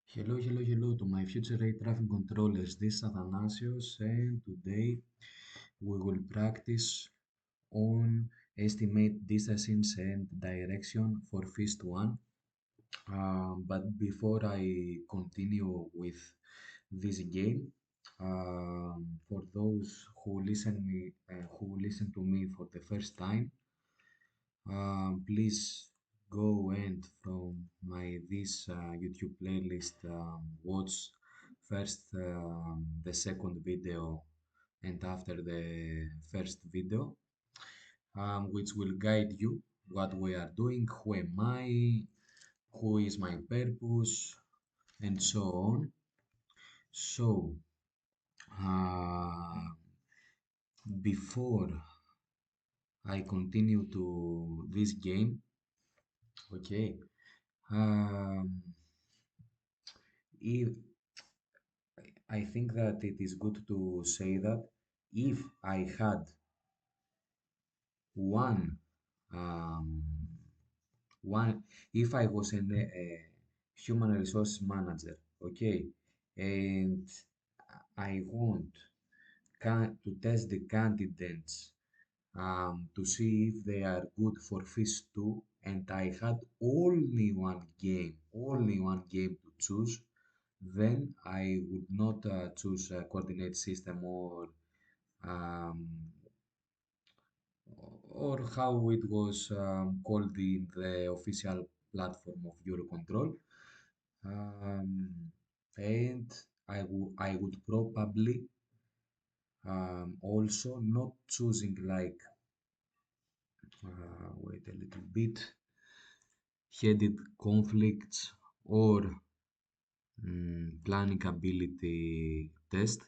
Hello to my future air traffic controllers. This is Athanasios, and today we will practice on estimate distances and direction for Fist 1. But before I continue with this game, for those who listen to me for the first time, please go and from my this YouTube playlist watch first the second video and after the first video, which will guide you what we are doing, who am I, who is my purpose, and so on. So, uh, before I continue to this game, okay, um, if I think that it is good to say that if I had one, um, if I was a human resource manager, okay, and I want to test the candidates to see if they are good for Fish 2, and I had only one game to choose, then I would not choose a coordinate system um, or how it was called in the official platform of Eurocontrol. Um, and I would probably also not choosing like wait a little bit headed conflicts or planning ability test.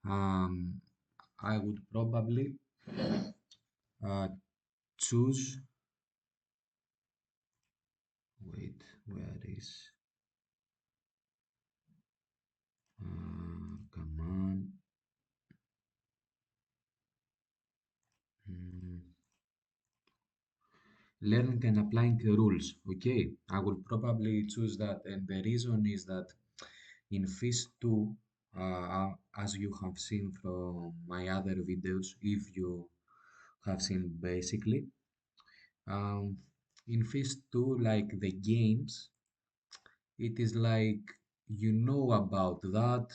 Um, I would probably uh, choose. Wait, where is? Come on. Mm, Learning and applying the rules. Okay, I will probably choose that, and the reason is that in Phase 2, as you have seen from my other videos, if you have seen basically, um, in Phase 2, like the games, it is like you know about that,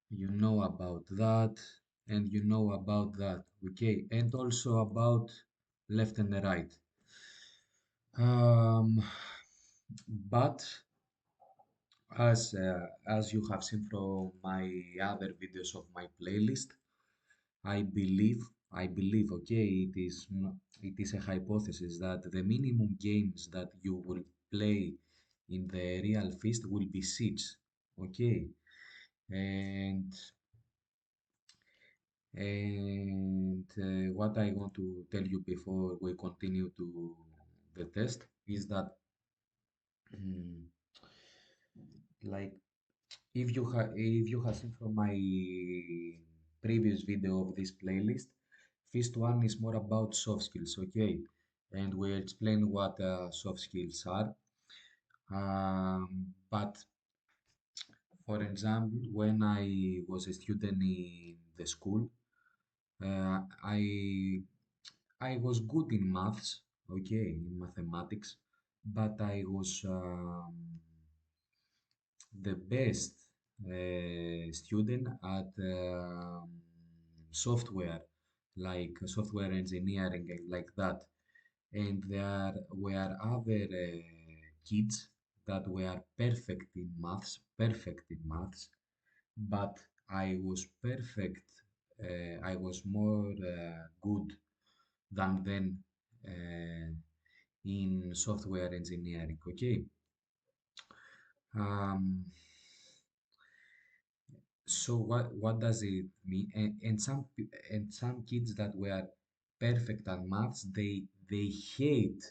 you know about that, and you know about that, okay, and also about left and the right. Um, but as you have seen from my other videos of my playlist, I believe okay, it is a hypothesis that the minimum games that you will play in the real feast will be six, okay, and what I want to tell you before we continue to the test is that like if you have seen from my previous video of this playlist, first one is more about soft skills, okay, and we explain what soft skills are. But for example, when I was a student in the school, uh, I I was good in maths, okay, in mathematics, but I was the best student at software, like software engineering and like that. And there were other kids that were perfect in maths, but I was perfect. I was more good than them in software engineering. Okay. Um, So what does it mean? And some kids that were perfect at maths, they hate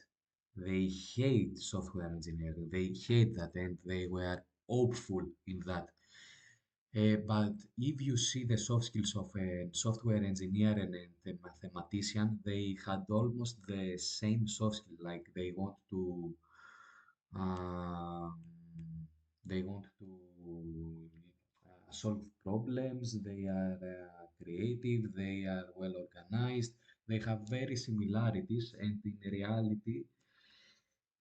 software engineering. They hate that, and they were hopeful in that. But if you see the soft skills of a software engineer and a mathematician, they had almost the same soft skill. Like they want to um, They want to solve problems. They are creative. They are well organized. They have very similarities, and in reality,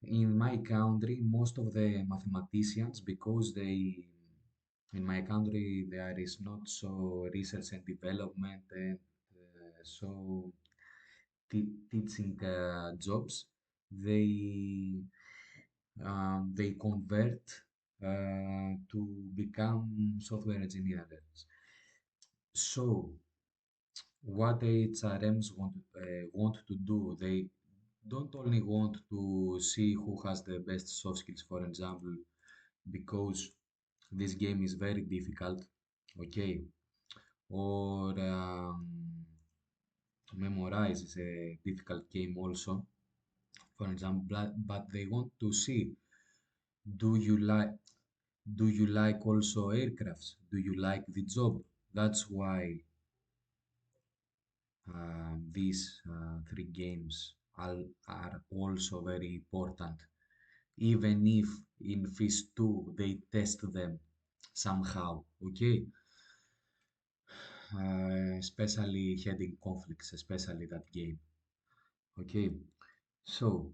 in my country, most of the mathematicians, because in my country, there is not so research and development and so teaching jobs, they they convert to become software engineers. So what HRMs want to do, they don't only want to see who has the best soft skills, for example, because this game is very difficult, okay, or memorize is a difficult game also, for example, but they want to see, do you like do you like also aircrafts? Do you like the job? That's why these three games are also very important, even if in phase 2 they test them somehow, okay, especially heading conflicts, especially that game, okay. So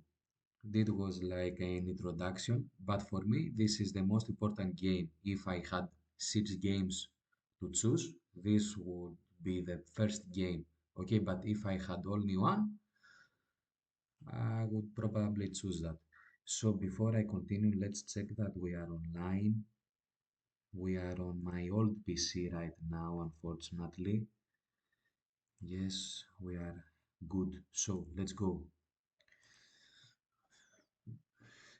that was like an introduction, but for me this is the most important game. If I had 6 games to choose, this would be the first game, okay, but if I had only one, I would probably choose that. So before I continue, let's check that we are online. We are on my old PC right now, unfortunately. Yes, we are good. So let's go.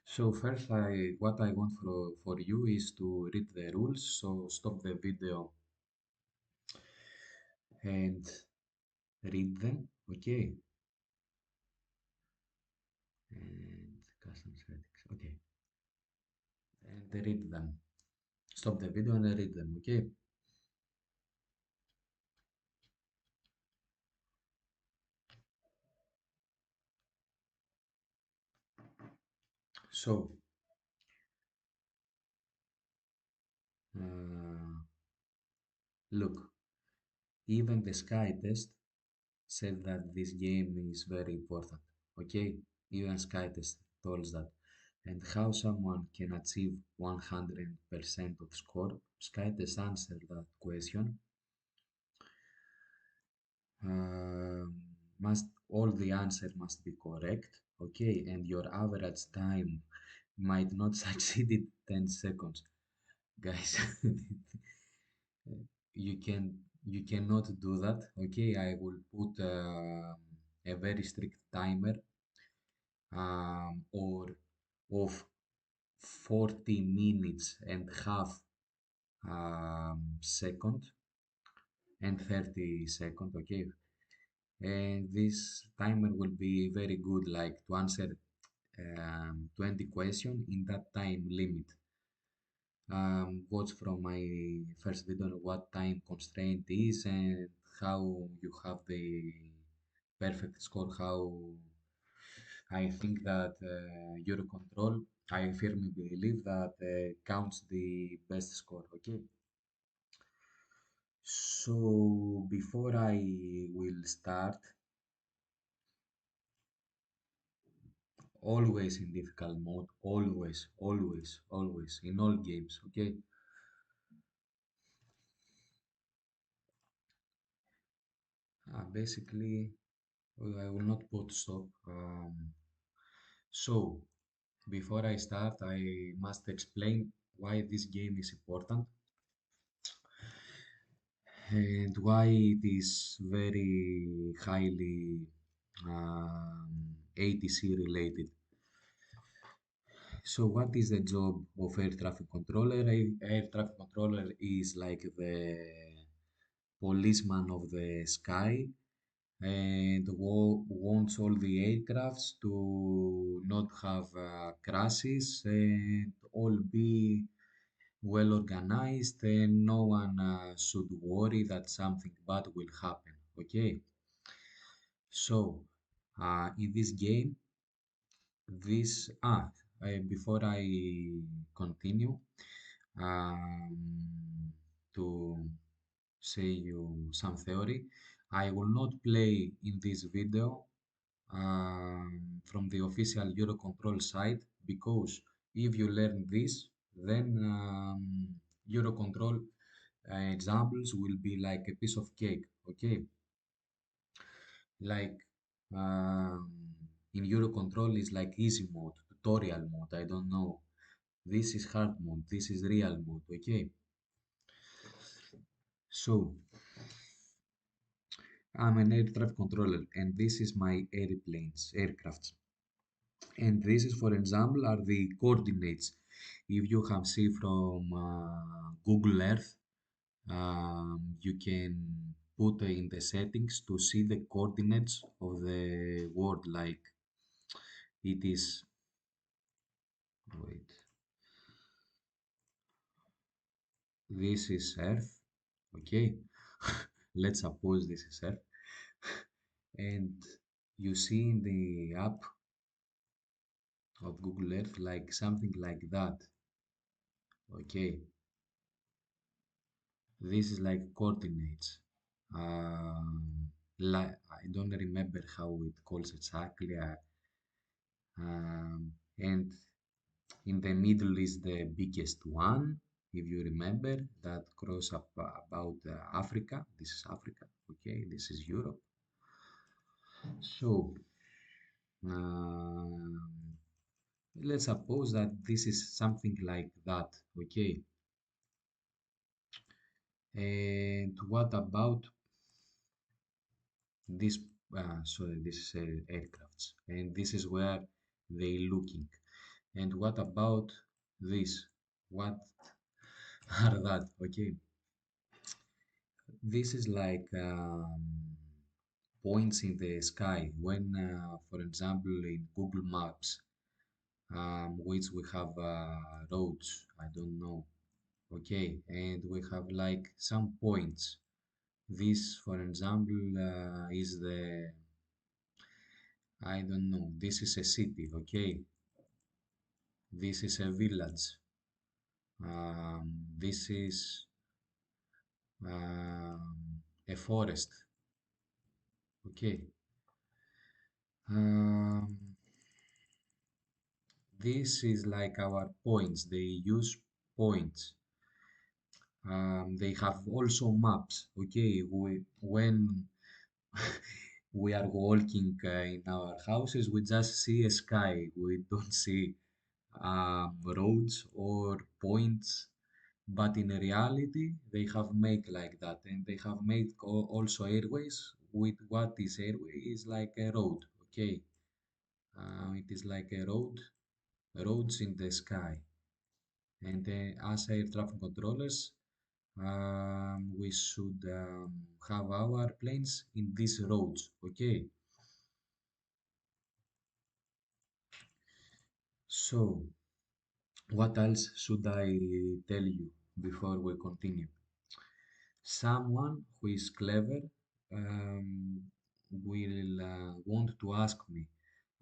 So first, what I want for you is to read the rules. So stop the video and read them. Okay. And custom settings. Okay. And read them. Stop the video and read them. Okay. So uh, look, even the Sky Test said that this game is very important. Okay, even SkyTest told that. And how someone can achieve 100% of score, SkyTest answered that question. Must all the answer must be correct. Okay, and your average time might not succeed in 10 seconds, guys. You cannot do that. Okay, I will put a very strict timer or of 40 minutes and half second and 30 second, okay, and this timer will be very good, like to answer 20 question in that time limit. Watch from my first video on what time constraint is and how you have the perfect score, how I think that your control, I firmly believe that counts the best score. Okay. So before I will start, always in difficult mode, always, always, always in all games. Okay. Basically, I will not put stop. So before I start, I must explain why this game is important and why it is very highly ATC related. So, what is the job of air traffic controller? Air traffic controller is like the policeman of the sky and wants all the aircrafts to not have crashes and all be well organized, and no one should worry that something bad will happen. Okay, so in this game, this before I continue, um, to say you some theory. I will not play in this video from the official Eurocontrol site because if you learn this, then Eurocontrol examples will be like a piece of cake. Okay, like um, in Eurocontrol is like easy mode, tutorial mode. I don't know. This is hard mode. This is real mode. Okay, so I'm an air traffic controller, and this is my airplanes, aircrafts. And this is, for example, are the coordinates. If you have seen from Google Earth, you can put in the settings to see the coordinates of the world. Like it is, wait, this is Earth. Okay, let's suppose this is Earth, and you see in the app of Google Earth like something like that. Okay, this is like coordinates. I don't remember how it calls exactly. And in the middle is the biggest one, if you remember, that cross up about Africa. This is Africa. Okay, this is Europe. So um, let's suppose that this is something like that. Okay, and what about this? Sorry, this is aircrafts, and this is where they looking. And what about this? What are that? Okay, this is like points in the sky. When, for example, in Google Maps, which we have roads, I don't know. Okay, and we have like some points. This, for example, is the, I don't know, this is a city, okay? This is a village. This is a forest, okay? Um, this is like our points. They use points. They have also maps, okay? When we are walking in our houses, we just see a sky. We don't see roads or points. But in reality, they have made like that, and they have made also airways with what is airway is like a road. Okay, it is like a road, roads in the sky, and as air traffic controllers, we should have our planes in these roads. Okay, so what else should I tell you before we continue? Someone who is clever will want to ask me,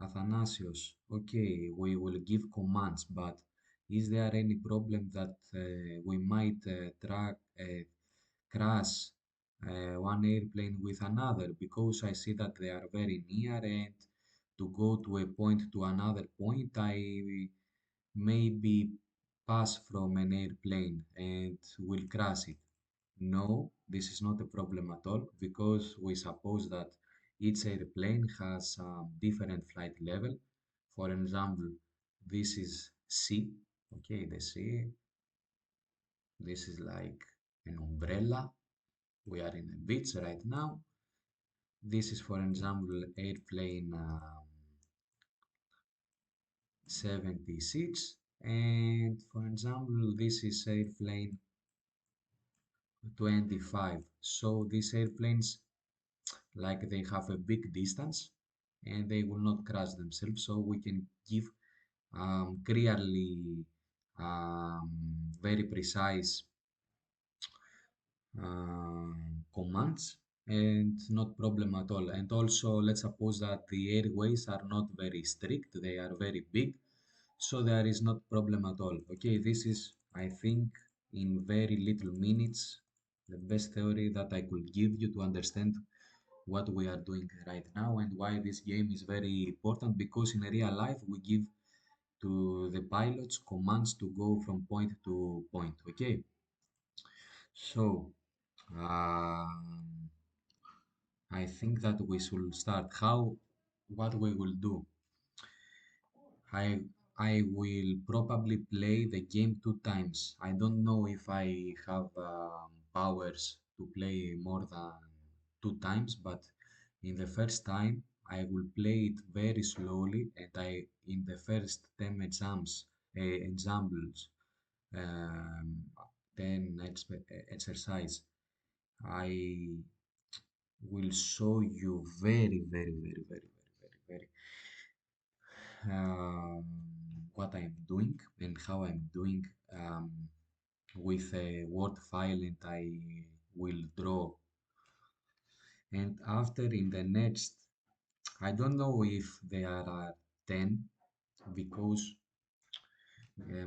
Athanasios, okay, we will give commands, but is there any problem that we might crash one airplane with another? Because I see that they are very near, and to go to a point to another point, I maybe pass from an airplane and will crash it. No, this is not a problem at all because we suppose that each airplane has a different flight level. For example, this is sea, okay, the sea. This is like an umbrella. We are in a beach right now. This is, for example, airplane 76, and for example, this is airplane 25. So these airplanes like they have a big distance and they will not crash themselves, so we can give clearly very precise commands and not problem at all. And also let's suppose that the airways are not very strict, they are very big, so there is not problem at all. Okay, this is I think in very little minutes, the best theory that I could give you to understand what we are doing right now and why this game is very important, because in real life we give to the pilots commands to go from point to point. Okay, so um, I think that we should start. What we will do, I I will probably play the game two times. I don't know if I have powers to play more than two times, but in the first time I will play it very slowly, and I in the first 10 examples, um, 10 exercise, I will show you very um, what I'm doing and how I'm doing um, with a Word file, and I will draw. And after in the next, I don't know if there are 10, because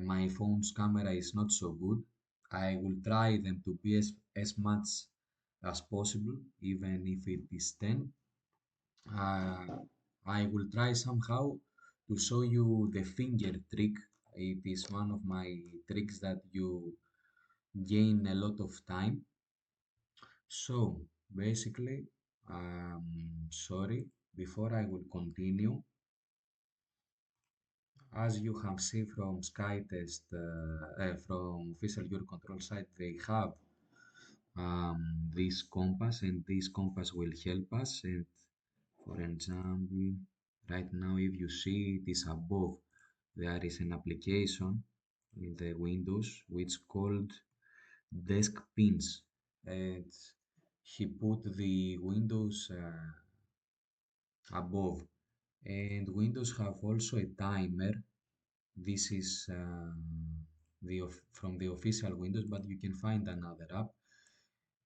my phone's camera is not so good. I will try them to be as much as possible, even if it is 10. Uh, I will try somehow to show you the finger trick. It is one of my tricks that you gain a lot of time. So basically, sorry, before I will continue, as you have seen from SkyTest, from official Euro control site, they have this compass, and this compass will help us. And for example, right now, if you see it is above, there is an application in the Windows which called Desk Pins, and he put the Windows above. And Windows have also a timer. This is from the official Windows, but you can find another app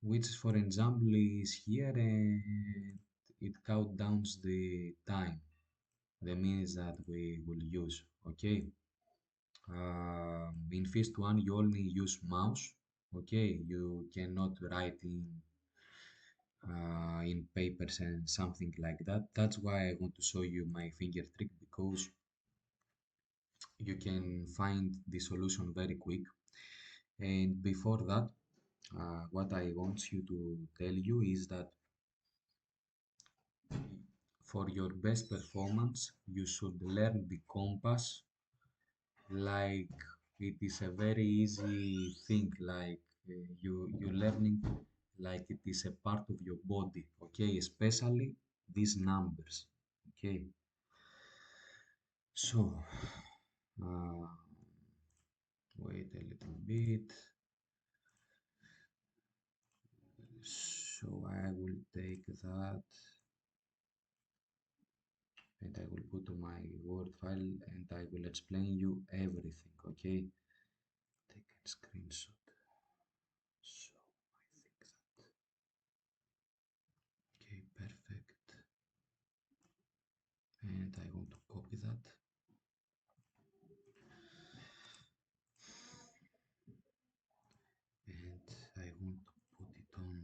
which, for example, is here, and it count downs the time, the minutes that we will use. Okay. In first one, you only use mouse. Okay, you cannot write in papers and something like that. That's why I want to show you my finger trick, because you can find the solution very quick. And before that, what I want you to tell you is that for your best performance, you should learn the compass like it is a very easy thing, like you learning like it is a part of your body. Okay, especially these numbers. Okay, so uh, wait a little bit. So I will take that, and I will put to my Word file, and I will explain you everything. Okay, take a screenshot. So I think that, okay, perfect. And I want to copy that, and I want to put it on.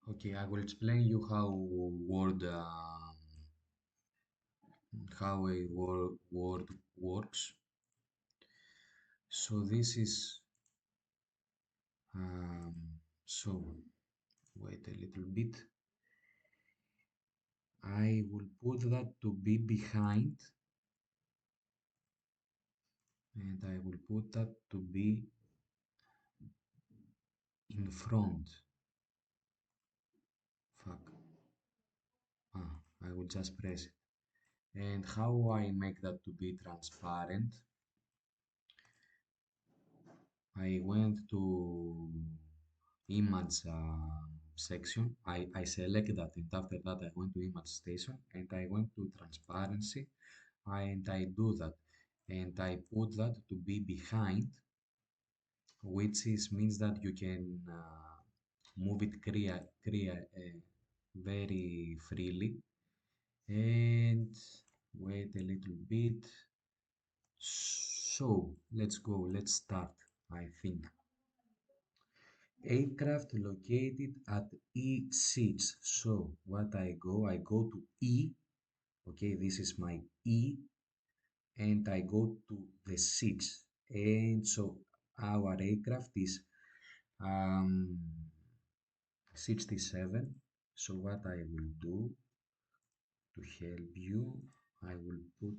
Okay, I will explain you how a word works. So this is um, so wait a little bit. I will put that to be behind, and I will put that to be in front. Fuck. I will just press it. And how I make that to be transparent? I went to image section. I select that, and after that I went to image station, and I went to transparency, and I do that, and I put that to be behind, which is means that you can move it very freely. And wait a little bit. So let's go, let's start. I think aircraft located at E seats. So what I go to E. Okay, this is my E, and I go to the seats. And so our aircraft is um, 67. So what I will do to help you, I will put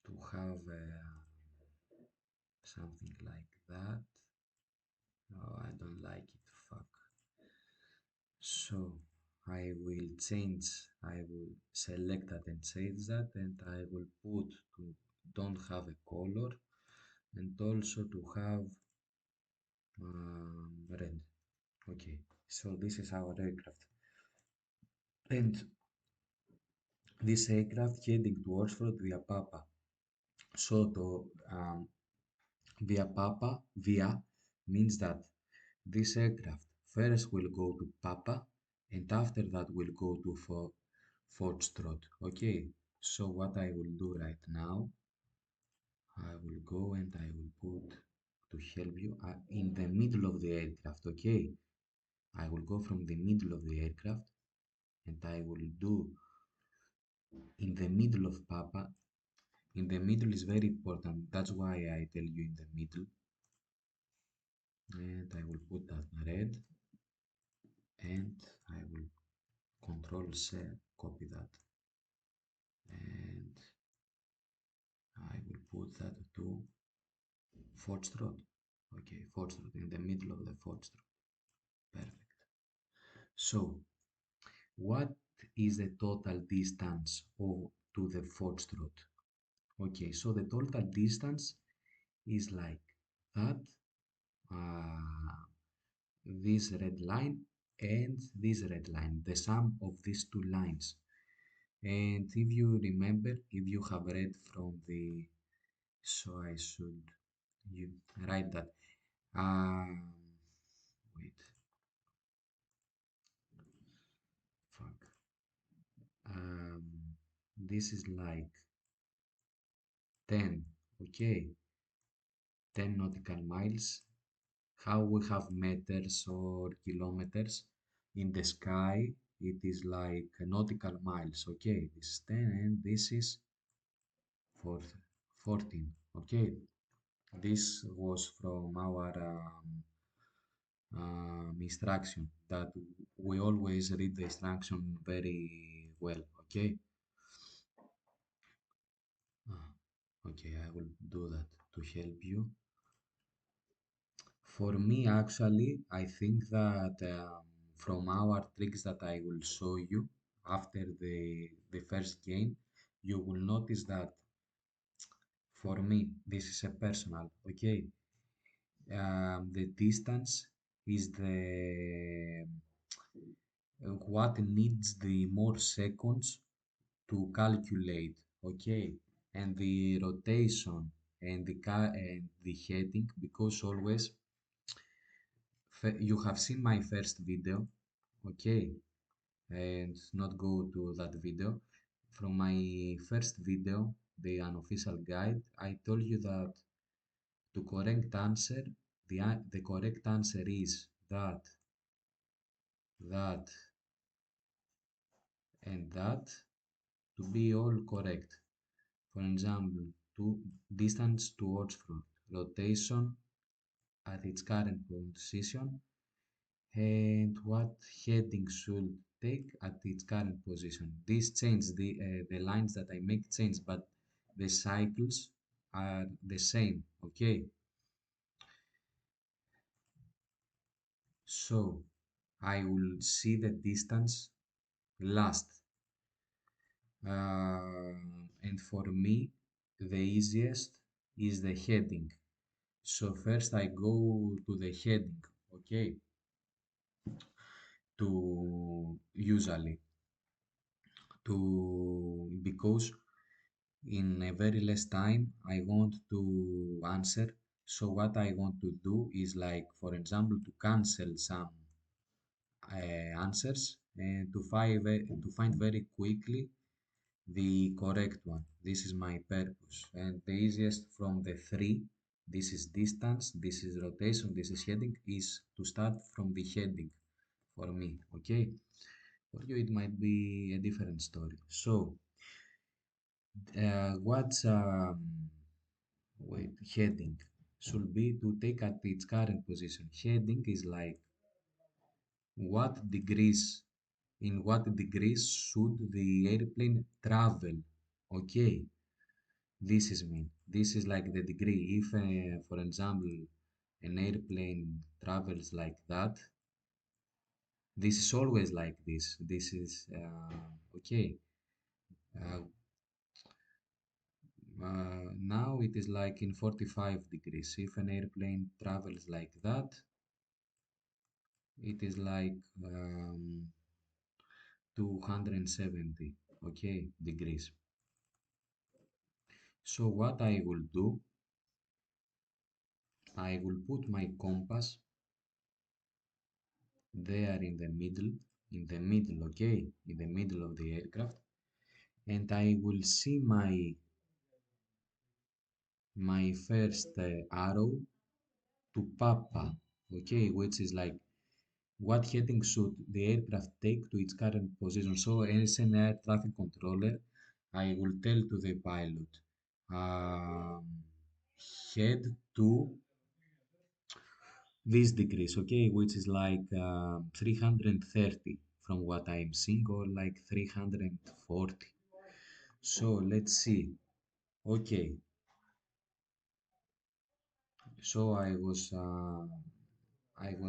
to have something like that. Oh, I don't like it. Fuck. So I will change. I will select that and change that, and I will put to don't have a color, and also to have red. Okay. So this is our aircraft, and this aircraft heading towards Fort via Papa. So to via Papa via means that this aircraft first will go to Papa and after that will go to Foxtrot. Okay, so what I will do right now, I will go and I will put to help you in the middle of the aircraft. Okay, I will go from the middle of the aircraft and I will do in the middle of Papa. In the middle is very important. That's why I tell you in the middle. And I will put that red and I will control C, copy that, and I will put that to Foxtrot. Okay, Foxtrot in the middle of the Foxtrot. Perfect. So, what is the total distance to the Foxtrot? Okay, so the total distance is like that, uh, this red line and this red line, the sum of these two lines. And if you remember, if you have read from the, so I should you write that. Wait, fuck. This is like 10, okay, 10 nautical miles. How we have meters or kilometers in the sky, it is like nautical miles, okay. This is 10 and this is 14, okay. This was from our instruction that we always read the instruction very well, okay. Okay, I will do that to help you. For me, actually, I think that from our tricks that I will show you after the first game, you will notice that for me, this is a personal, okay. The distance is the what needs the more seconds to calculate, okay, and the rotation and the heading, because always you have seen my first video, okay, and not go to that video. From my first video, the unofficial guide, I told you that to correct answer, the correct answer is that, and that to be all correct. For example, to distance towards front, rotation at its current position, and what heading should take at its current position. This change, the lines that I make change, but the cycles are the same, okay? So I will see the distance last. And for me, the easiest is the heading. So first I go to the heading, okay? To usually to because in a very less time I want to answer. So what I want to do is like, for example, to cancel some answers and to find very quickly the correct one. This is my purpose. And the easiest from the three, this is distance, this is rotation, this is heading, is to start from the heading for me. Okay? For you, it might be a different story. So, what's wait, heading should be to take at its current position. Heading is like what degrees, in what degrees should the airplane travel. Okay, this is mean, this is like the degree. If for example an airplane travels like that, this is always like this is okay. uh, Now it is like in 45 degrees. If an airplane travels like that, it is like 270, okay, degrees. So what I will do, I will put my compass there in the middle, okay, in the middle of the aircraft, and I will see my first arrow to Papa, okay, which is like what heading should the aircraft take to its current position. So as an air traffic controller, I will tell to the pilot, um, head to this degrees, okay, which is like 330 from what I'm seeing, or like 340. So let's see. Okay, so I was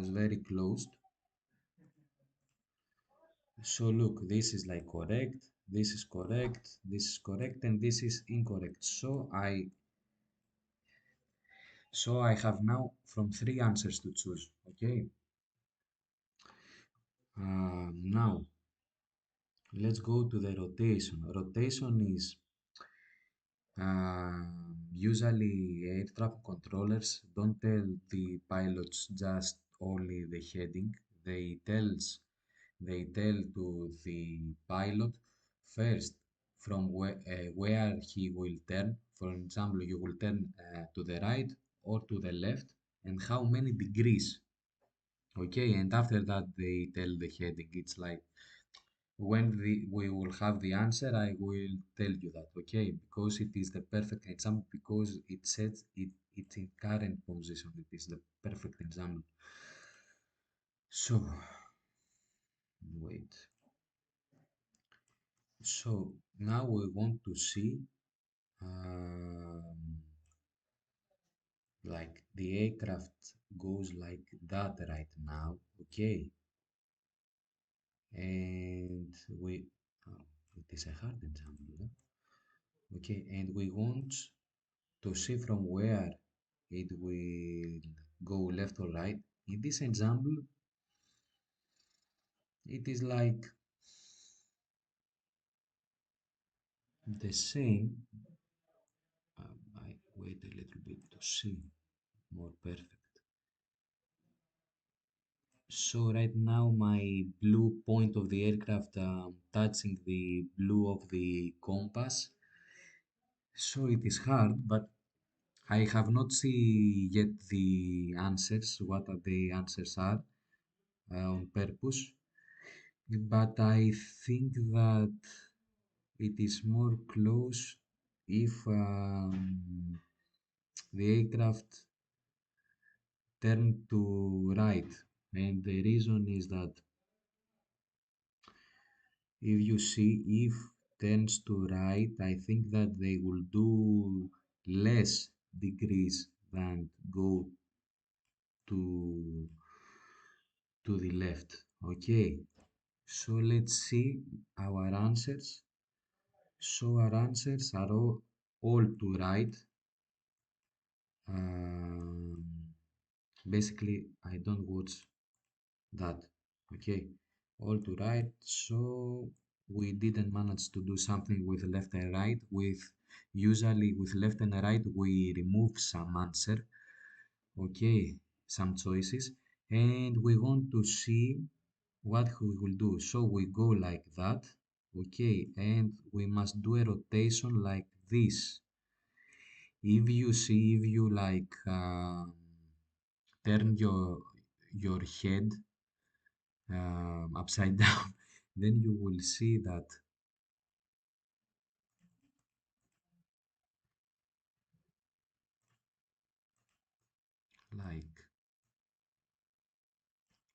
very close. So look, this is like correct, this is correct, this is correct, and this is incorrect. So I have now from three answers to choose. Okay. Now let's go to the rotation. Rotation is usually air traffic controllers don't tell the pilots just only the heading. They tell to the pilot first from where he will turn. For example, you will turn to the right or to the left, and how many degrees. Okay, and after that they tell the heading. It's like when we will have the answer, I will tell you that, okay? Because it is the perfect example, because it sets it's in current position. It is the perfect example. So, wait. So now we want to see um, like the aircraft goes like that right now, okay? And oh, it is a hard example, huh? Okay, and we want to see from where it will go left or right. In this example, it is like the same. I wait a little bit to see more perfect. So right now my blue point of the aircraft touching the blue of the compass. So it is hard, but I have not seen yet the answers, what are the answers are on purpose. But I think that it is more close if the aircraft turn to right. And the reason is that if you see, if turns to right, I think that they will do less degrees than go to the left. Okay, so let's see our answers. So our answers are all to right. Um, Basically, I don't watch that. Okay, all to right. So we didn't manage to do something with left and right. With usually with left and right, we remove some answer. Okay, some choices, and we want to see what we will do. So we go like that. Okay, and we must do a rotation like this. If you see, if you like turn your head upside down, then you will see that like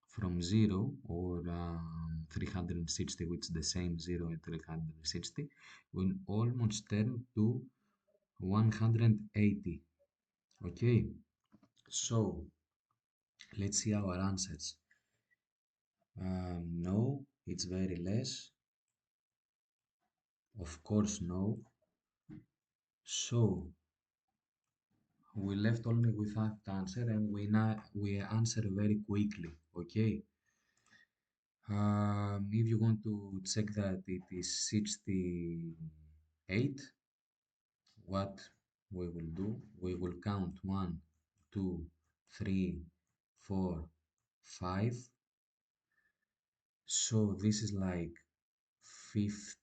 from 0 or 360, which is the same 0 and 360, will almost turn to 180. Okay, so let's see our answers. No, it's very less. Of course, no. So we left only with that answer, and we answer very quickly. Okay. If you want to check that it is 68, what we will do? We will count 1, 2, 3, 4, 5. So this is like 50.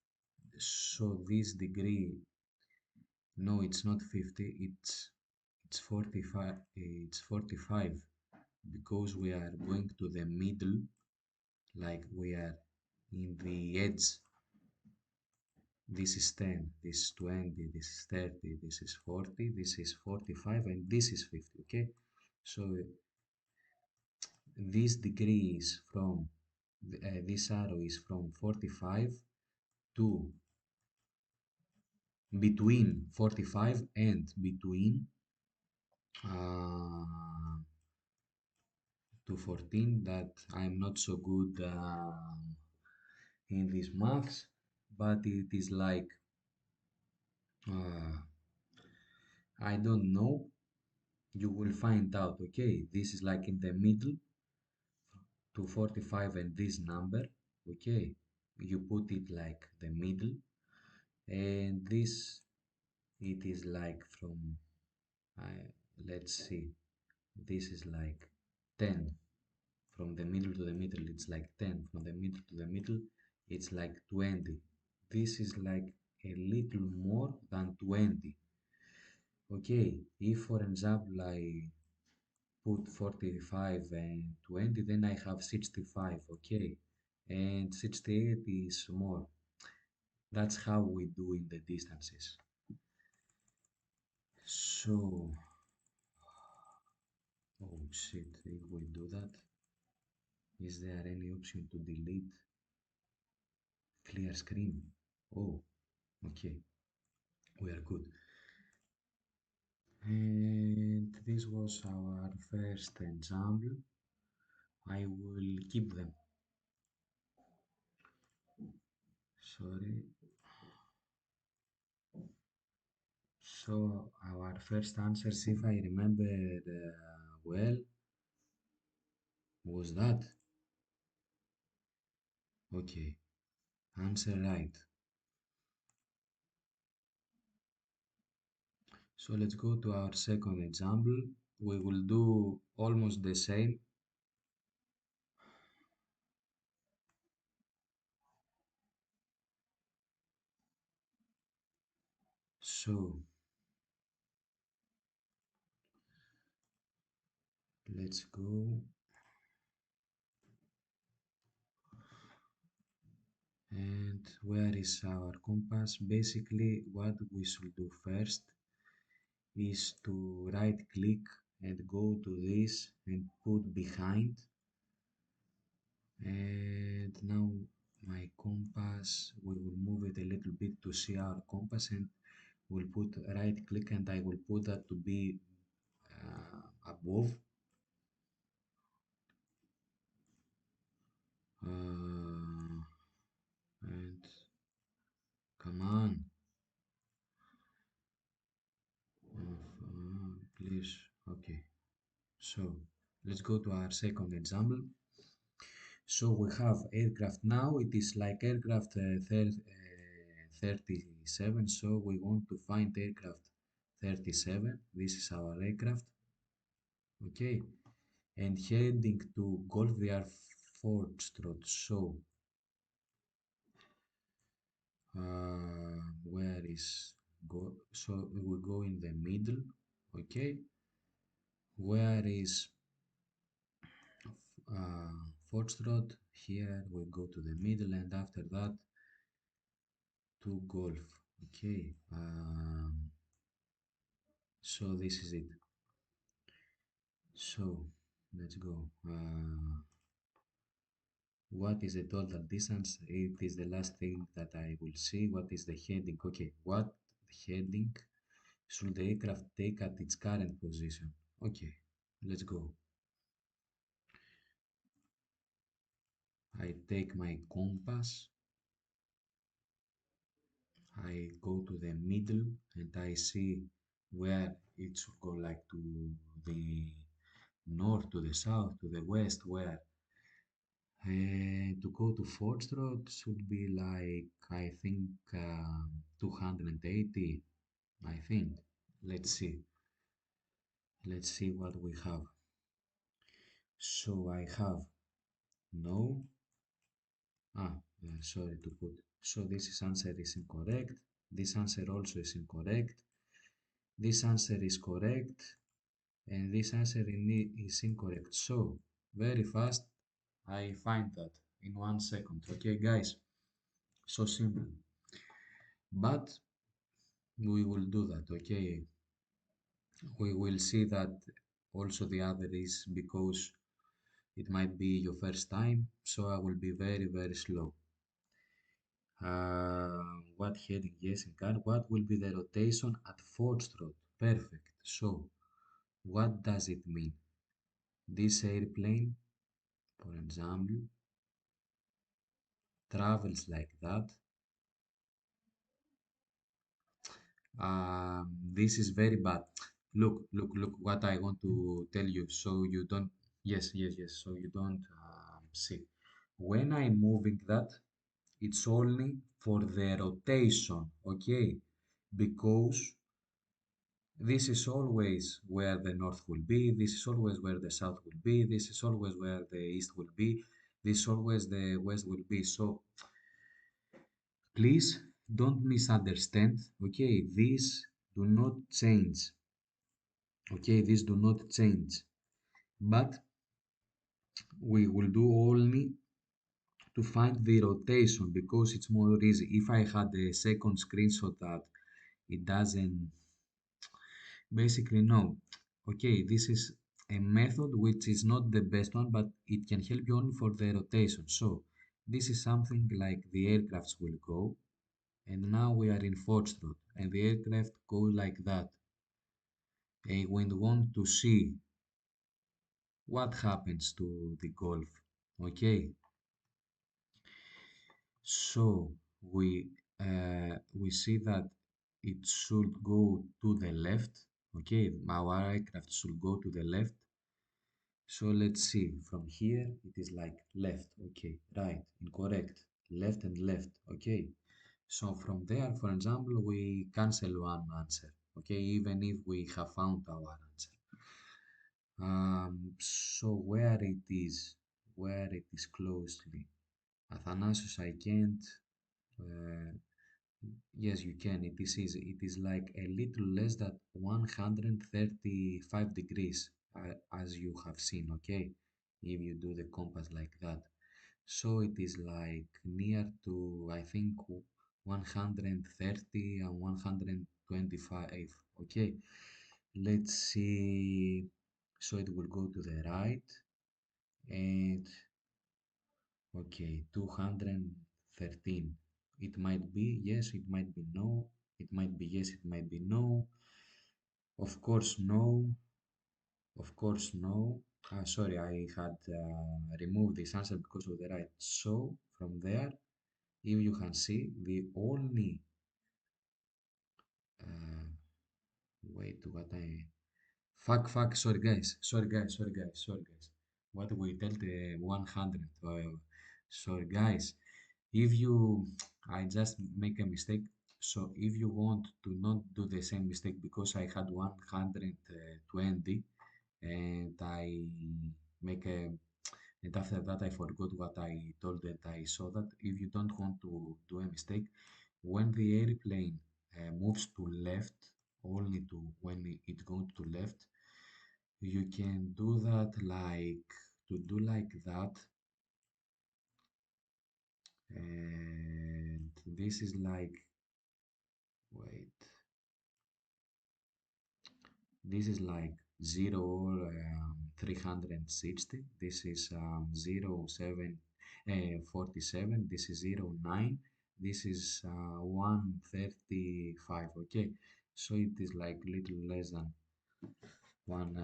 So this degree, no, it's not 50. It's 45. It's 45 because we are going to the middle, like we are in the edge. This is 10, this is 20, this is 30, this is 40, this is 45, and this is 50. Okay, so this degree is from this arrow is from 45 to between 45 and between uh, to 14. That I'm not so good in these maths, but it is like uh, I don't know. You will find out. Okay, this is like in the middle to 45 and this number. Okay, you put it like the middle, and this it is like from let's see, this is like 10. From the middle to the middle it's like 10. From the middle to the middle it's like 20. This is like a little more than 20. Okay, if for example I put 45 and 20, then I have 65. Okay, and 68 is more. That's how we do in the distances. So, oh shit, if we do that, is there any option to delete clear screen? Oh, okay, we are good. And this was our first example. I will keep them. Sorry. So our first answers, if I remember well, was that? Okay, answer right. So let's go to our second example. We will do almost the same. So let's go. And where is our compass? Basically, what we should do first is to right click and go to this and put behind. And now my compass, we will move it a little bit to see our compass, and we'll put right click and I will put that to be above. And come on, please. Okay, so let's go to our second example. So we have aircraft now. It is like aircraft 37. So we want to find aircraft 37. This is our aircraft. Okay, and heading to Golf, we are Foxtrot. So Where is go? So we go in the middle. Okay. Where is uh, Foxtrot? Here we go to the middle, and after that to golf. Okay. So this is it. So let's go. What is the total distance? It is the last thing that I will see. What is the heading? Okay, what heading should the aircraft take at its current position? Okay, let's go. I take my compass, I go to the middle, and I see where it should go, like to the north, to the south, to the west, where to go to Foxtrot should be like, I think, 280, I think. Let's see. Let's see what we have. So I have no. Sorry to put. So this answer is incorrect. This answer also is incorrect. This answer is correct. And this answer is incorrect. So very fast, I find that in 1 second. Okay, guys. So simple. But we will do that. Okay, we will see that also the other is because it might be your first time, so I will be very, very slow. What heading? Yes, in car. What will be the rotation at Foxtrot? Perfect. So, what does it mean? This airplane, for example, travels like that. This is very bad. Look what I want to tell you so you don't, yes, so you don't see. When I'm moving that, it's only for the rotation, okay? Because this is always where the north will be, this is always where the south will be, this is always where the east will be, this is always the west will be. So please don't misunderstand, okay? These do not change, okay? These do not change, but we will do only to find the rotation because it's more easy. If I had a second screenshot that it doesn't. Basically, no. Okay, this is a method which is not the best one, but it can help you only for the rotation. So, this is something like the aircrafts will go, and now we are in Foxtrot, and the aircraft go like that. And we want to see what happens to the Golf. Okay, so we see that it should go to the left. Okay, our aircraft should go to the left. So let's see, from here it is like left, okay, right, incorrect, left and left, okay. So from there, for example, we cancel one answer, okay, even if we have found our answer. So where it is closely. Athanasius, I can't. Uh, yes, you can. It is easy. It is like a little less than 135 degrees, as you have seen, okay? If you do the compass like that. So it is like near to, I think, 130 and 125, okay? Let's see. So it will go to the right and okay, 213. It might be yes, it might be no. It might be yes, it might be no. Of course, no. Of course, no. Sorry, I had removed this answer because of the right. So, from there, if you can see, the only uh, wait, what I fuck. Sorry, guys. What we tell the 100. Sorry, guys. If you, I just make a mistake. So if you want to not do the same mistake because I had 120 and I make a, and after that I forgot what I told that I saw that if you don't want to do a mistake, when the airplane moves to left, only to when it goes to left, you can do that like to do like that, and this is like, wait, this is like 0 or 360. This is 0 7 47. This is 0 9. This is 135. Okay, so it is like little less than one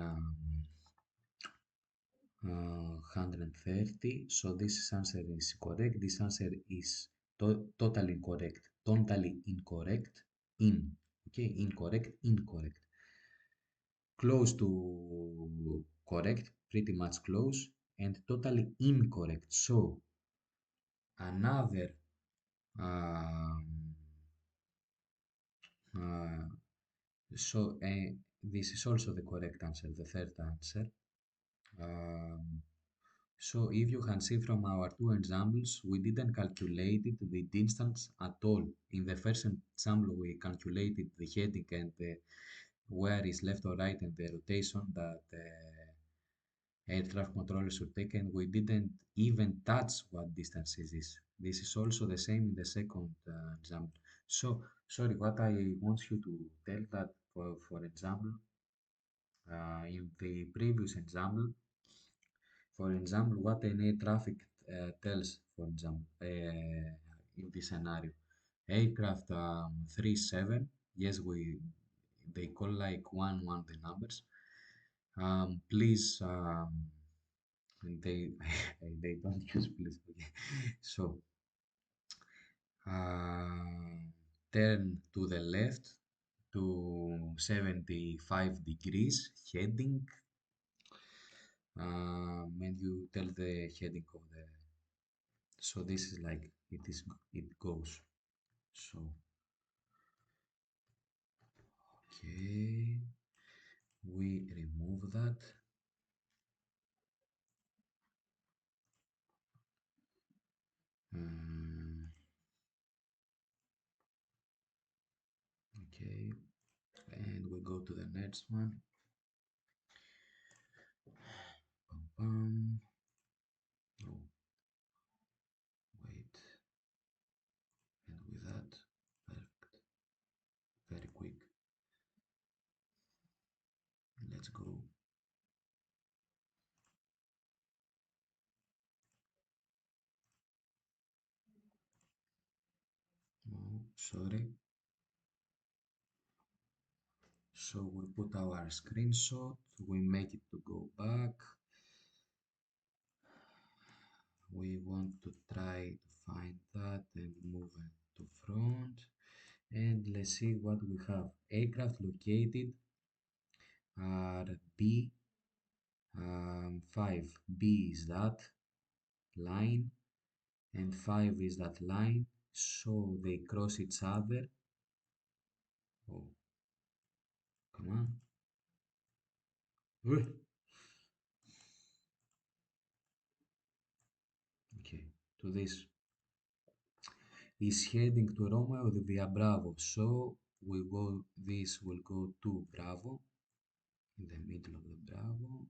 130. So this answer is correct. This answer is totally incorrect. Totally incorrect. In. Okay, incorrect. Incorrect. Close to correct, pretty much close, and totally incorrect. So another um, uh, this is also the correct answer, the third answer. Um, so if you can see from our two examples, we didn't calculate the distance at all. In the first example, we calculated the heading and where is left or right and the rotation that air traffic controller should take, and we didn't even touch what distance is this. This is also the same in the second example. So, sorry, what I want you to tell that, for example, in the previous example, for example, what an air traffic tells, for example, in this scenario, aircraft 37, yes, they call like one the numbers. Please, they they don't use please. Okay. So turn to the left to 75 degrees heading, and you tell the heading of the, so this is like it goes. So okay, we remove that. um, okay, and we go to the next one. Bum, bum. Oh, wait, and with that, perfect, very quick. Let's go. Oh, sorry. So we put our screenshot, we make it to go back. We want to try to find that and move it to front. And let's see what we have. Aircraft located are B, 5. B is that line, and 5 is that line. So they cross each other. Oh, come on. Okay, to this is heading to Romeo via Bravo. So we go, this will go to Bravo, in the middle of the Bravo.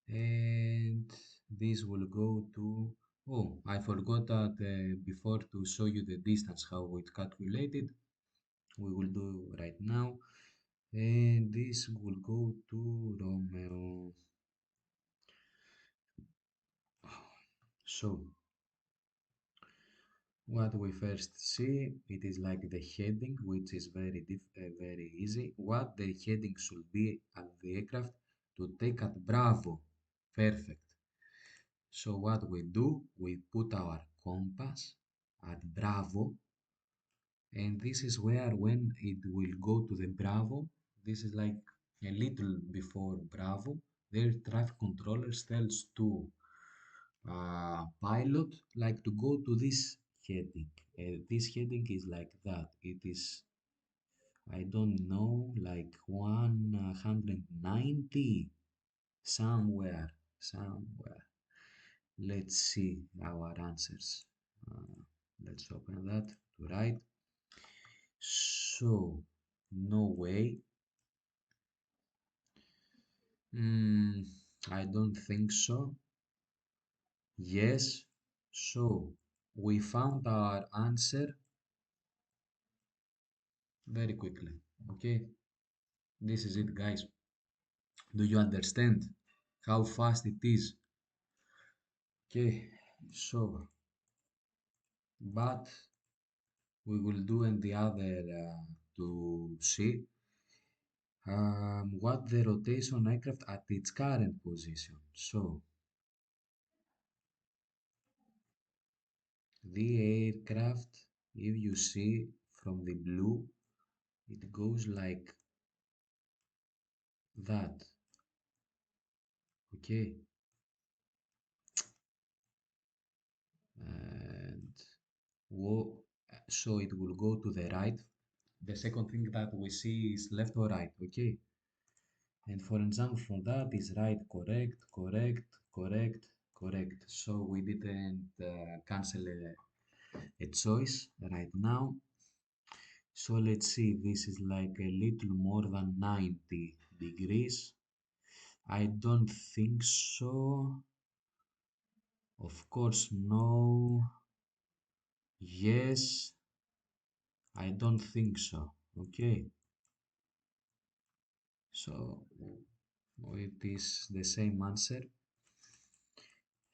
And this will go to, oh, I forgot that before to show you the distance, how it calculated. We will do right now. And this will go to Romeo. So what we first see, it is like the heading, which is very easy. What the heading should be at the aircraft to take at Bravo. Perfect. So what we do, we put our compass at Bravo, and this is where when it will go to the Bravo, this is like a little before Bravo, their traffic controllers tells to pilot like to go to this heading. This heading is like that. It is, I don't know, like 190 somewhere. Let's see our answers. Uh, let's open that to write. So, no way. I don't think so. Yes. So, we found our answer very quickly. Okay, this is it, guys. Do you understand how fast it is? Okay, so, but we will do in the other to see what the rotation aircraft at its current position. So, the aircraft, if you see from the blue, it goes like that. Okay, and so it will go to the right. The second thing that we see is left or right. Okay, and for example, for that is right, correct, correct, correct, correct. So we didn't cancel a choice right now. So let's see, this is like a little more than 90 degrees. I don't think so. Of course, no. Yes, I don't think so. Okay, so it is the same answer.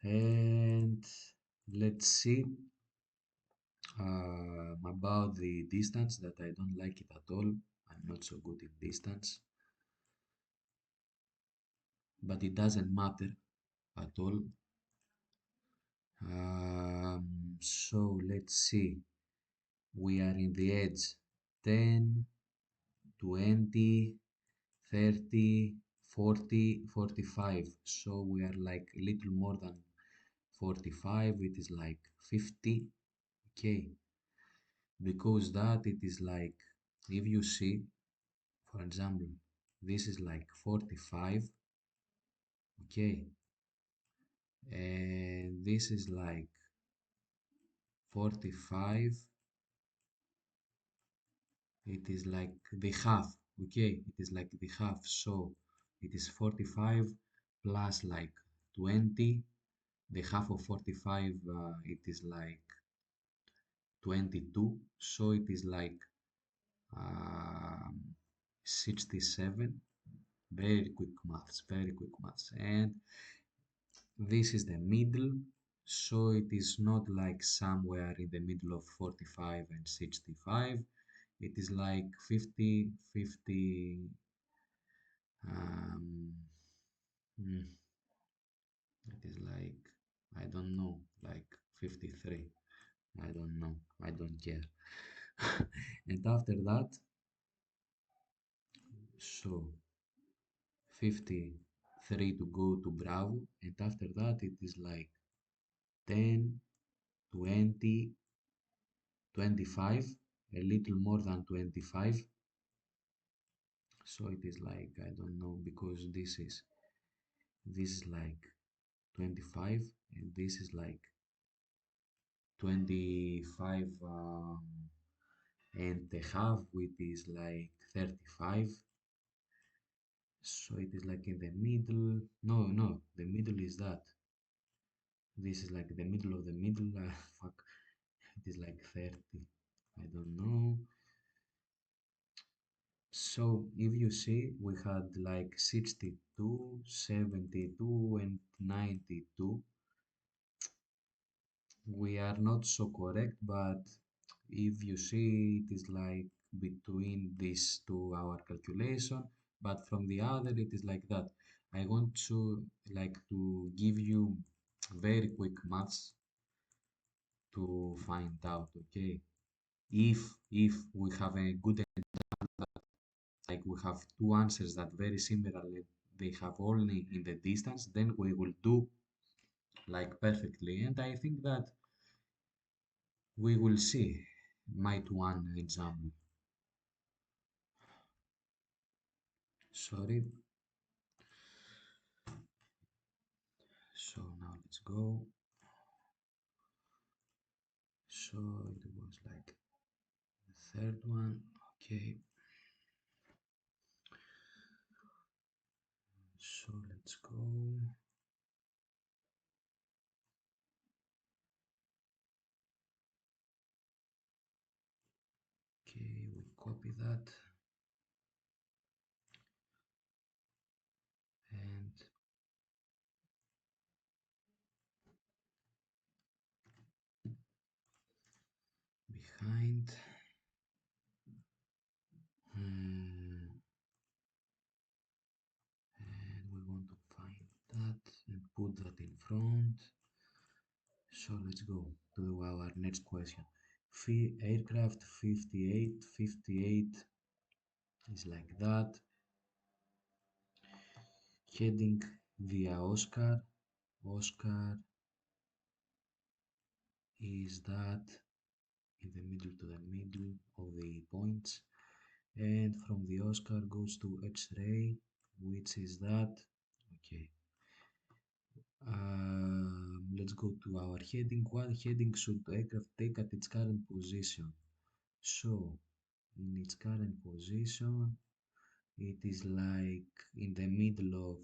And let's see about the distance that I don't like it at all. I'm not so good in distance, but it doesn't matter at all. So let's see. We are in the edge 10, 20, 30, 40, 45. So we are like a little more than 45. It is like 50. Okay. Because that it is like, if you see, for example, this is like 45. Okay. And this is like 45. It is like the half. Okay, it is like the half. So it is 45 plus like 20. The half of 45, it is like 22. So it is like um, 67. Very quick maths, very quick maths. And this is the middle. So it is not like somewhere in the middle of 45 and 65. It is like 50, 50. Um, mm, it is like, I don't know, like 53. I don't know. I don't care. And after that, so 53 to go to Bravo. And after that, it is like 10, 20, 25, a little more than 25. So it is like, I don't know, because this is like 25 and this is like 25 and a half, which is like 35. So it is like in the middle. No, the middle is that. This is like the middle of the middle. Fuck, it is like 30. I don't know. So if you see, we had like 62, 72, and 92. We are not so correct, but if you see, it is like between these two our calculation, but from the other it is like that. I want to like to give you very quick maths to find out. Okay, if we have a good, like we have two answers that very similarly they have only in the distance, then we will do like perfectly. And I think that we will see. Might one example. Sorry. So now let's go. So it was like third one. Okay, so let's go. Okay, we copy that and behind. Hmm, and we want to find that and put that in front. So let's go to our next question. Aircraft 58 is like that. Heading via Oscar. Oscar is that in the middle to the middle of the points. And from the Oscar goes to X-ray, which is that. Okay. Let's go to our heading. What heading should the aircraft take at its current position? So, in its current position, it is like in the middle of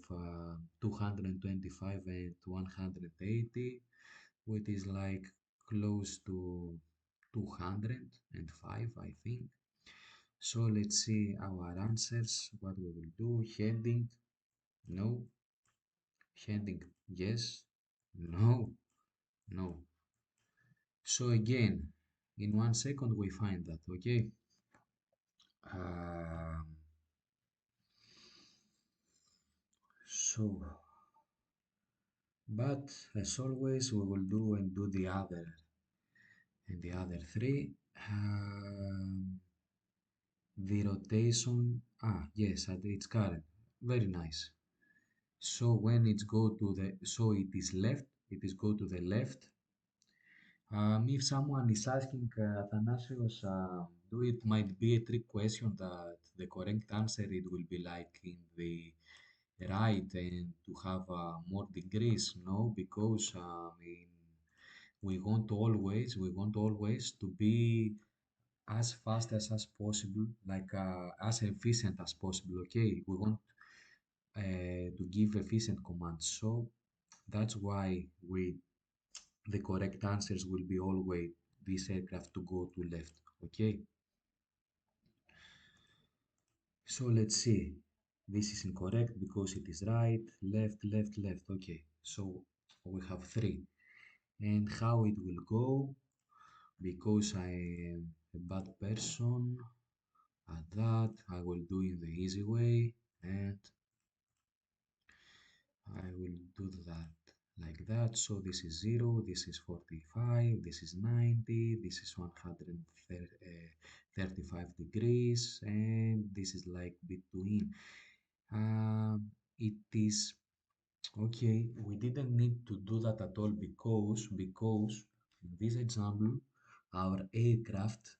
225 and 180, which is like close to 205, I think. So let's see our answers. What we will do: heading, no; heading, yes; no; no. So again, in 1 second we find that. Okay. Um, so, but as always, we will do and do the other and the other three. The rotation. Ah, yes, at its current. Very nice. So when it's go to the, so it is left. It is go to the left. If someone is asking, Athanasios, do it might be a trick question that the correct answer it will be like in the right and to have more degrees. No, because we want always to be as fast as possible, like as efficient as possible. Okay, we want to give efficient commands. So that's why the correct answers will be always this aircraft to go to left. Okay, so let's see. This is incorrect because it is right, left, left, left. Okay, so we have three. And how it will go, because I am a bad person at that, I will do it the easy way, and I will do that like that. So this is 0, this is 45, this is 90, this is 135 degrees, and this is like between. It is okay. We didn't need to do that at all because in this example, our aircraft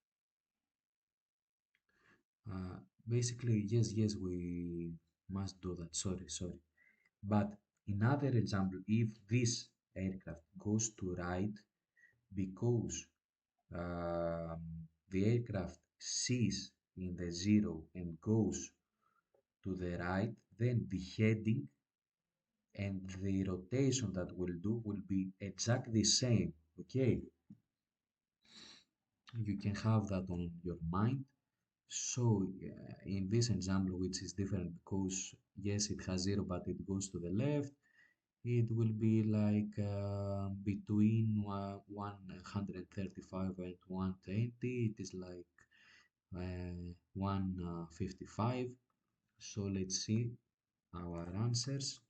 uh, basically yes we must do that. Sorry. But in other example, if this aircraft goes to right because um, the aircraft sees in the zero and goes to the right, then the heading and the rotation that we'll do will be exactly the same. Okay, you can have that on your mind. So in this example, which is different because yes, it has zero, but it goes to the left. It will be like between 135 and 120. It is like 155. So let's see our answers.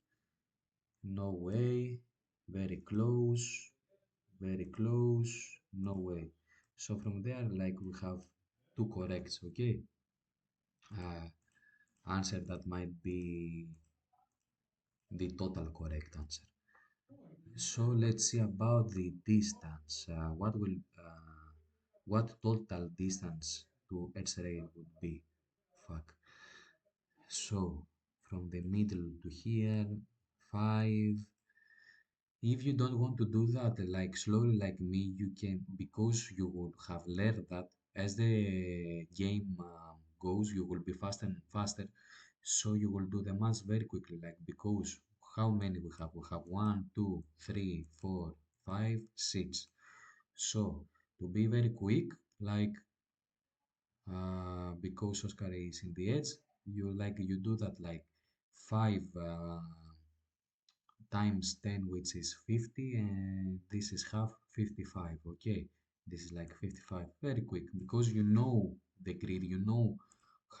No way. Very close. Very close. No way. So from there, like we have two corrects. Okay. Uh, Answer that might be the total correct answer. So let's see about the distance. What total distance to X-ray would be? Fuck. So from the middle to here, 5. If you don't want to do that like slowly like me, you can, because you would have learned that. as the game goes, you will be faster and faster. So you will do the math very quickly, like because how many we have? We have one, two, three, four, five, six. So to be very quick, like because Oscar is in the edge, you do that like five times 10, which is 50, and this is half 55. Okay, this is like 55, very quick, because you know the grid, you know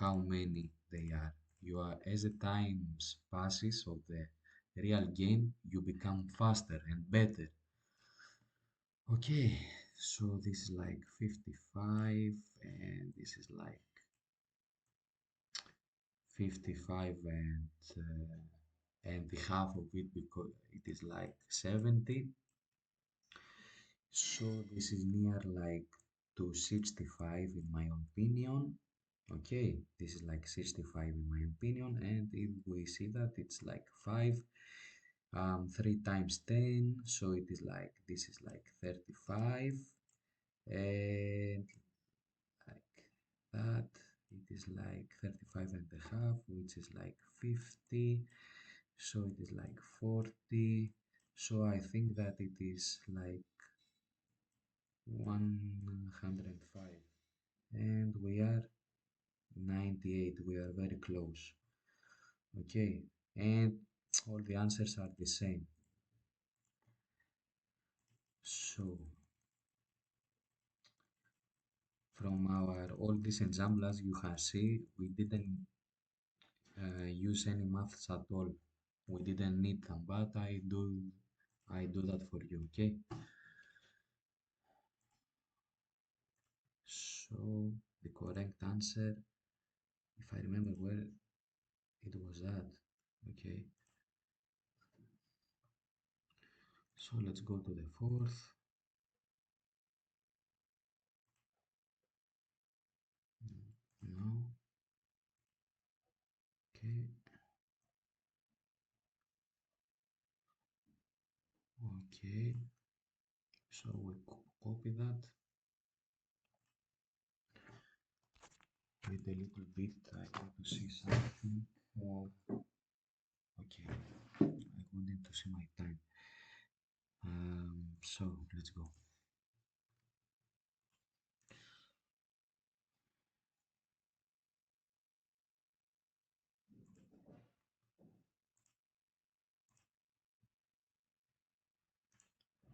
how many they are. You are, as the times passes of the real game, you become faster and better. Okay, so this is like 55, and this is like 55, and the half of it, because it is like 70. So this is near like to 65 in my opinion. Okay, this is like 65 in my opinion, and if we see that it's like 5, 3 times 10, so it is like, this is like 35, and like that, it is like 35 and a half, which is like 50, so it is like 40, so I think that it is like 105, and we are 98. We are very close. Okay, and all the answers are the same. So from our all these examples, you can see we didn't use any maths at all. We didn't need them, but I do that for you. Okay, so the correct answer, if I remember where it was at. Okay, so let's go to the fourth. No. Okay. Okay. So we copy that with a little bit. I want to see something. Okay. I wanted to see my time. So let's go.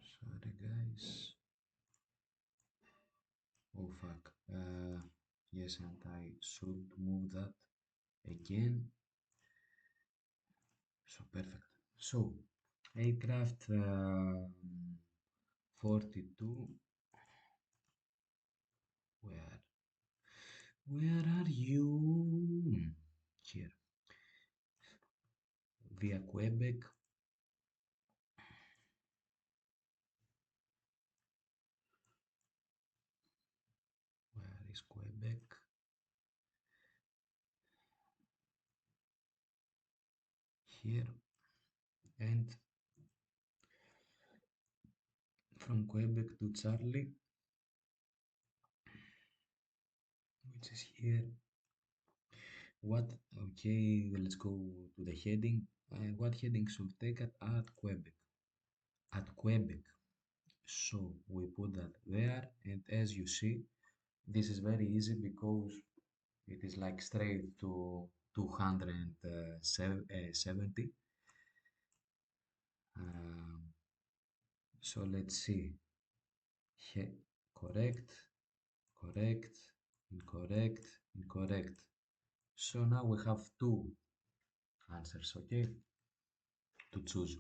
Sorry, guys. Oh fuck. Yes, and I should move that again. So perfect. So aircraft 42. Where? Where are you? Here. Via Quebec. Where is Quebec? Here. And from Quebec to Charlie, which is here. What? Okay, let's go to the heading. What heading should take it at Quebec? At Quebec. So we put that there, and as you see, this is very easy because it is like straight to 270. Um, so let's see. Correct, correct, incorrect, incorrect. So now we have two answers, okay, to choose.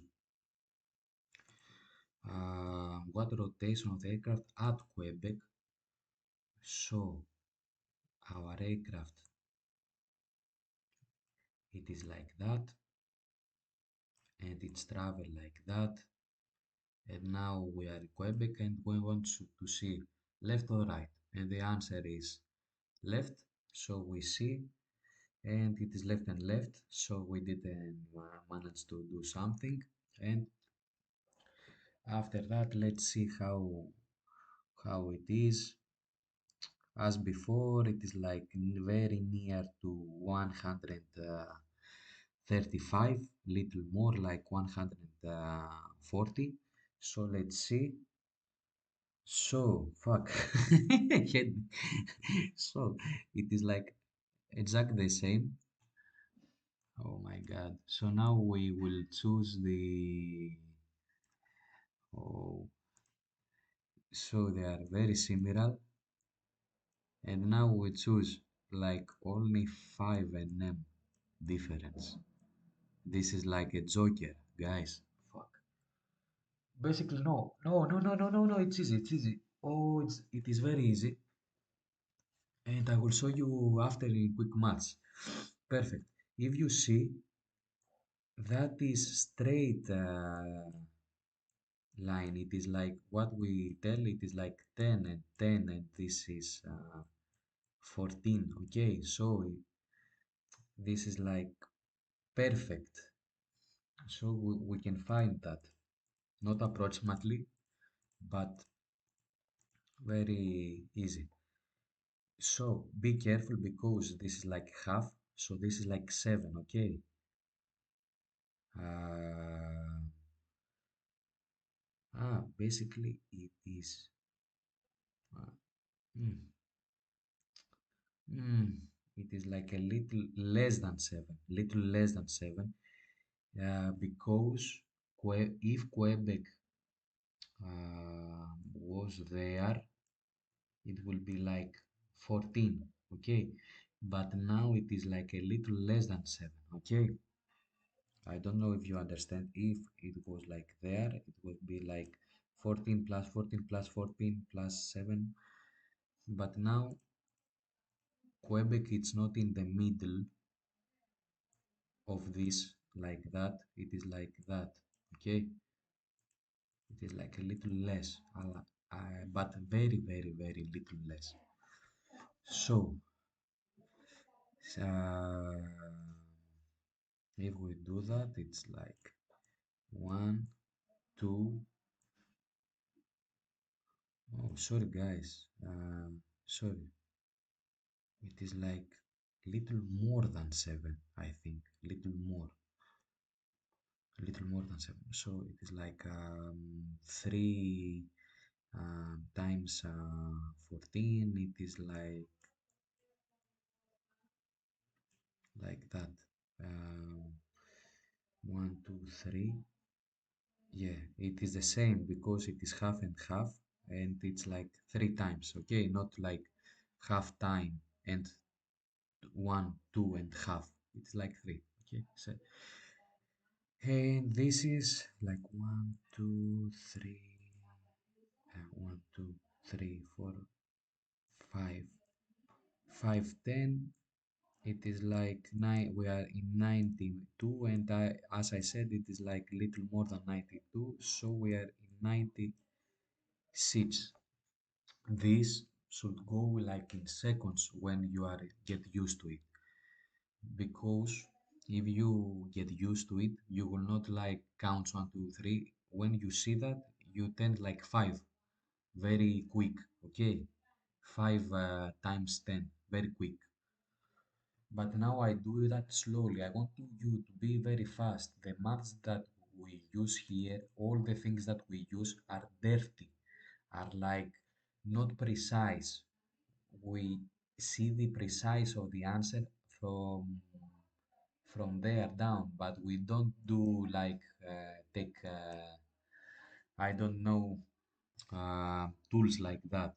What rotation of the aircraft at Quebec? So our aircraft, it is like that, and it's travel like that. And now we are in Quebec, and we want to see left or right, and the answer is left. So we see, and it is left and left. So we didn't manage to do something. And after that, let's see how it is. As before, it is like very near to 135, little more like 140. So let's see. So, fuck. Hit me. So, it is like exactly the same. Oh my God. So now we will choose the. Oh, so they are very similar. And now we choose like only 5 nm difference. This is like a joker, guys. Fuck. Basically, no, no, no, no, no, no, no. It's easy. It's easy. Oh, it is very easy. And I will show you after in quick maths. Perfect. If you see, that is straight line. It is like what we tell. It is like 10 and 10, and this is 14. Okay, so this is like perfect. So we can find that. Not approximately, but very easy. So be careful because this is like half, so this is like 7, okay? Uh, Basically it is, uh, mm, mm, it is like a little less than 7, little less than 7, because if Quebec was there, it will be like 14, okay? But now it is like a little less than 7, okay? I don't know if you understand. If it was like there, it would be like 14 plus 14 plus 14 plus 7. But now Quebec it's not in the middle of this like that. It is like that. Okay, it is like a little less, but very very very little less. So uh, if we do that, it's like one, two. Oh, sorry guys. Sorry. It is like little more than 7, I think. Little more than 7. So it is like 3 times 14. It is like that. Um, 1, 2, 3. Yeah, it is the same because it is half and half, and it's like 3 times. Okay, not like half time and 1, 2 and half. It's like 3. Okay, so and this is like one, two, three, 4, 5, 5, 10. It is like 9. We are in 92, and as I said, it is like little more than 92. So we are in 96. This should go like in seconds when you are get used to it, because if you get used to it, you will not like count 1, 2, 3. When you see that, you tend like 5 very quick, okay? 5 times 10 very quick. But now I do that slowly. I want you to be very fast. The maths that we use here, all the things that we use are dirty, are like not precise. We see the precise of the answer from there down, but we don't do like take I don't know tools like that.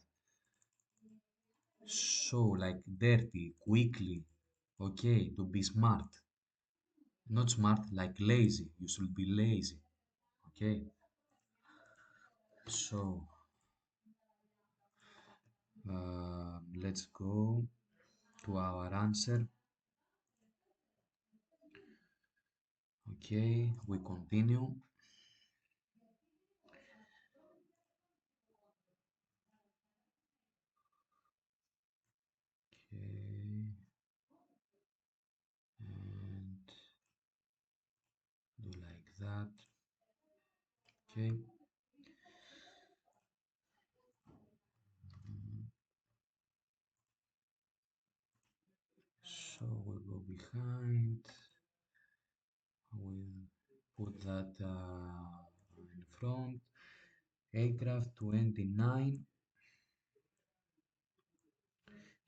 So like dirty, quickly, okay, to be smart. Not smart, like lazy. You should be lazy, okay? So let's go to our answer. Okay, we continue. Okay, and do like that. Okay. So we'll go behind, we'll put that in front. Aircraft 29,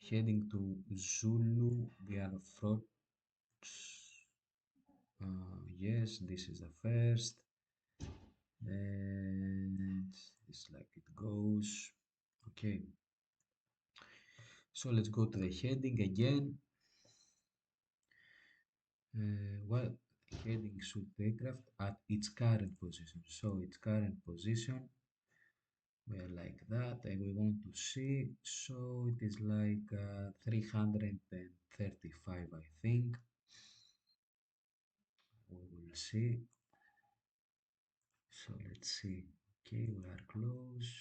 heading to Zulu, we are front. Yes, this is the first, and it's like it goes. Okay, so let's go to the heading again. Well, heading should the aircraft at its current position. So its current position, we are like that, and we want to see. So it is like 335, I think. We will see. So let's see. Okay, we are close.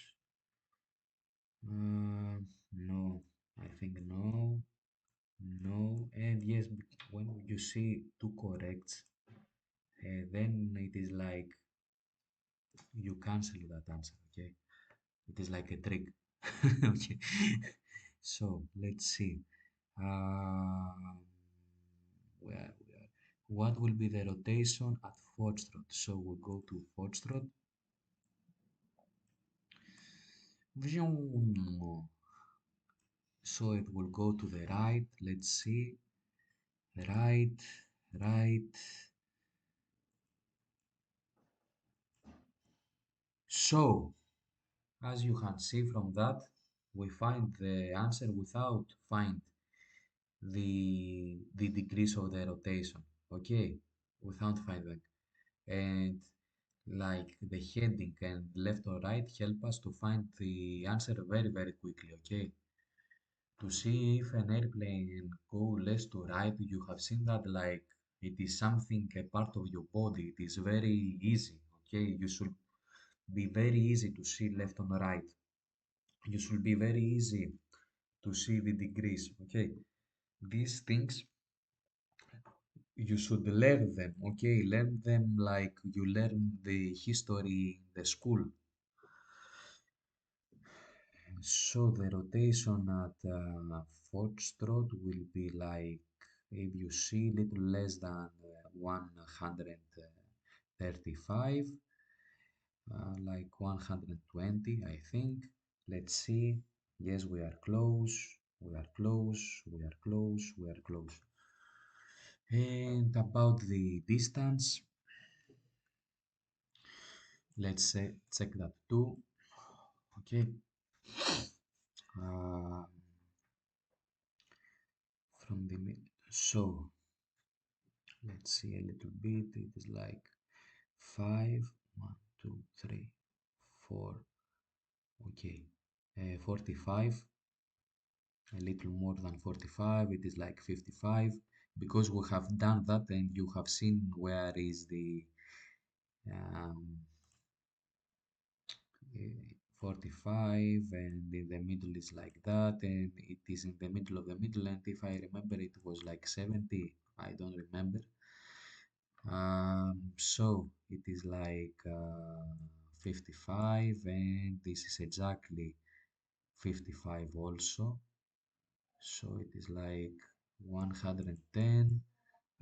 No, I think no, no, and yes. When you see two corrects, then it is like you cancel that answer. Okay, it is like a trick. Okay, so let's see. Um, where what will be the rotation at Foxtrot? So we go to Foxtrot. Vroom. So it will go to the right. Let's see. Right, right. So, as you can see from that, we find the answer without find the degrees of the rotation. Okay, without finding. And like the heading and left or right help us to find the answer very, very quickly. Okay, to see if an airplane go left to right, you have seen that like it is something a part of your body. It is very easy. Okay, you should be very easy to see left and right. You should be very easy to see the degrees. Okay, these things you should learn them. Okay, learn them like you learn the history in the school. So the rotation at Foxtrot will be like, if you see, little less than 135, like 120, I think. Let's see. Yes, we are close. We are close. We are close. We are close. And about the distance, let's say, check that too. Okay. Uh, from the mid. So let's see a little bit. It is like 5, 1, 2, 3, 4. Okay. 45, a little more than 45. It is like 55 because we have done that and you have seen where is the um, 45 and in the middle is like that and it is in the middle of the middle and if I remember it was like 70. I don't remember. So it is like 55 and this is exactly 55 also. So it is like 110.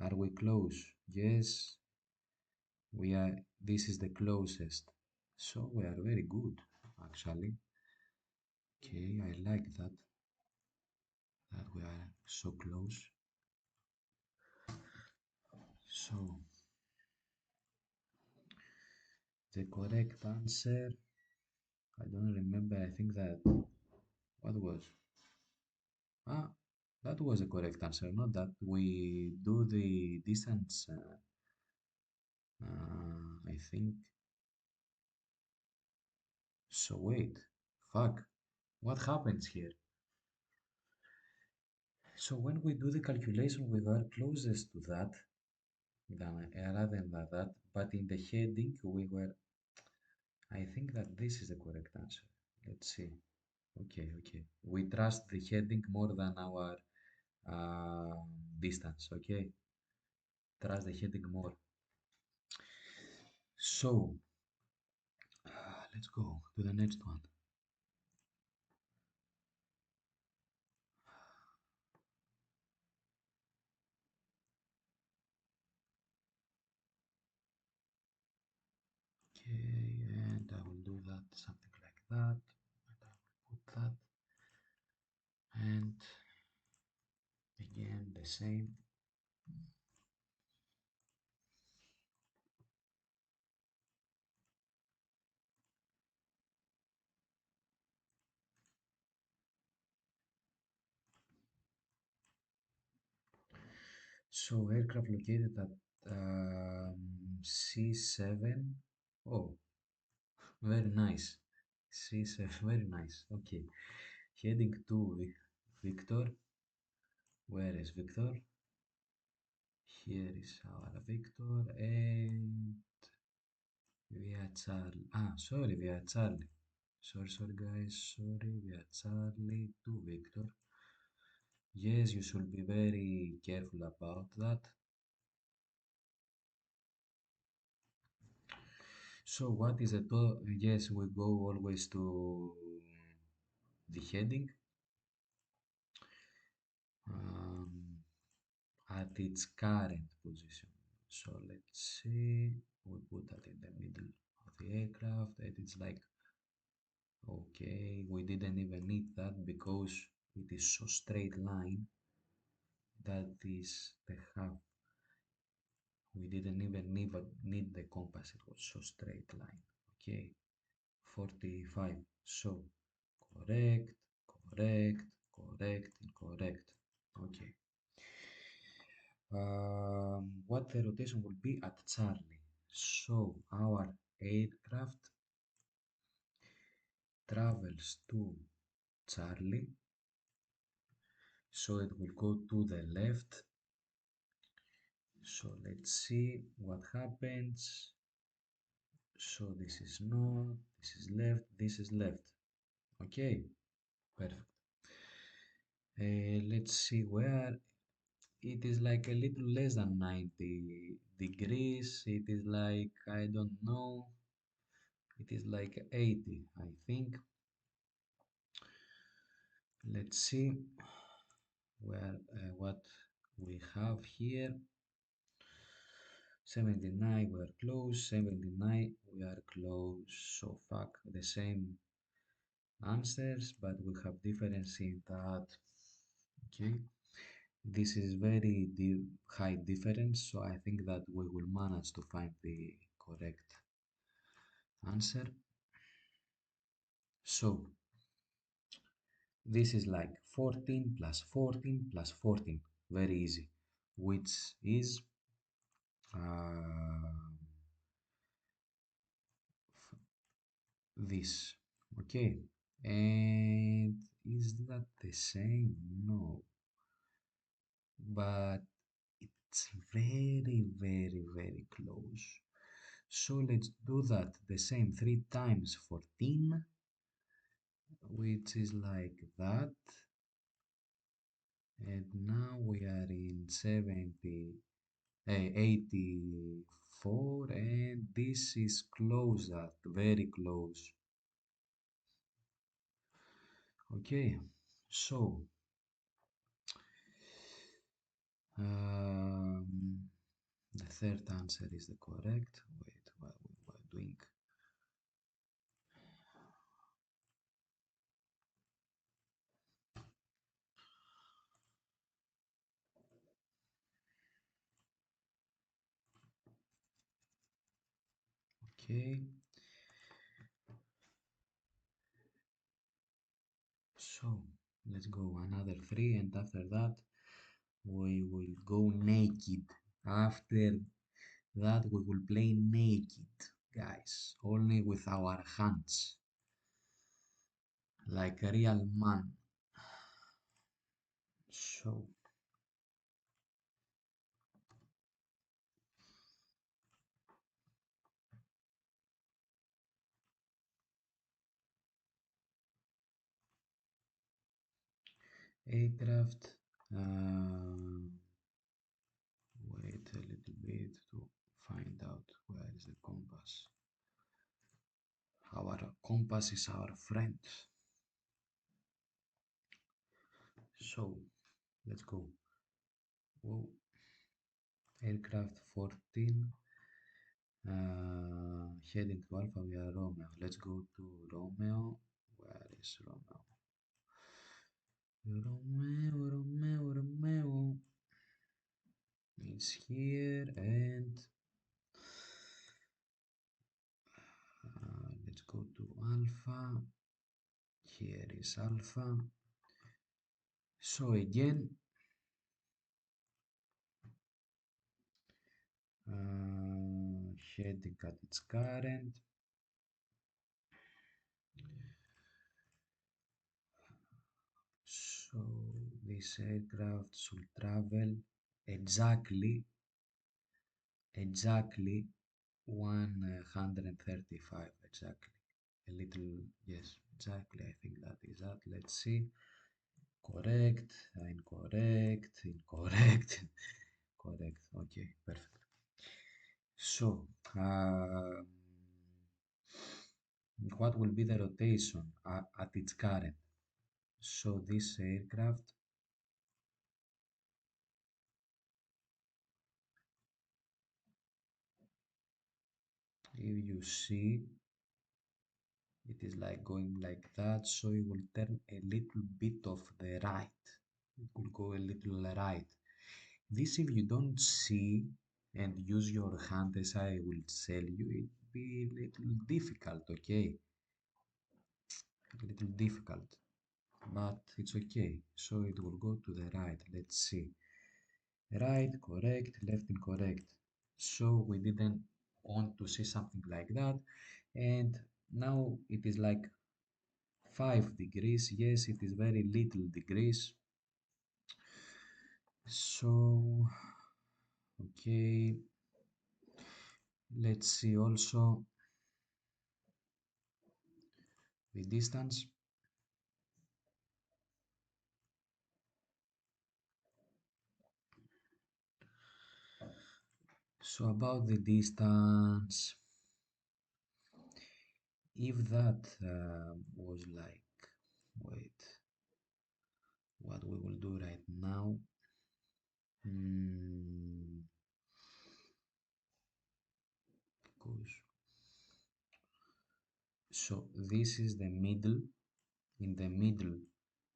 Are we close? Yes, we are. This is the closest. So we are very good actually. Okay, I like that we are so close. So the correct answer, I don't remember. I think that what was ah that was a correct answer. Not that we do the distance. I think so. Wait, fuck. What happens here? So when we do the calculation, we were closest to that than rather than that. But in the heading, we were. I think that this is the correct answer. Let's see. Okay, okay. We trust the heading more than our distance. Okay, trust the heading more. So let's go to the next one. and I will do that something like that, and I will put that, and again the same. So aircraft located at C7. Oh, very nice. C7, very nice. Okay, heading to Victor. Where is Victor? Here is our Victor, and we are Charlie. Ah, sorry, we are Charlie. Sorry, guys. Sorry, we are Charlie to Victor. Yes, you should be very careful about that. So, what is it? Yes, we go always to the heading um, at its current position. So, let's see. We put that in the middle of the aircraft, and it's like, okay, we didn't even need that because it is so straight line that is the half. We didn't even need the compass, it was so straight line. Okay, 45. So, correct, correct, correct, correct. Okay. What the rotation will be at Charlie? So, our aircraft travels to Charlie, so it will go to the left. So let's see what happens. So this is not, this is left, this is left. Okay, perfect. Let's see where it is like a little less than 90 degrees. It is like, I don't know, it is like 80, I think. Let's see where what we have here. 79 we are close, 79 we are close. So fuck the same answers, but we have difference in that. Okay, this is very high difference, so I think that we will manage to find the correct answer. So this is like 14 plus 14 plus 14, very easy, which is uh, this. Okay, and is that the same? No, but it's very close. So let's do that the same 3 times 14, which is like that. And now we are in 84, and this is close, that very close. Okay, so um, the third answer is the correct. Wait, what we were doing. Okay, so let's go another 3, and after that we will go naked. After that we will play naked, guys, only with our hands, like a real man. So aircraft, wait a little bit to find out where is the compass. Our compass is our friend. So let's go. Whoa. Aircraft 14, heading to Alpha, we are Romeo. Let's go to Romeo. Where is Romeo? Romeo. It's here and let's go to Alpha. Here is Alpha. So again, heading at its current. So this aircraft should travel exactly 135 exactly. A little, yes, exactly. I think that is that. Let's see. Correct, incorrect, correct. Okay, perfect. So, what will be the rotation at its current? So this aircraft, if you see, it is like going like that, so it will turn a little bit of the right. It will go a little right. This, if you don't see and use your hand as I will tell you, it will be a little difficult, okay? A little difficult, but it's okay. So it will go to the right. Let's see. Right, correct, left, incorrect. So we didn't want to see something like that. And now it is like 5 degrees. Yes, it is very little degrees. So, okay, let's see also the distance. So about the distance, if that was like, wait, what we will do right now, because so this is the middle, in the middle.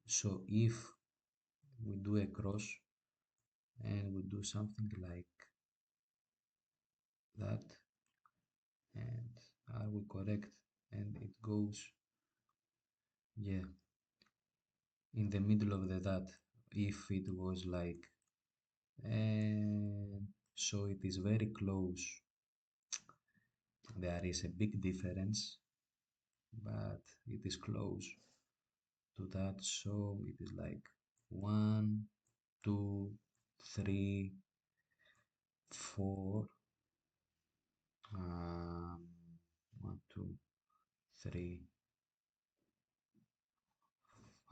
So if we do a cross and we do something like that, and are we correct? And it goes, yeah, in the middle of the that. If it was like, and so it is very close. There is a big difference, but it is close to that. So it is like 1, 2, 3, 4. 1, 2, 3,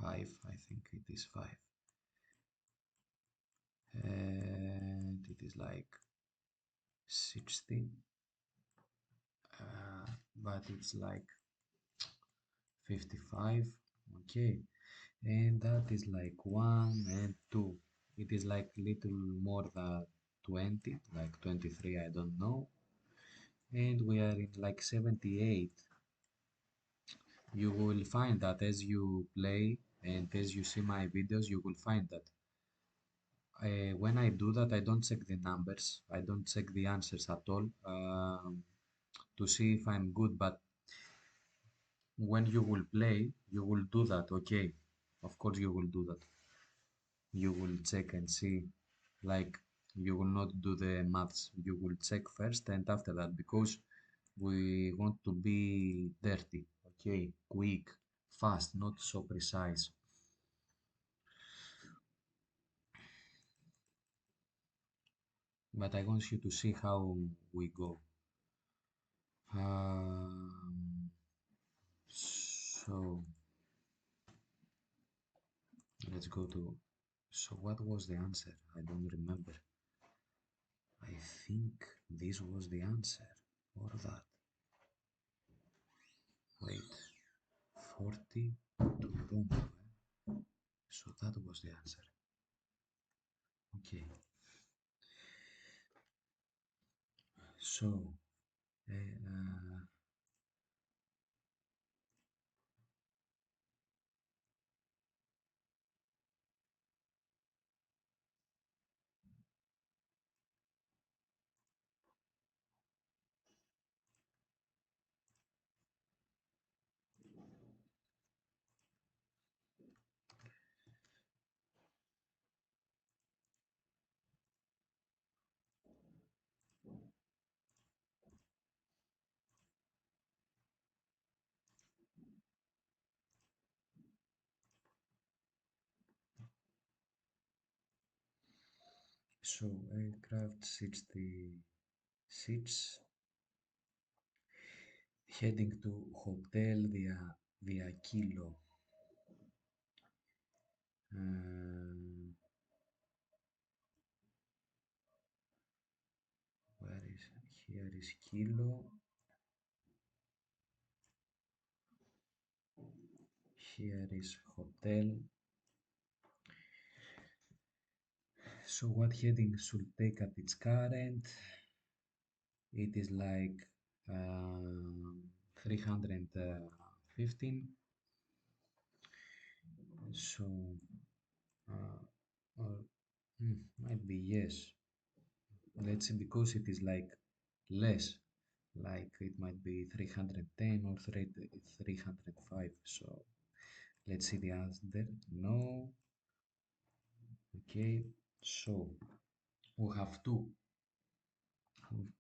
5. I think it is 5, and it is like 60. But it's like 55. Okay, and that is like 1 and 2. It is like little more than 20, like 23, I don't know. And we are in like 78. You will find that as you play and as you see my videos, you will find that when I do that, I don't check the numbers, I don't check the answers at all, to see if I'm good. But when you will play, you will do that, okay? Of course, you will do that. You will check and see, like, you will not do the maths. You will check first and after that, because we want to be dirty, okay? Quick, fast, not so precise. But I want you to see how we go. So let's go to. So what was the answer? I don't remember. I think this was the answer, or that. Wait, 40 to Rome. So that was the answer. Okay. So, So aircraft 66 heading to hotel via Kilo. Where is here is Kilo. Here is hotel. So what heading should take at its current? It is like 315. So uh, or might be yes. Let's see because it is like less. Like it might be 310 or 305. So let's see the answer. No. Okay. So we have two.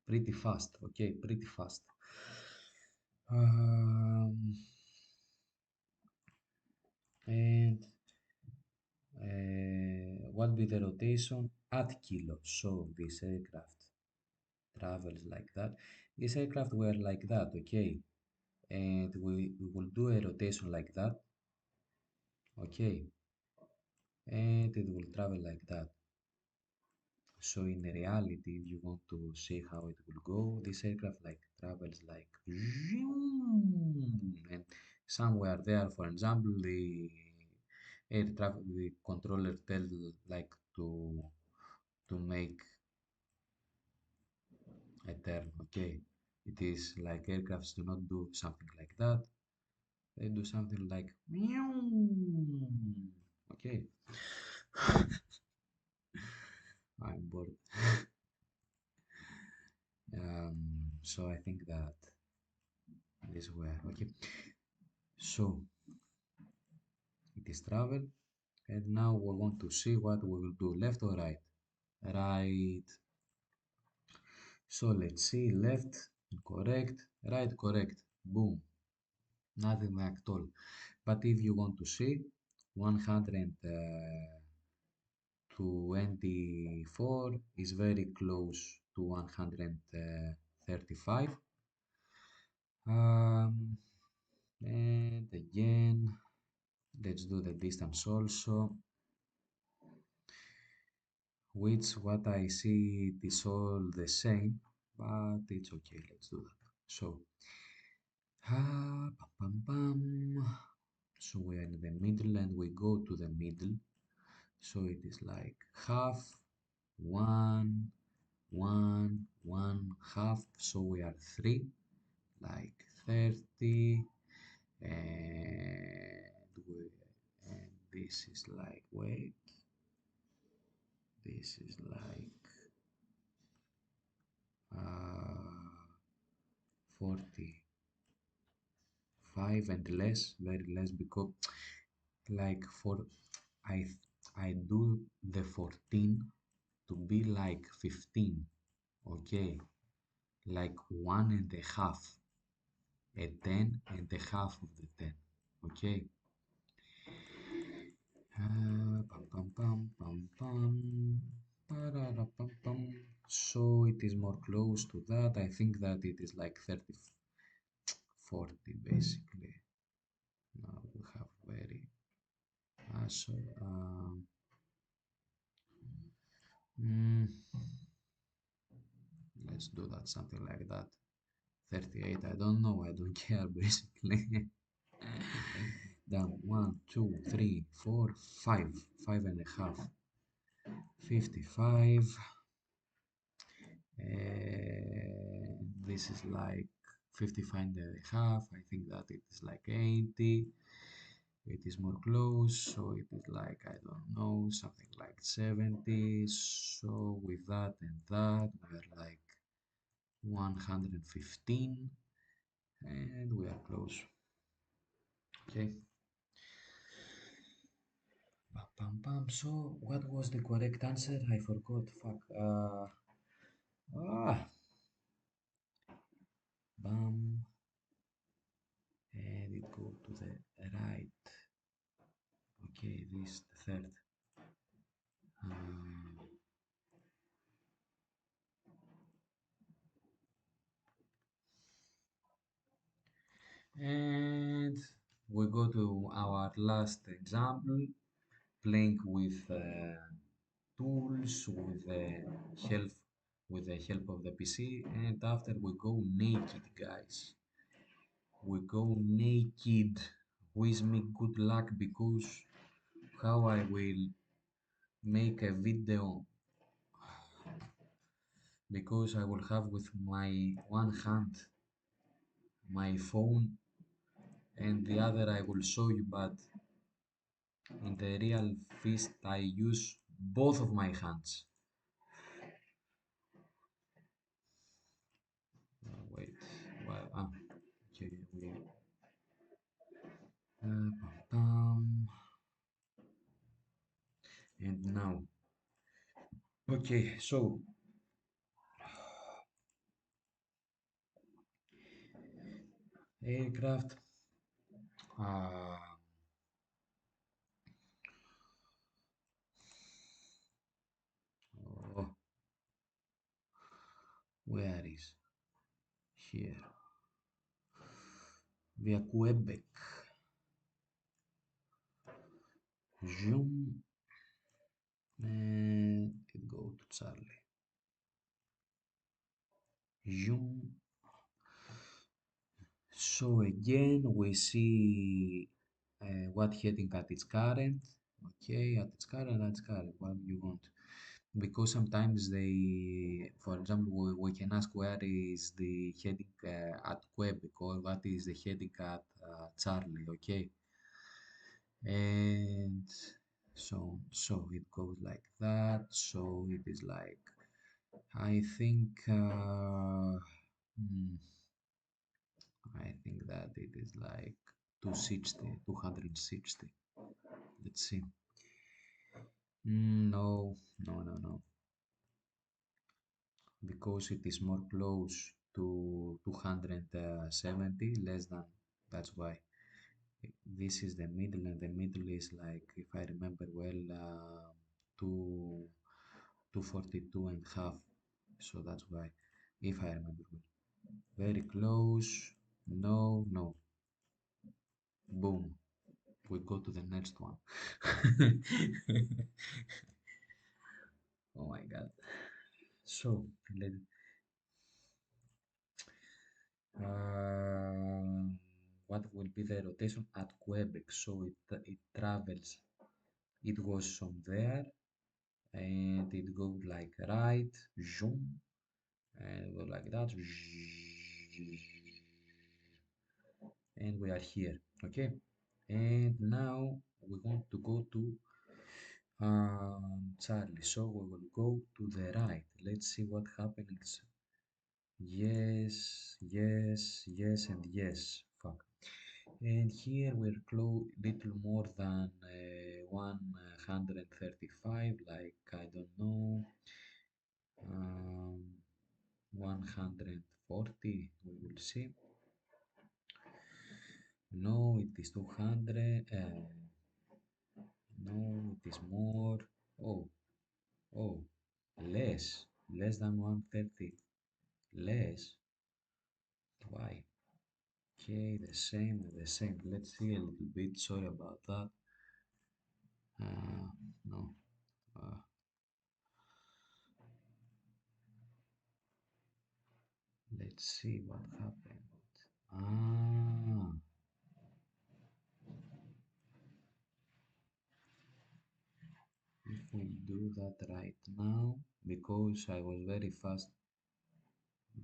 Pretty fast. Okay, pretty fast. Um, and what be the rotation at Kilo? So this aircraft travels like that. This aircraft were like that, okay? And we will do a rotation like that, okay? And it will travel like that. So in reality, if you want to see how it will go, this aircraft like travels like and somewhere there, for example, the air traffic the controller tell like to make a turn. Okay, it is like aircrafts do not do something like that. They do something like meow. Okay, I'm bored. So I think that this where okay. So it is travel, and now we want to see what we will do, left or right. Right. So let's see, left, correct, right, correct. Boom. Nothing at all. But if you want to see 124 is very close to 135. Um, and again, let's do the distance also, which what I see it is all the same, but it's okay, let's do that. So, pam, pam, pam. So we are in the middle and we go to the middle. So it is like half, one, one, half. So we are three, like 30, and and this is like wait, this is like 45 and less, very less because like for I I do the 14 to be like 15, okay, like one and a half, a 10 and a half of the 10, okay. Pam pam pam pam pam. Parara, pam, pam. So it is more close to that. I think that it is like 30, 40 basically. Now we have very so mm, let's do that something like that. 38. I don't know. I don't care basically. Then one, two, three, four, five, 5.5, 55. This is like 55 and a half. I think that it is like 80. It is more close, so it is like I don't know, something like 70. So with that and that, we're like 115, and we are close. Okay. Pam, pam, pam. So what was the correct answer? I forgot. Fuck. Ah. Bam. And it go to the right. Okay, this the third. And we go to our last example, playing with tools help with the help of the PC, and after we go naked, guys. We go naked. Wish me good luck because how I will make a video, because I will have with my one hand my phone and the other I will show you, but in the real fist I use both of my hands. Wait, well, okay, pam, pam. And now, okay, so aircraft, uh, oh, where is here? Via Quebec, zoom, and it go to Charlie, zoom. So again, we see what heading at its current. Okay, at its current, what you want. Because sometimes they, for example, we can ask where is the heading at Quebec or what is the heading at Charlie, okay? And so it goes like that. So it is like, I think, I think that it is like 260, 260. Let's see. No, no, no, no. Because it is more close to 270, less than. That's why. This is the middle, and the middle is like, if I remember well, two, 242 and half. So that's why, if I remember well. Very close. No, no. Boom. We go to the next one. Oh my god. So let what will be the rotation at Quebec? So it travels. It was from there and it goes like right, zoom, and go like that, and we are here. Okay, and now we want to go to Charlie. So we will go to the right. Let's see what happens. Yes, yes, yes, and yes. Fuck. And here we're close little more than 135, like I don't know, um, 140. We will see. No, it is 200. No, it is more. Oh, oh, less than 130. Less. Why? Okay, the same, the same. Let's see a little bit. Sorry about that. No. Uh, let's see what happened. Ah, if we do that right now, because I was very fast.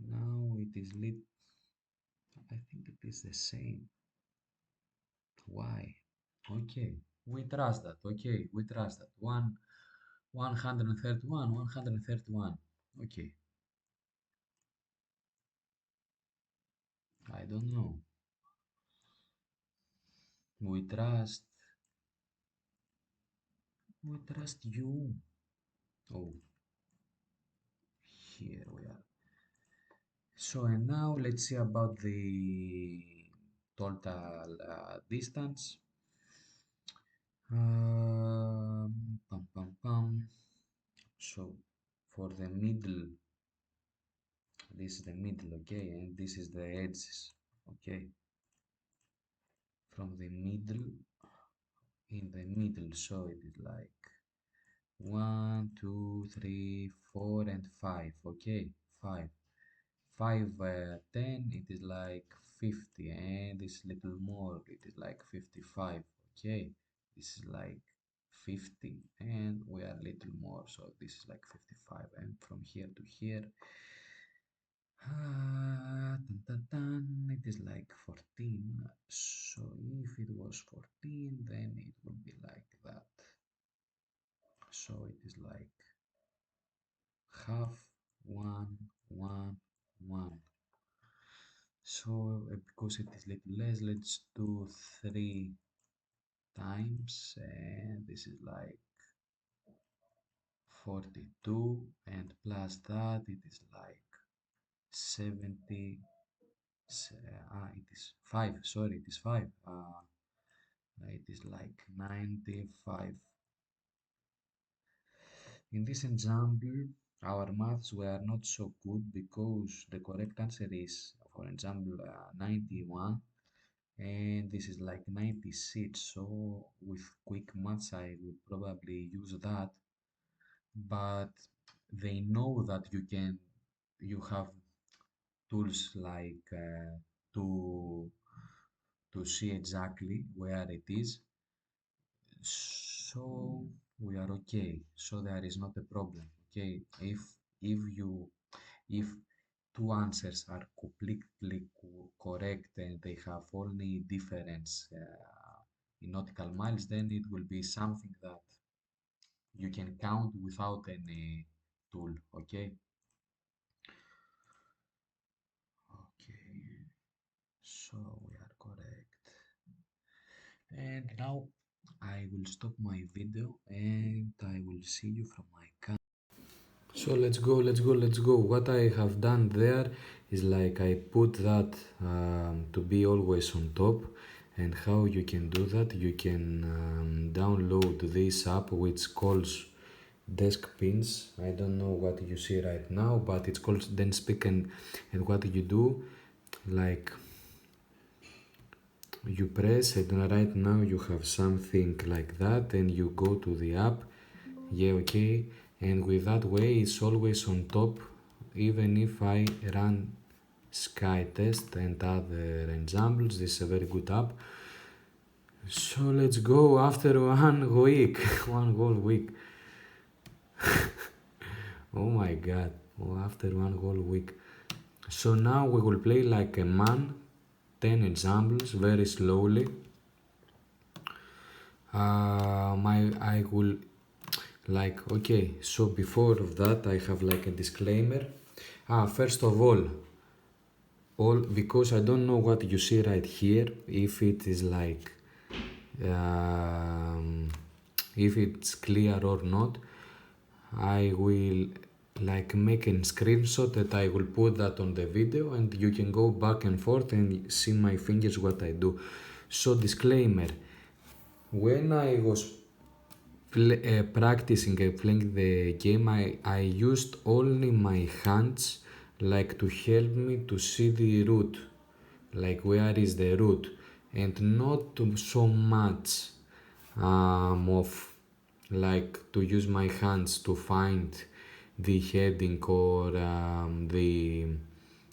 Now it is lit. I think it is the same. Why? Okay, we trust that. Okay, we trust that. 131, 131. Okay, I don't know. We trust. We trust you. Oh, here we are. So, and now let's see about the total distance. Pam, pam, pam. So, for the middle, this is the middle, okay, and this is the edges, okay. from the middle, in the middle, so it is like 1, 2, 3, 4, and 5. Okay, 5. 5, 10, it is like 50, and this little more, it is like 55. Okay, this is like 50, and we are a little more, so this is like 55. And from here to here, dun, dun, dun, it is like 14. So if it was 14, then it would be like that. So it is like half, 1, 1, 1. So because it is little less, let's do 3 times, and this is like 42, and plus that it is like 70. It is 5, sorry, it is 5. It is like 95. In this example, our maths were not so good because the correct answer is, for example, 91, and this is like 96. So with quick maths I would probably use that, but they know that you have tools like to see exactly where it is, so we are okay, so there is not a problem. Okay, if if two answers are completely correct and they have only difference in nautical miles, then it will be something that you can count without any tool. Okay, okay, so we are correct. And now I will stop my video and I will see you from my camera. So let's go. What I have done there is like I put that to be always on top. And how you can do that? You can download this app which calls desk pins. I don't know what you see right now, but it's called then speak, and what you do, like you press, and right now you have something like that, and you go to the app. Yeah, okay, and with that way it's always on top, even if I run SkyTest and other ensembles. This is a very good app. So let's go after 1 week. One whole week. Oh my god. Oh, after 1 whole week. So now we will play like a man, 10 examples very slowly. I will like, okay, so before of that I have like a disclaimer. First of all, because I don't know what you see right here, if it is like um, if it's clear or not. I will like make a screenshot that I will put that on the video, and you can go back and forth and see my fingers what I do. So disclaimer, when I was practicing playing the game, I used only my hands like to help me to see the route, like where is the route, and not so much of like to use my hands to find the heading or the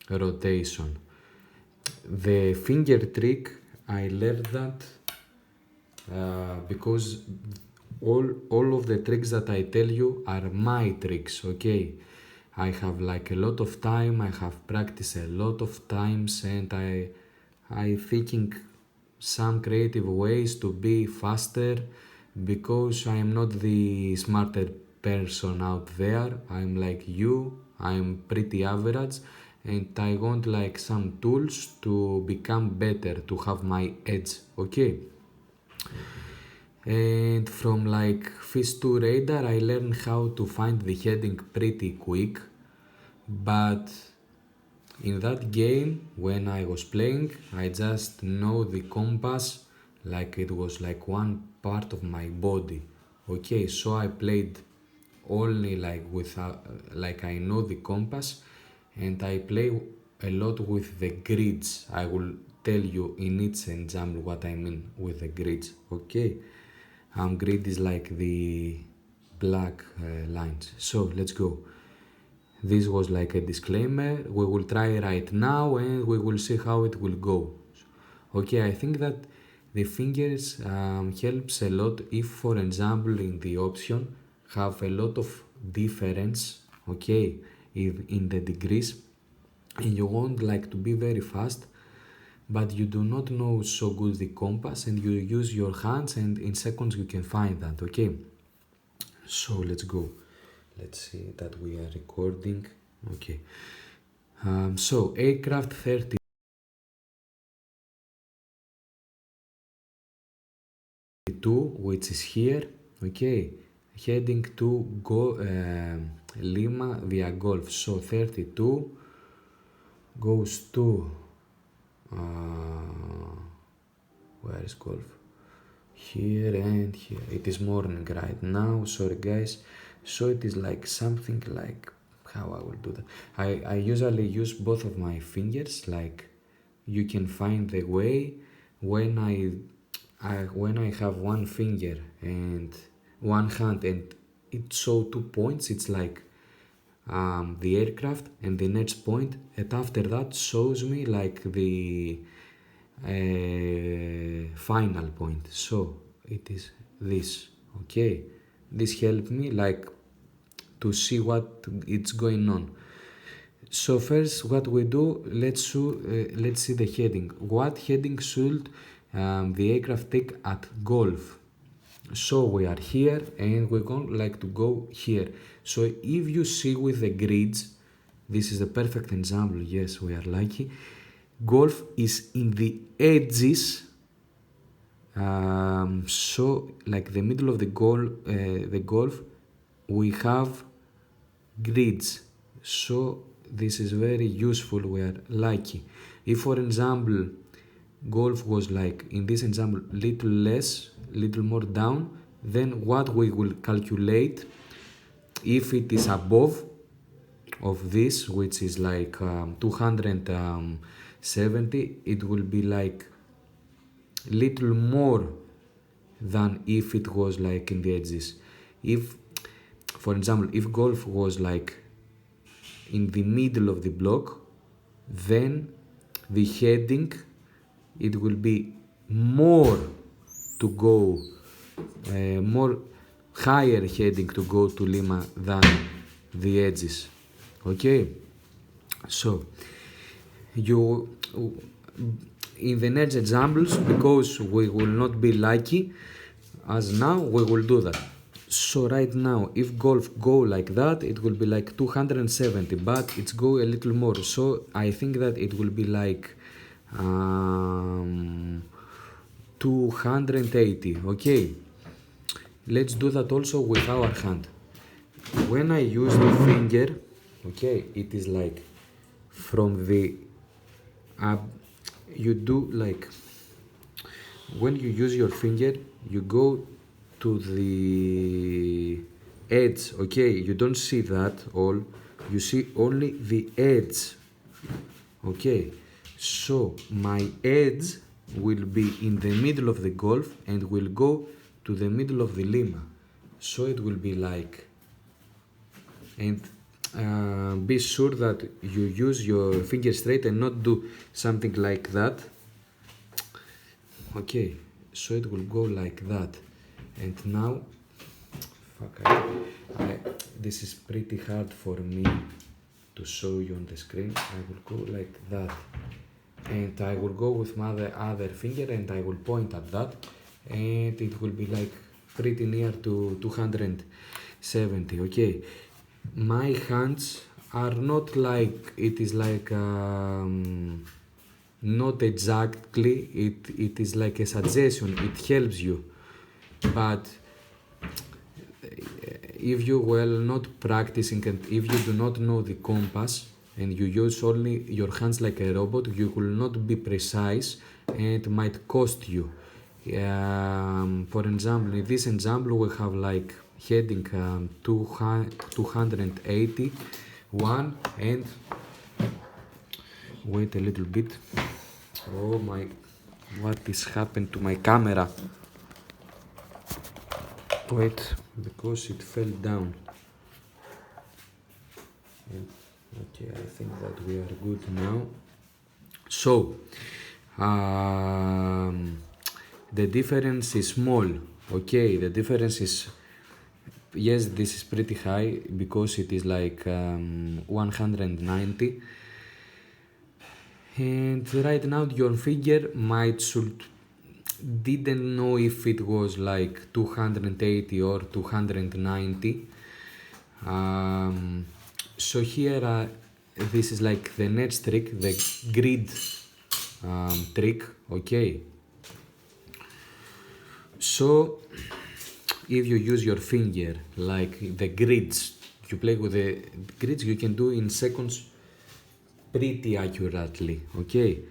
rotation. The finger trick, I learned that because all of the tricks that I tell you are my tricks. Okay, I have like a lot of time, I have practiced a lot of times, and I thinking some creative ways to be faster, because I am not the smarter person out there. I'm like you, I'm pretty average, and I want like some tools to become better, to have my edge. Okay, and from like fish to radar I learned how to find the heading pretty quick. But in that game, when I was playing, I just know the compass like it was like one part of my body. Okay, so I played only like with like I know the compass, and I play a lot with the grids. I will tell you in each example what I mean with the grids. Okay, grid is like the black lines. So let's go. This was like a disclaimer. We will try right now and we will see how it will go. Okay, I think that the fingers helps a lot if, for example, in the option have a lot of difference, okay, in the degrees, and you want like to be very fast, but you do not know so good the compass, and you use your hands, and in seconds you can find that. Okay, so let's go. Let's see that we are recording. Okay, so aircraft 32, which is here. Okay, heading to Lima via Golf. So 32 goes to where is Golf? Here and here. It is morning right now. Sorry guys. So it is like something like how I will do that. I usually use both of my fingers. Like you can find the way when when I have one finger and one hand and it show 2 points. It's like the aircraft, and the next point, and after that shows me like the final point. So it is this. Okay, this helped me like to see what it's going on. So first what we do, let's see the heading. What heading should the aircraft take at Golf? So we are here and we're going like to go here. So if you see with the grids, this is the perfect example. Yes, we are lucky. Golf is in the edges. So like the middle of the golf, we have grids. So this is very useful. We are lucky. If for example Golf was like in this example little less, little more down, then what we will calculate, if it is above of this, which is like 270, it will be like little more than if it was like in the edges. If for example if Golf was like in the middle of the block, then the heading, it will be more to go, more higher heading to go to Lima than the edges. Okay, so you in the next examples, because we will not be lucky as now, we will do that. So right now if Golf go like that, it will be like 270, but it's go a little more, so I think that it will be like 280. Okay, let's do that also with our hand. When I use the finger, okay, it is like from the you do like when you use your finger, you go to the edge. Okay, you don't see that all, you see only the edge. Okay, so my edge will be in the middle of the Golf and will go to the middle of the Lima. So it will be like, and be sure that you use your finger straight and not do something like that. Okay, so it will go like that. And now, this is pretty hard for me to show you on the screen. I will go like that, and I will go with my other finger and I will point at that, and it will be like pretty near to 270. Okay, my hands are not like, it is like not exactly, it is like a suggestion, it helps you, but if you will not practicing and if you do not know the compass and you use only your hands like a robot, you will not be precise and it might cost you. For example, in this example we have like heading 281, and wait a little bit, Oh my, what is happened to my camera? Wait, because it fell down. Okay, I think that we are good now. So, the difference is small. Okay, the difference is, yes, this is pretty high because it is like 190. And right now your finger might should didn't know if it was like 280 or 290. So here this is like the next trick, the grid trick. Okay, so if you use your finger like the grids, you play with the grids, you can do in seconds pretty accurately. Okay,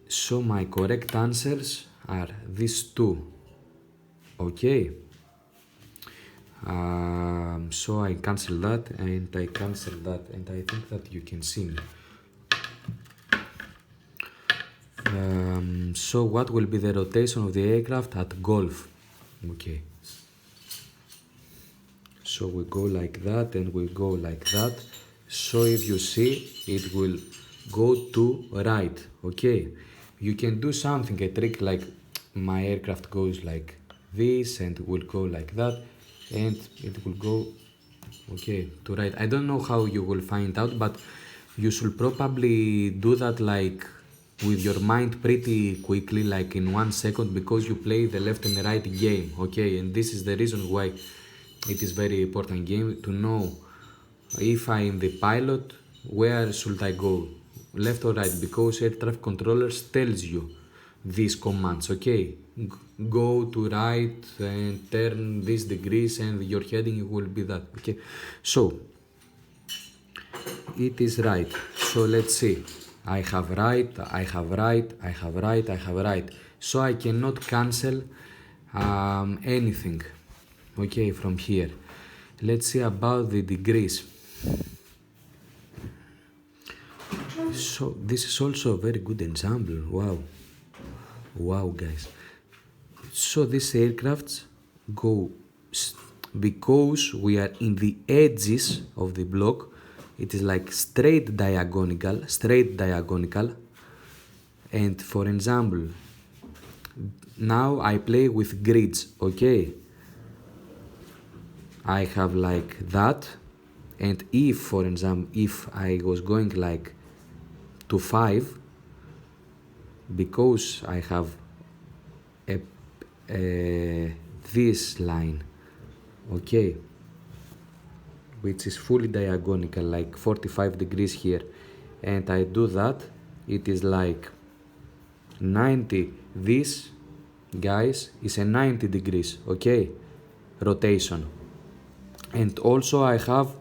so my correct answers are these two. Okay, so I cancel that and I cancel that, and I think that you can see me. So what will be the rotation of the aircraft at golf? Okay, so we go like that and we go like that. So if you see, it will go to right. Okay, you can do something, a trick like my aircraft goes like this and will go like that, and it will go, okay, to right. I don't know how you will find out, but you should probably do that like with your mind pretty quickly, like in 1 second, because you play the left and right game. Okay, and this is the reason why it is very important game to know if I am the pilot, where should I go, left or right, because air traffic controllers tells you these commands. Okay, go to right and turn these degrees and your heading will be that. Okay, so it is right. So let's see, I have right, I have right, I have right, I have right, so I cannot cancel anything. Okay, from here let's see about the degrees. So this is also a very good example. Wow guys, so these aircrafts go because we are in the edges of the block, it is like straight diagonal. And for example, now I play with grids. Okay, I have like that, and if for example, if I was going like to 5, because I have this line, okay, which is fully diagonal, like 45 degrees here, and I do that, it is like 90. This, guys, is a 90 degrees, okay, rotation. And also I have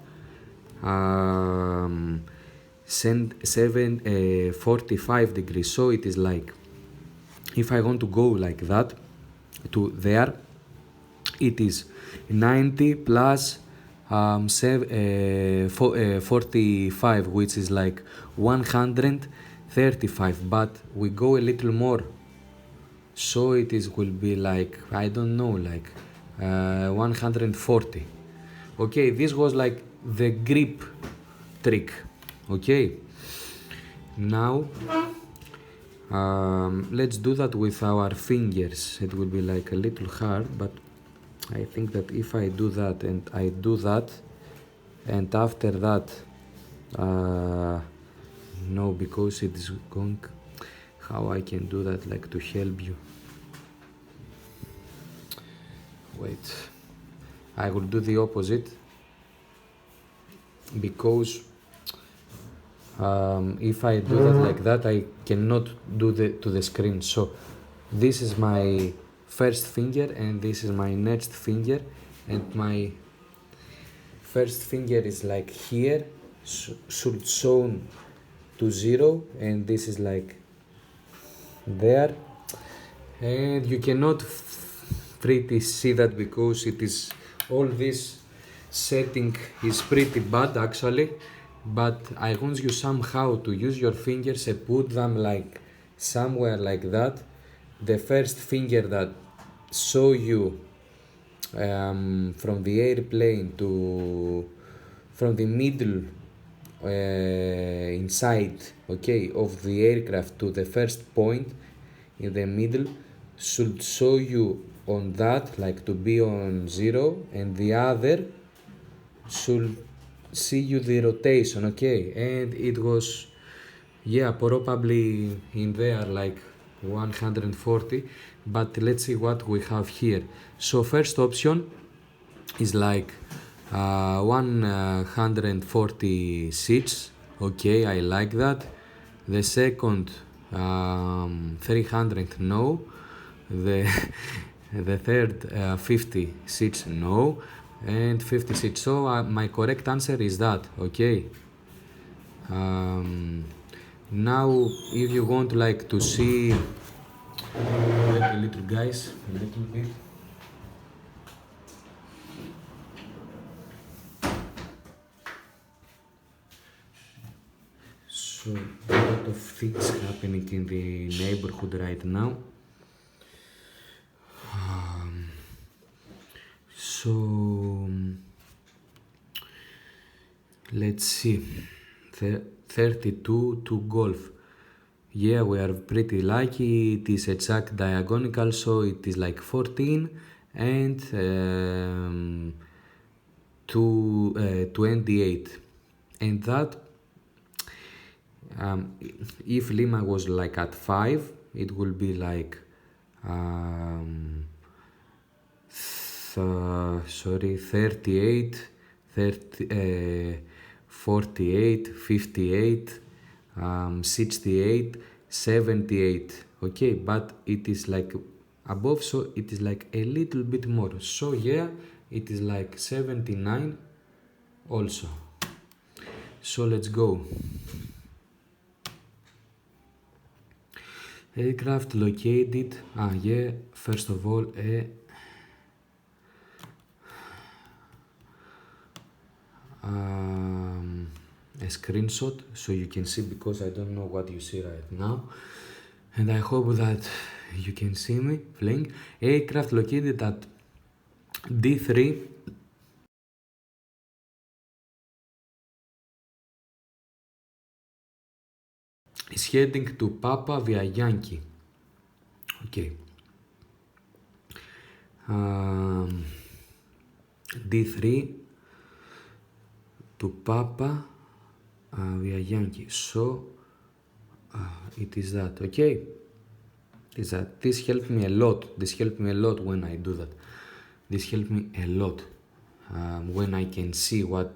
45 degrees, so it is like, if I want to go like that to there, it is 90 plus 45, which is like 135, but we go a little more, so it is will be like, I don't know, like 140. Okay, this was like the grip trick. Okay, now let's do that with our fingers. It will be like a little hard, but I think that if I do that and I do that, and after that no, because it is going, how I can do that, like to help you. Wait, I will do the opposite, because if I do that like that, I cannot do to the screen. So this is my first finger and this is my next finger, and my first finger is like here, should show to 0, and this is like there, and you cannot pretty see that because it is all this setting is pretty bad actually, but I want you somehow to use your fingers and put them like somewhere like that. The first finger that saw you from the airplane to from the middle inside, okay, of the aircraft to the first point in the middle should show you on that, like to be on 0, and the other should see you the rotation, okay. And it was, yeah, probably in there like 140, but let's see what we have here. So first option is like 140 seats, okay, I like that. The second 300, no. The the third 50 seats, no. And 50 seats, so my correct answer is that, okay. Now if you want like to see, wait a little guys, a little bit. So a lot of things happening in the neighborhood right now. So let's see, 32 to golf. Yeah, we are pretty lucky. It is exact diagonal, so it is like 14 and 28. And that, if Lima was like at 5, it will be like 38, 30, 48, 58, 68, 78, okay, but it is like above, so it is like a little bit more, so yeah, it is like 79 also. So let's go. Aircraft located, yeah, first of all a screenshot so you can see, because I don't know what you see right now, and I hope that you can see me flying. Aircraft located at D3 is heading to Papa via Yankee, okay. D3 to Papa via Yankee, so it is that, okay. Is that this helped me a lot. This helped me a lot when I do that. This helped me a lot when I can see what,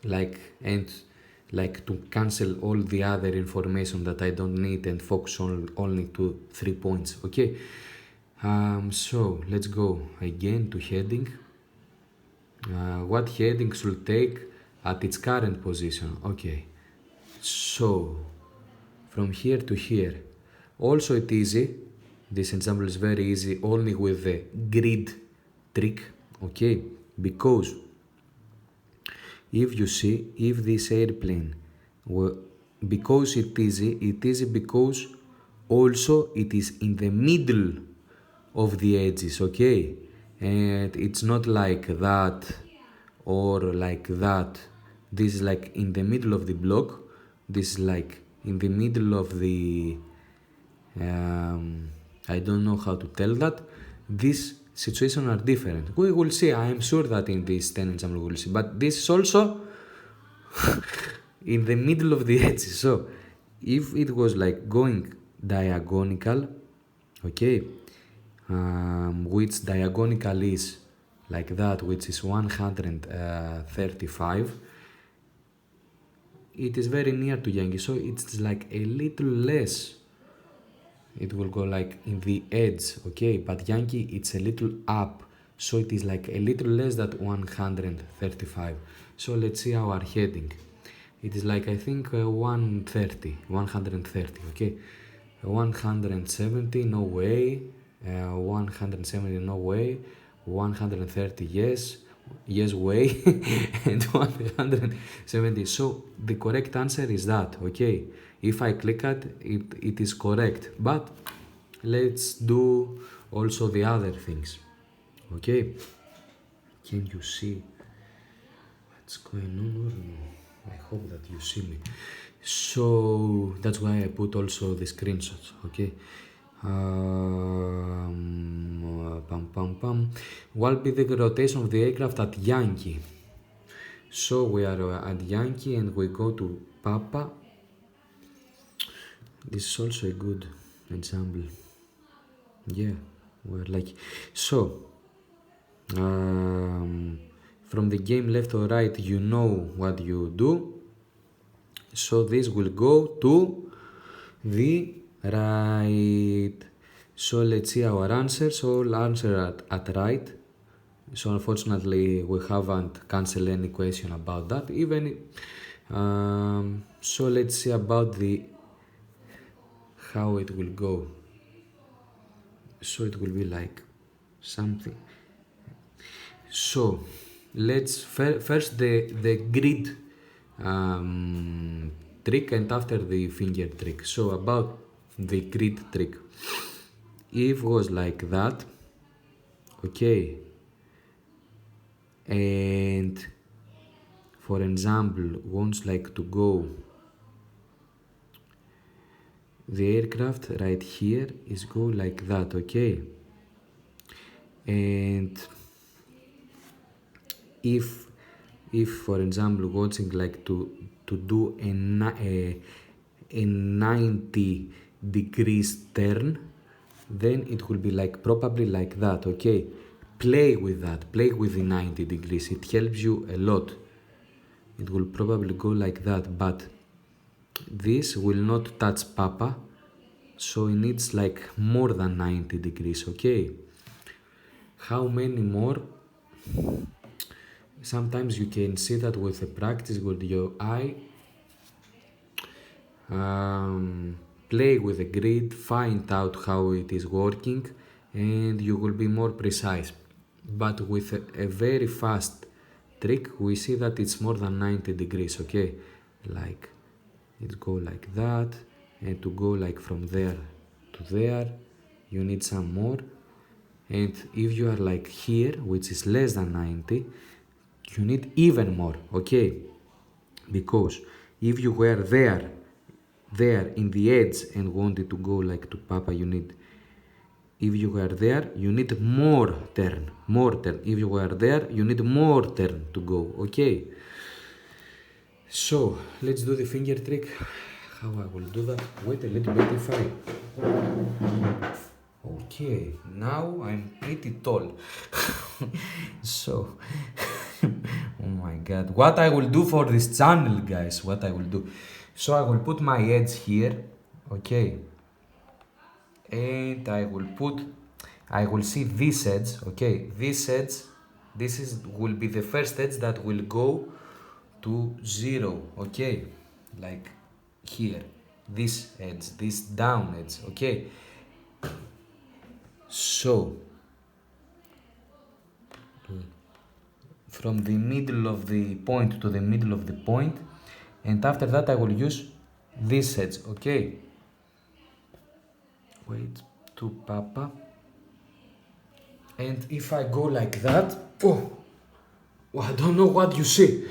like, and like to cancel all the other information that I don't need and focus on only to 3 points, okay. So let's go again to heading. What heading should take at its current position, okay. So from here to here, also it's easy. This example is very easy only with the grid trick, okay, because if you see, if this airplane were, because it is because also it is in the middle of the edges, okay, and it's not like that or like that. This is like in the middle of the block. This is like in the middle of the I don't know how to tell that. These situations are different. We will see. I am sure that in this 10 example we will see. But this is also in the middle of the edge. So if it was like going diagonal, okay, which diagonal is like that, which is 135, it is very near to Yankee, so it's like a little less. It will go like in the edge, okay, but Yankee it's a little up, so it is like a little less than 135. So let's see our heading. It is like I think 130, okay. 170, no way. 170, no way. 130, yes. yes way and 170. So the correct answer is that, okay? If I click it, it is correct. But let's do also the other things, okay? Can you see what's going on or no? I hope that you see me. So that's why I put also the screenshots, okay? Pam pam pam. What will be the rotation of the aircraft at Yankee? So we are at Yankee and we go to Papa. This is also a good example. Yeah, we're like so. From the game left or right, you know what you do. So this will go to the right. So let's see our answers. All answer at right. So unfortunately we haven't cancelled any question about that. Even so let's see about the how it will go. So it will be like something. So let's first the grid trick and after the finger trick. So about the grid trick, if was like that, okay, and for example wants like to go the aircraft right here is go like that, okay, and if for example watching like to do a 90 degrees turn, then it will be like probably like that, okay. Play with that, play with the 90 degrees, it helps you a lot. It will probably go like that, but this will not touch Papa, so it needs like more than 90 degrees, okay. How many more? Sometimes you can see that with the practice with your eye. Play with the grid, find out how it is working, and you will be more precise. But with a very fast trick, we see that it's more than 90 degrees, okay? Like it go like that, and to go like from there to there, you need some more. And if you are like here, which is less than 90, you need even more, okay? Because if you were there in the edge and wanted to go like to Papa, you need, if you were there, you need more turn. If you were there, you need more turn to go, okay? So, let's do the finger trick. How I will do that? Wait a little bit if I... Okay, now I'm pretty tall. So, oh my god, what I will do for this channel, guys, what I will do. So I will put my edge here, okay, and I will see this edge, okay, this edge, will be the first edge that will go to 0, okay, like here, this edge, this down edge, okay. So from the middle of the point to the middle of the point, and after that I will use this edge, okay. Wait to Papa, and if I go like that, oh, I don't know what you see.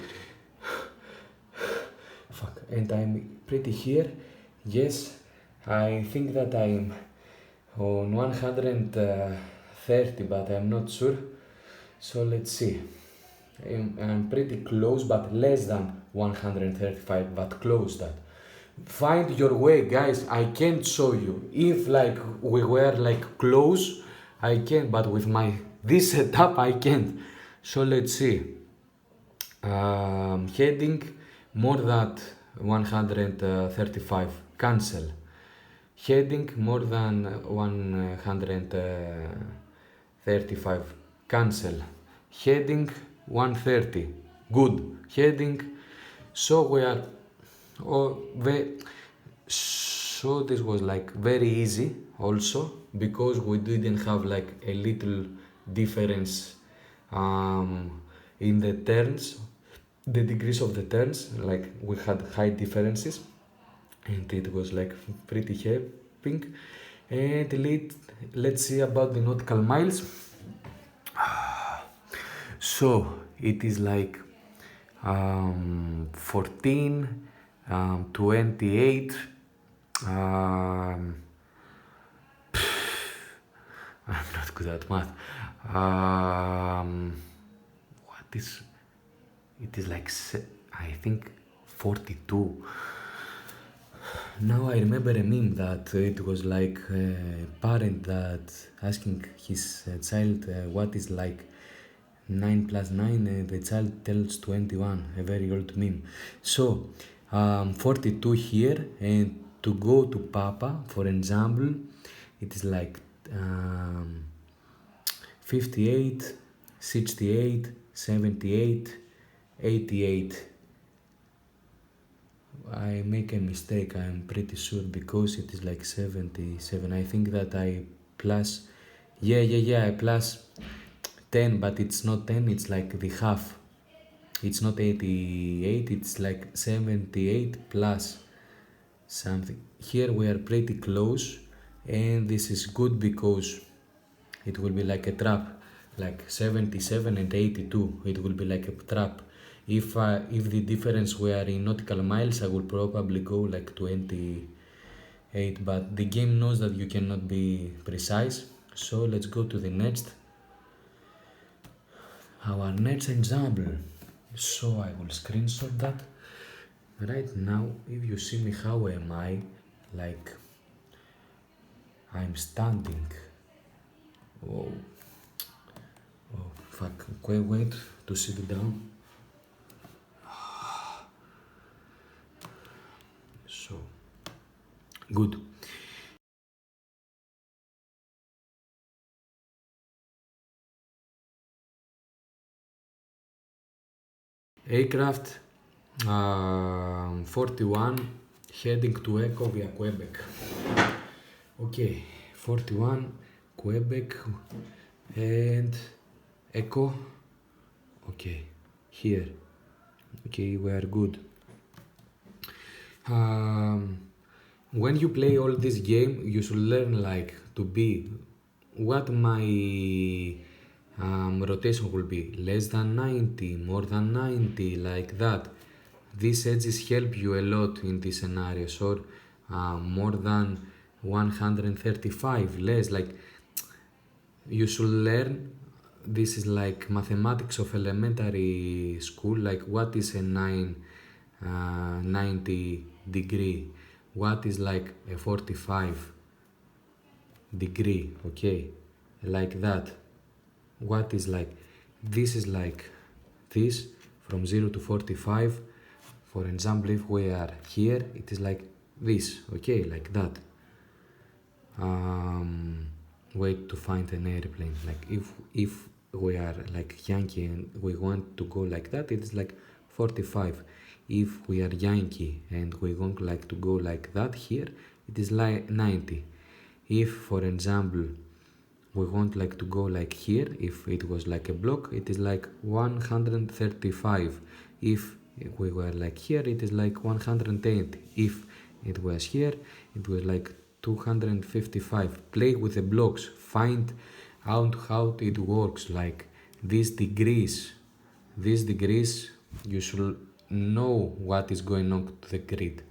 Fuck, and I'm pretty here. Yes, I think that I'm on 130, but I'm not sure. So let's see. I'm pretty close, but less than 135, but close that. Find your way, guys. I can't show you. If like we were like close, I can, but with my this setup I can't. So let's see. Heading more than 135, cancel. Heading more than 135, cancel. Heading 130, good. Heading, so we are, so this was like very easy also, because we didn't have like a little difference in the turns, the degrees of the turns, like we had high differences, and it was like pretty helping. And let's see about the nautical miles. So it is like 14, 28. Um, I'm not good at math. What is it? Is like I think 42. Now I remember a meme that it was like a parent that asking his child what is like 9 plus 9, the child tells 21, a very old meme. So 42 here, and to go to Papa, for example, it is like 58, 68, 78, 88. I make a mistake, I'm pretty sure, because it is like 77. I think that I plus, I plus 10, but it's not 10, it's like the half. It's not 88, it's like 78 plus something. Here we are pretty close, and this is good because it will be like a trap, like 77 and 82. It will be like a trap. If the difference were in nautical miles, I would probably go like 28, but the game knows that you cannot be precise. So let's go to the next. Our next example. So I will screenshot that. Right now, if you see me, how am I? Like, I'm standing. Oh, oh, fuck. Okay, wait to sit down. So, good. Aircraft 41 heading to Echo via Quebec. Okay, 41 Quebec and Echo. Okay, here. Okay, we are good. When you play all this game, you should learn like to be what my rotation will be, less than 90, more than 90, like that. These edges help you a lot in these scenarios, or more than 135, less, like you should learn. This is like mathematics of elementary school, like what is a 90 degree, what is like a 45 degree, okay, like that. What is like, this is like this from 0 to 45. For example, if we are here, it is like this, okay, like that. Wait to find an airplane. Like if we are like Yankee and we want to go like that, it is like 45. If we are Yankee and we want like to go like that here, it is like 90. If, for example, we want like to go like here, if it was like a block, it is like 135. If we were like here, it is like 180. If it was here, it was like 255. Play with the blocks, find out how it works, like these degrees. These degrees, you should know what is going on to the grid.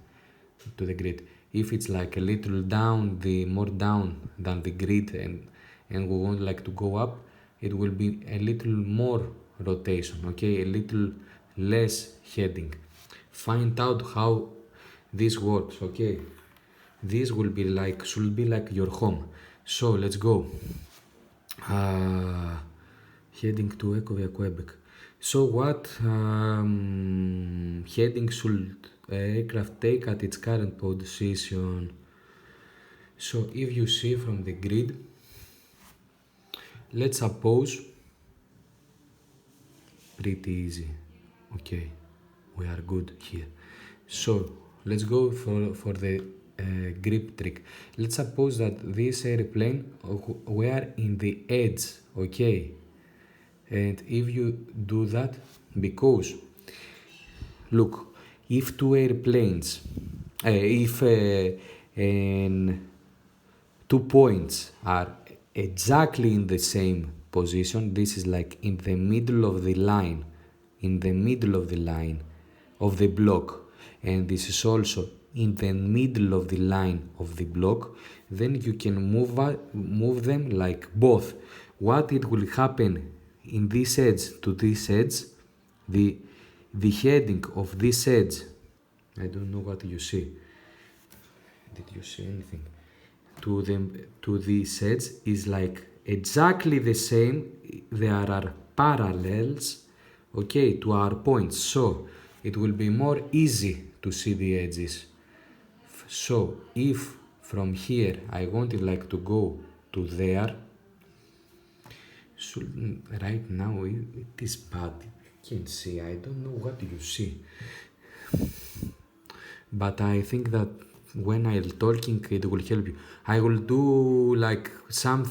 If it's like a little down, the more down than the grid, and we want like to go up, it will be a little more rotation, okay, a little less heading. Find out how this works, okay. This will be like, should be like your home. So let's go. Heading to Echo via Quebec. So what heading should aircraft take at its current position? So if you see from the grid, let's suppose, pretty easy, okay, we are good here. So let's go for the grip trick. Let's suppose that this airplane were in the edge, okay, And if you do that, because look, if two airplanes, if an 2 points are exactly in the same position, this is like in the middle of the line, in the middle of the line of the block, and this is also in the middle of the line of the block, then you can move them like both. What it will happen in this edge to this edge, the the heading of this edge, I don't know what you see. Did you see anything? To the sets is like exactly the same. There are parallels, okay, to our points, so it will be more easy to see the edges. So if from here I wanted like to go to there, so right now it is bad. You can see, I don't know what you see, but I think that when I'm talking it will help you. I will do like some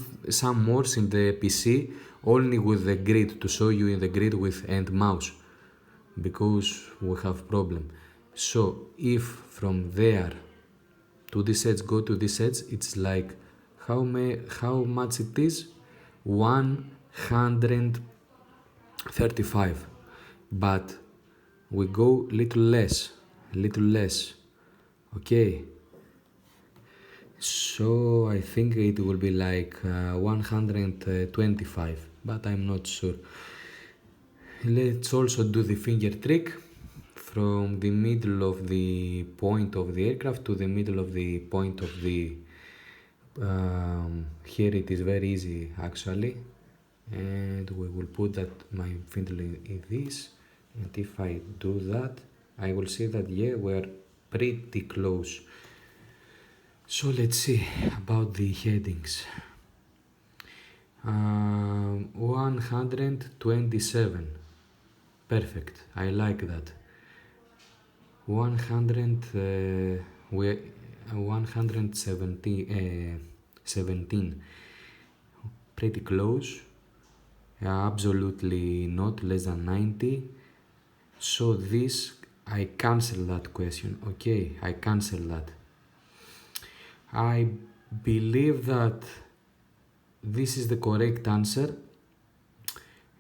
more in the PC only with the grid to show you in the grid with and mouse, because we have problem. So if from there to this edge go to this edge, it's like how much it is, 135, but we go little less, okay. So I think it will be like 125, but I'm not sure. Let's also do the finger trick from the middle of the point of the aircraft to the middle of the point of the here it is very easy actually, and we will put that my finger in this, and if I do that I will see that yeah, we're pretty close. So let's see about the headings. 127. Perfect. I like that. 117. Pretty close. Absolutely not less than 90. So this, I cancel that question. Okay, I cancel that. I believe that this is the correct answer,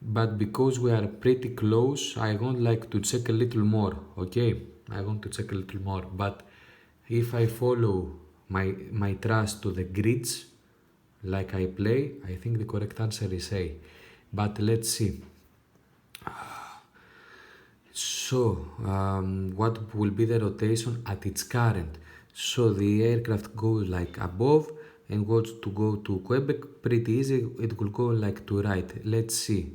but because we are pretty close, I would like to check a little more. Okay, I want to check a little more, but if I follow my trust to the grids like I play, I think the correct answer is A. But let's see. So what will be the rotation at its current? So the aircraft goes like above and wants to go to Quebec, pretty easy, it will go like to right. Let's see,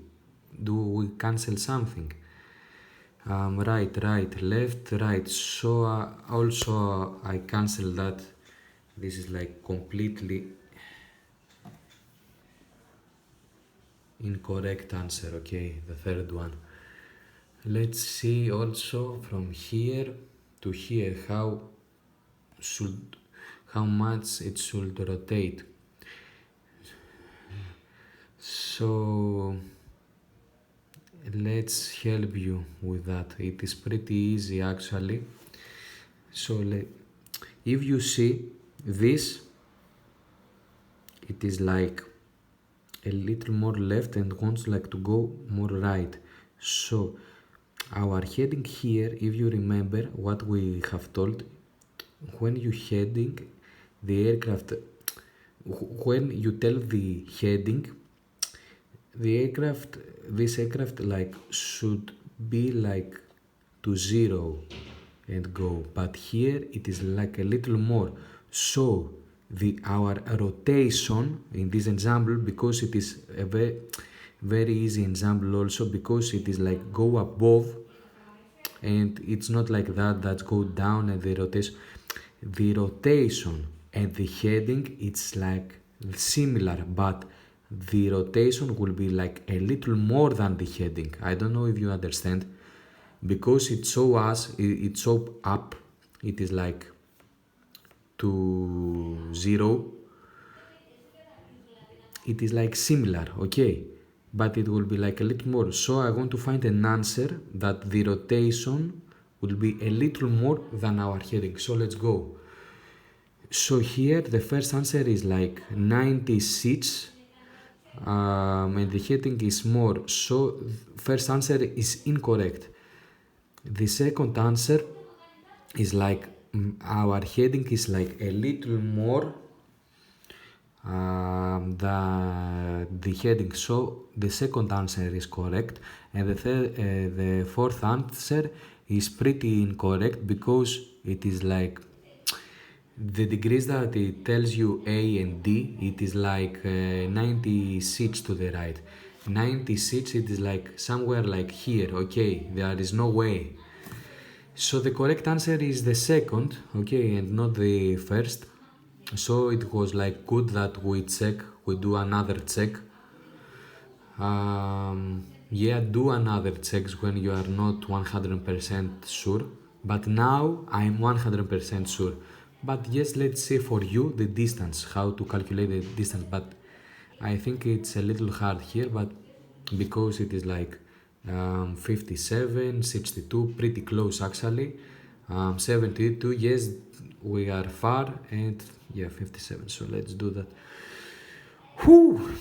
do we cancel something? Right, left, right, so also I cancel that. This is like completely incorrect answer, okay, the third one. Let's see also from here to here how much it should rotate. So let's help you with that. It is pretty easy actually. So if you see this, it is like a little more left and wants like to go more right. So our heading here, if you remember what we have told, when you heading the aircraft, when you tell the heading, this aircraft like should be like to 0 and go, but here it is like a little more. So our rotation in this example, because it is a very easy example also, because it is like go above, and it's not like that go down, and the rotation and the heading, it's like similar, but the rotation will be like a little more than the heading. I don't know if you understand, because it show up, it is like to 0, it is like similar, okay, but it will be like a little more. So I want to find an answer that the rotation will be a little more than our heading. So let's go. So here the first answer is like 96, and the heading is more. So first answer is incorrect. The second answer is like our heading is like a little more the heading. So the second answer is correct, and the fourth answer is pretty incorrect because it is like the degrees that it tells you A and D, it is like 96 to the right. 96, it is like somewhere like here, okay, there is no way. So the correct answer is the second, okay, and not the first. So it was like good that we do another check. Yeah, do another checks when you are not 100% sure. But now I'm 100% sure. But yes, let's say for you the distance, how to calculate the distance. But I think it's a little hard here, but because it is like 57, 62, pretty close actually. 72, yes, we are far, and yeah, 57. So let's do that. Whew.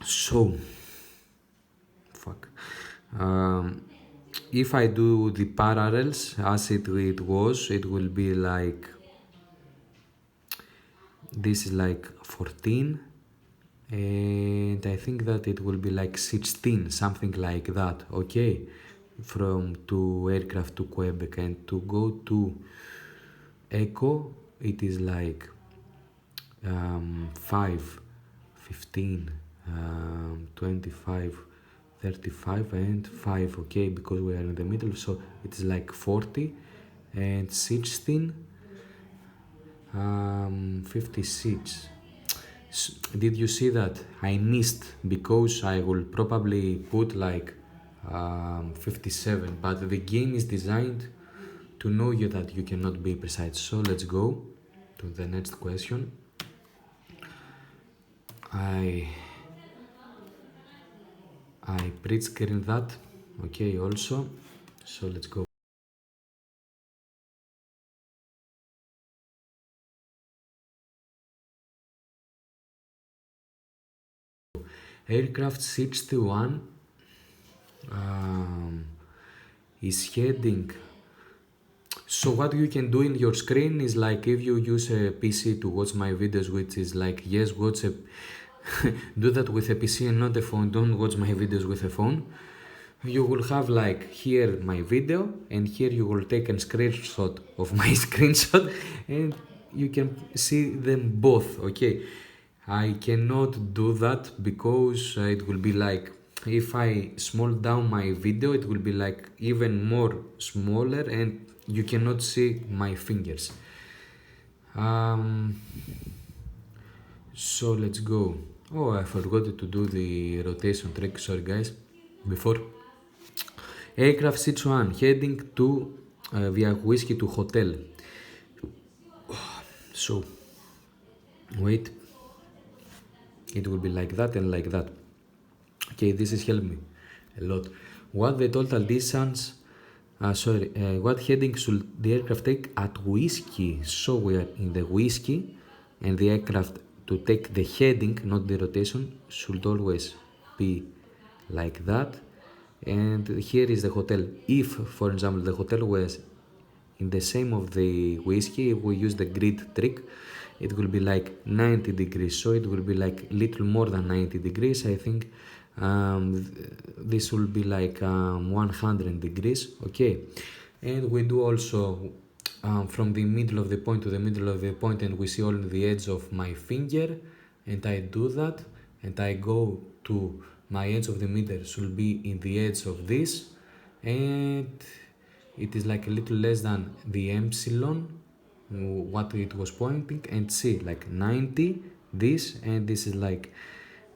So, fuck. If I do the parallels as it was, it will be like this is like 14, and I think that it will be like 16, something like that, okay, from to aircraft to Quebec, and to go to Echo it is like 5, 15, 25, 35 and 5, okay, because we are in the middle, so it is like 40 and 16, 56. Did you see that I missed because I will probably put like 57, but the game is designed to know you that you cannot be precise. So let's go to the next question. I print screen that, okay, also. So let's go. Aircraft 61 is heading. So what you can do in your screen is like if you use a PC to watch my videos, which is like, yes, watch a do that with a PC and not a phone. Don't watch my videos with a phone. You will have like here my video, and here you will take a screenshot of my screenshot, and you can see them both, okay. I cannot do that because it will be like, if I small down my video, it will be like even more smaller, and you cannot see my fingers. So let's go. Oh, I forgot to do the rotation trick, sorry guys, before. Aircraft 61 heading to via whiskey to hotel. So wait, it will be like that and like that. Okay, this is helping me a lot. What the total distance? What heading should the aircraft take at whiskey? So we are in the whiskey, and the aircraft to take the heading, not the rotation, should always be like that. And here is the hotel. If, for example, the hotel was in the same of the whiskey, if we use the grid trick, it will be like 90 degrees. So it will be like little more than 90 degrees. I think this will be like 100 degrees, okay. And we do also from the middle of the point to the middle of the point, and we see only the edge of my finger, and I do that, and I go to my edge of the meter should be in the edge of this, and it is like a little less than the epsilon what it was pointing, and see like 90 this, and this is like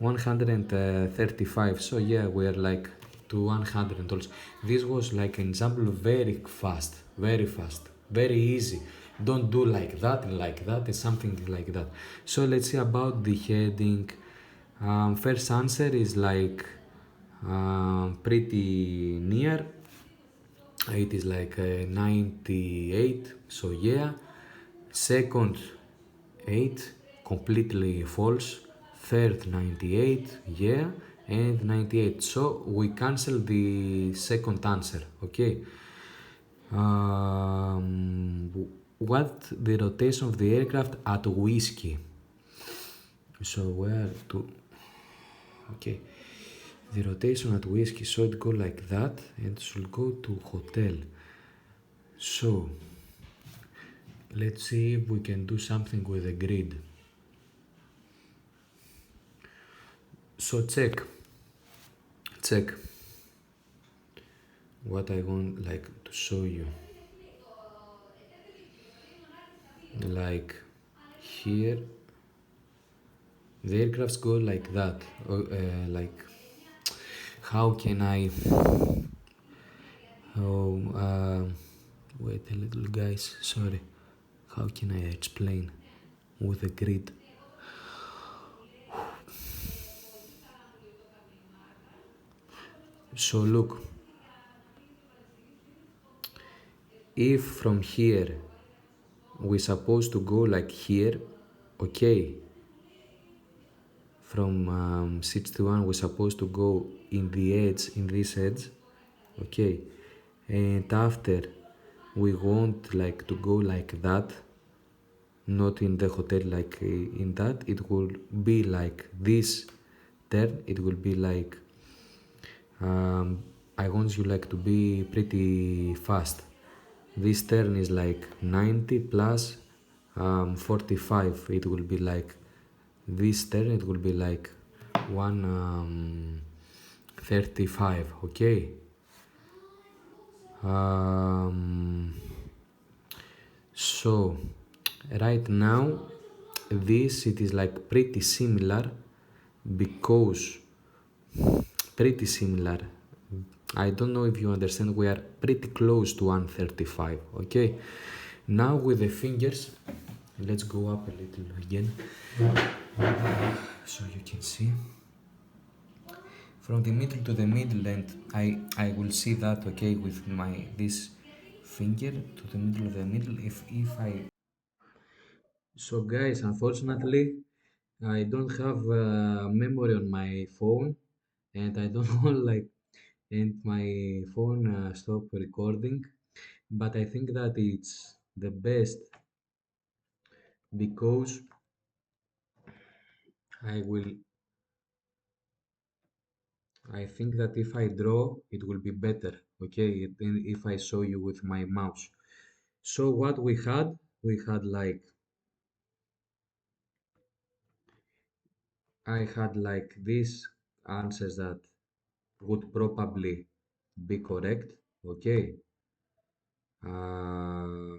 135. So yeah, we are like to 100 also. This was like an example, very fast, very easy. Don't do like that and like that, it's something like that. So let's see about the heading. First answer is like pretty near. It is like 98, so yeah. Second, 8, completely false. Third, 98, yeah. And 98. So we cancel the second answer, okay? What the rotation of the aircraft at whiskey? So where to? Okay, the rotation at whiskey. So it go like that, and should go to hotel. So let's see if we can do something with the grid. So check what I want like to show you. Like here, the aircrafts go like that. Like how can I? Oh, wait a little, guys. Sorry. How can I explain with a grid? So look, if from here we supposed to go like here, okay, from 61 we're supposed to go in the edge, in this edge, okay, and after we want like to go like that, not in the hotel like in that, it will be like this turn, it will be like I want you like to be pretty fast. This turn is like 90 plus 45. It will be like this turn. It will be like 135. Okay. Um, so right now, this it is like pretty similar because pretty similar. I don't know if you understand, we are pretty close to 135, okay? Now with the fingers, let's go up a little again, so you can see. From the middle to the middle, and I will see that, okay, with my, this finger to the middle of the middle, if I... So guys, unfortunately, I don't have memory on my phone, and I don't know like, and my phone stopped recording, but I think that it's the best because I will, I think that if I draw it will be better, okay, than if I show you with my mouse. So what we had like, I had like these answers that would probably be correct, okay. uh,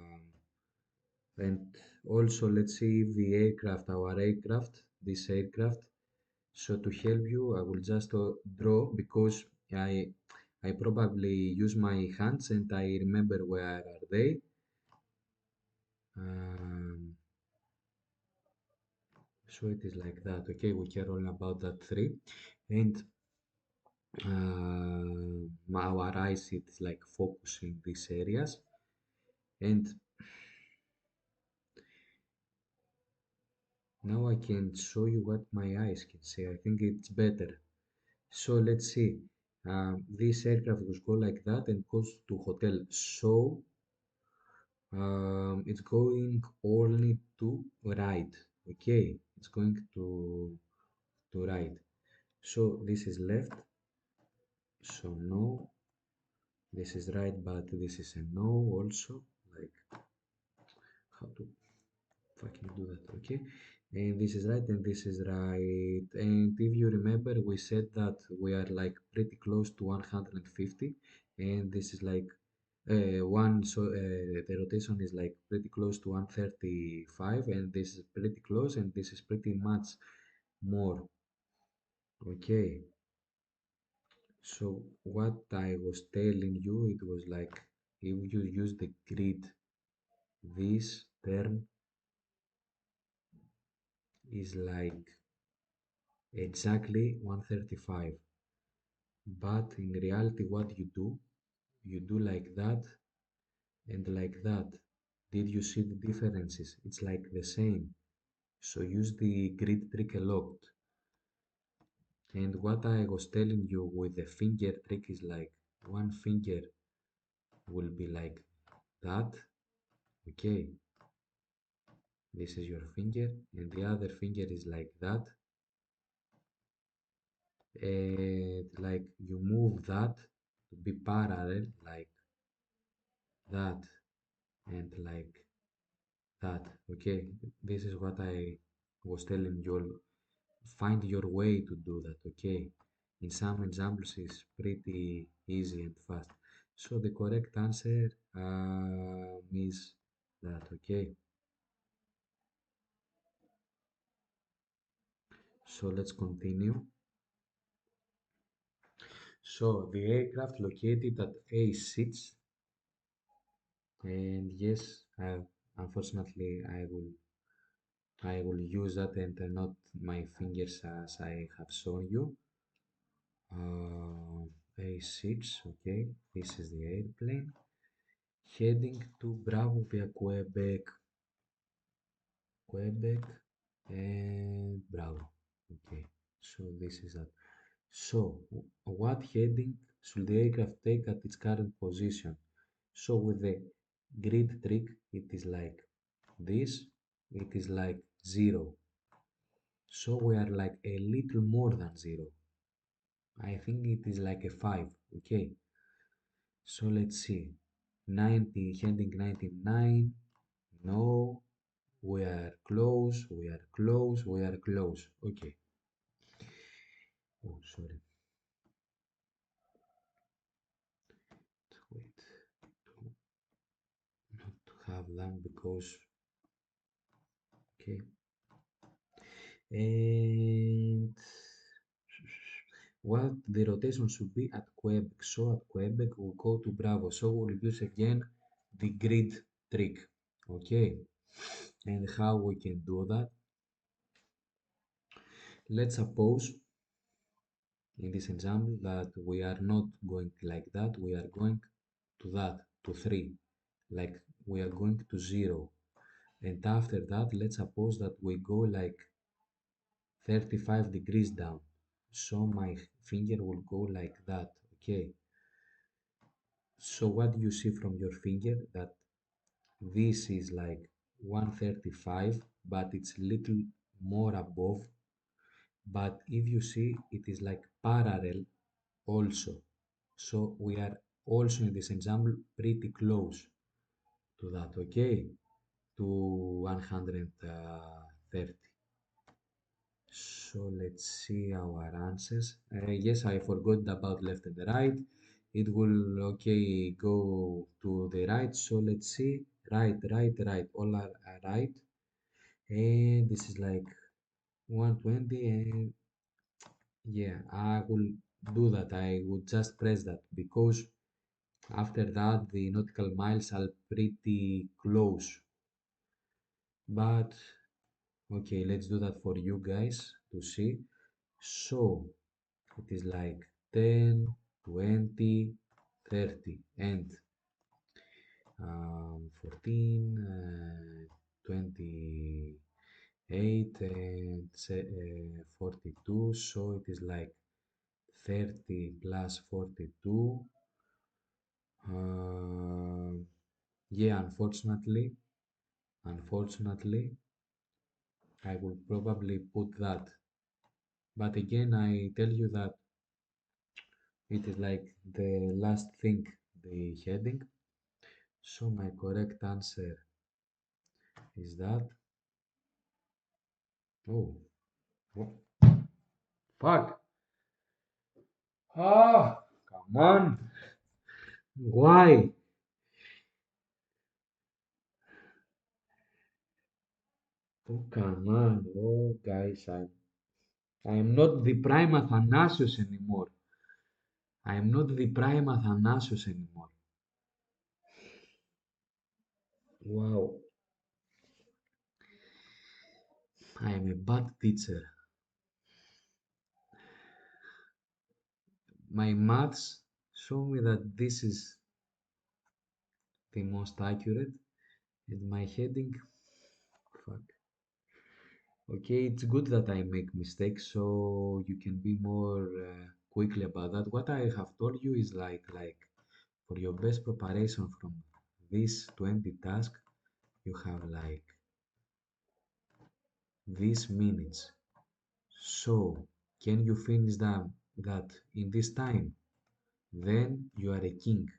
and also let's see if the aircraft, our aircraft, this aircraft. So to help you, I will just draw because I probably use my hands and I remember where are they. Um, so it is like that. Okay, we care all about that three, and our eyes it's like focusing these areas, and now I can show you what my eyes can see. I think it's better. So let's see. This aircraft will go like that and goes to hotel. So it's going only to right. Okay, it's going to right. So this is left. So no, this is right, but this is a no also. Like how to fucking do that? Okay, and this is right, and this is right. And if you remember, we said that we are like pretty close to 150, and this is like one, so the rotation is like pretty close to 135, and this is pretty close, and this is pretty much more. Okay, so what I was telling you, it was like if you use the grid, this term is like exactly 135. But in reality, what you do like that and like that. Did you see the differences? It's like the same. So use the grid trick a lot. And what I was telling you with the finger trick is like one finger will be like that. Okay, this is your finger, and the other finger is like that. And like you move that to be parallel like that and like that. Okay, this is what I was telling you. Find your way to do that. Okay, in some examples it's pretty easy and fast. So the correct answer is that. Okay, so let's continue. So the aircraft located at A6, and yes, unfortunately I will use that and not my fingers as I have shown you. A6, okay, this is the airplane heading to Bravo via Quebec, Quebec and Bravo. Okay, so this is that. So, what heading should the aircraft take at its current position? So, with the grid trick, it is like this, it is like 0. So, we are like a little more than 0. I think it is like a 5. Okay, so let's see. 90, heading 99. No, we are close, we are close, we are close. Okay. Oh, sorry. Wait. To not to have them because okay. And what the rotation should be at Quebec. So at Quebec we'll go to Bravo. So we'll use again the grid trick. Okay. And how we can do that? Let's suppose in this example that we are not going like that, we are going to that, to 3, like we are going to 0. And after that, let's suppose that we go like 35 degrees down. So my finger will go like that, okay? So what you see from your finger that this is like 135, but it's little more above. But if you see, it is like parallel also. So we are also in this example pretty close to that, okay? To 130. So let's see our answers. Yes, I forgot about left and right. It will okay go to the right. So let's see. Right, right, right. All are right. And this is like 120 and yeah, I will do that. I would just press that because after that the nautical miles are pretty close. But okay, let's do that for you guys to see. So it is like 10, 20, 30, and 14, 28, and 42. So it is like 30 plus 42. Yeah, unfortunately, I will probably put that. But again, I tell you that it is like the last thing, the heading. So my correct answer is that. Oh, what? Fuck. Ah, come on. Why? Oh, come on. Oh, guys, I'm not the prime Athanasius anymore. I'm not the prime Athanasius anymore. Wow, I am a bad teacher. My maths show me that this is the most accurate, and my heading, fuck. Okay, it's good that I make mistakes, so you can be more quickly about that. What I have told you is like for your best preparation from this 20 task, you have like these minutes. So can you finish that in this time? Then you are a king.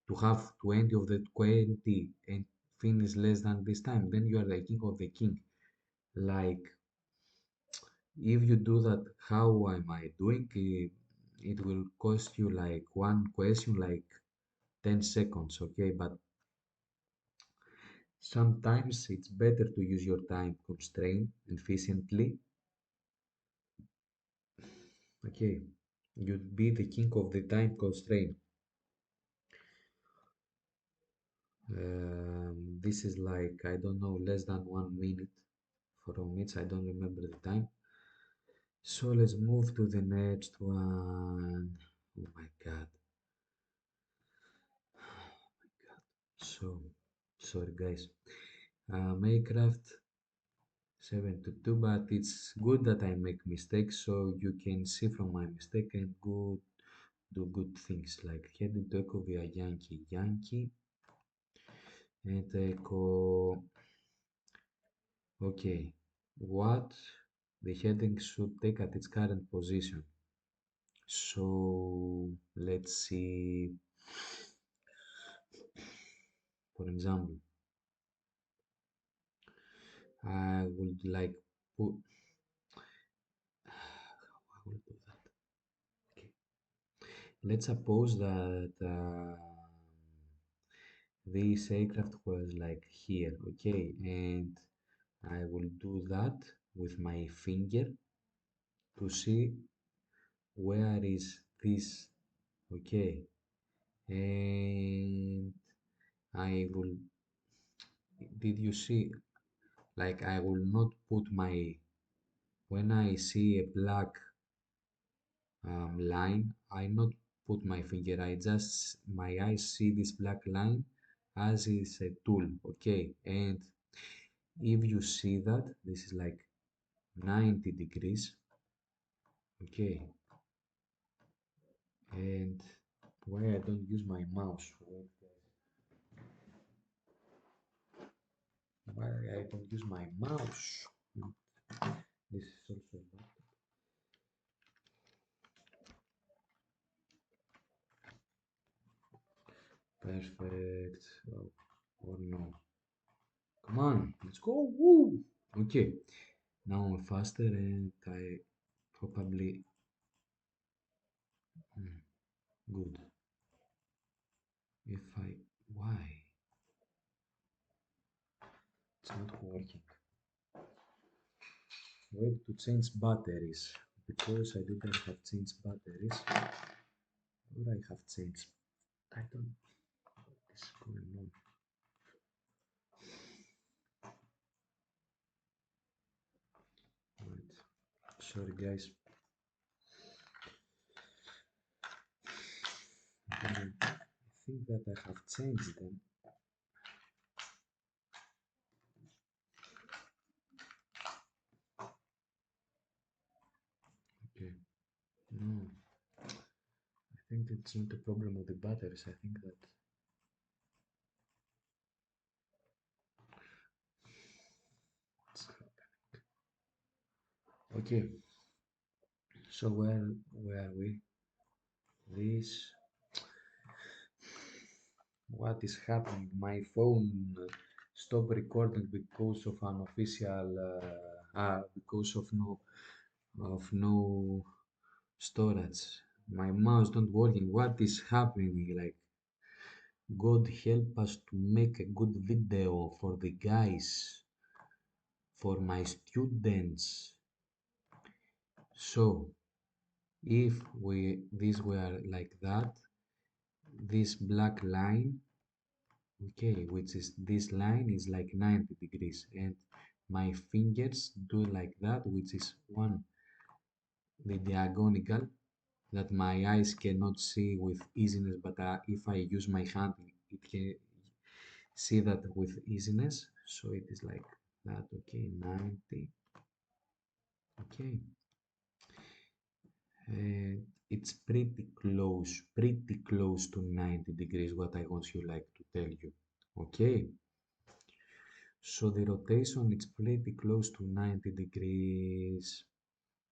To have 20 of the 20 and finish less than this time, then you are the king of the king. Like if you do that, how am I doing? It will cost you like one question, like 10 seconds, okay? But sometimes it's better to use your time constraint efficiently, okay? You'd be the king of the time constraint. This is like, I don't know, less than 1 minute from it. I don't remember the time. So let's move to the next one. Oh my god. So, sorry guys. Minecraft 72, but it's good that I make mistakes so you can see from my mistake and do good things like heading to echo via Yankee Yankee and echo. Okay, what the heading should take at its current position. So let's see, for example, I would like put, I will do that. Okay. Let's suppose that this aircraft was like here, okay, and I will do that with my finger to see where is this, okay, and I will, did you see, like I will not put my, when I see a black line, I not put my finger, I just, my eyes see this black line as is a tool, okay, and if you see that, this is like 90 degrees, okay, and why I don't use my mouse, why I don't use my mouse, this is also not perfect, oh, or no, come on, let's go, woo, okay, now I'm faster and I probably, good, if I, why, it's not working, wait to change batteries, because I didn't have changed batteries, or I have changed, I don't know what is going on. Right. Sorry guys. I think that I have changed them. Okay. No. I think it's not a problem of the batteries. I think that it's okay. So where are we? This, what is happening? My phone stopped recording because of an official because of no storage. My mouse don't working. What is happening? Like God help us to make a good video for the guys, for my students. So if we this were like that, this black line, okay, which is this line is like 90 degrees, and my fingers do like that, which is one the diagonal, that my eyes cannot see with easiness, but if I use my hand, it can see that with easiness. So it is like that. Okay, 90. Okay, and it's pretty close to 90 degrees. What I want you like to tell you. Okay, so the rotation is pretty close to 90 degrees.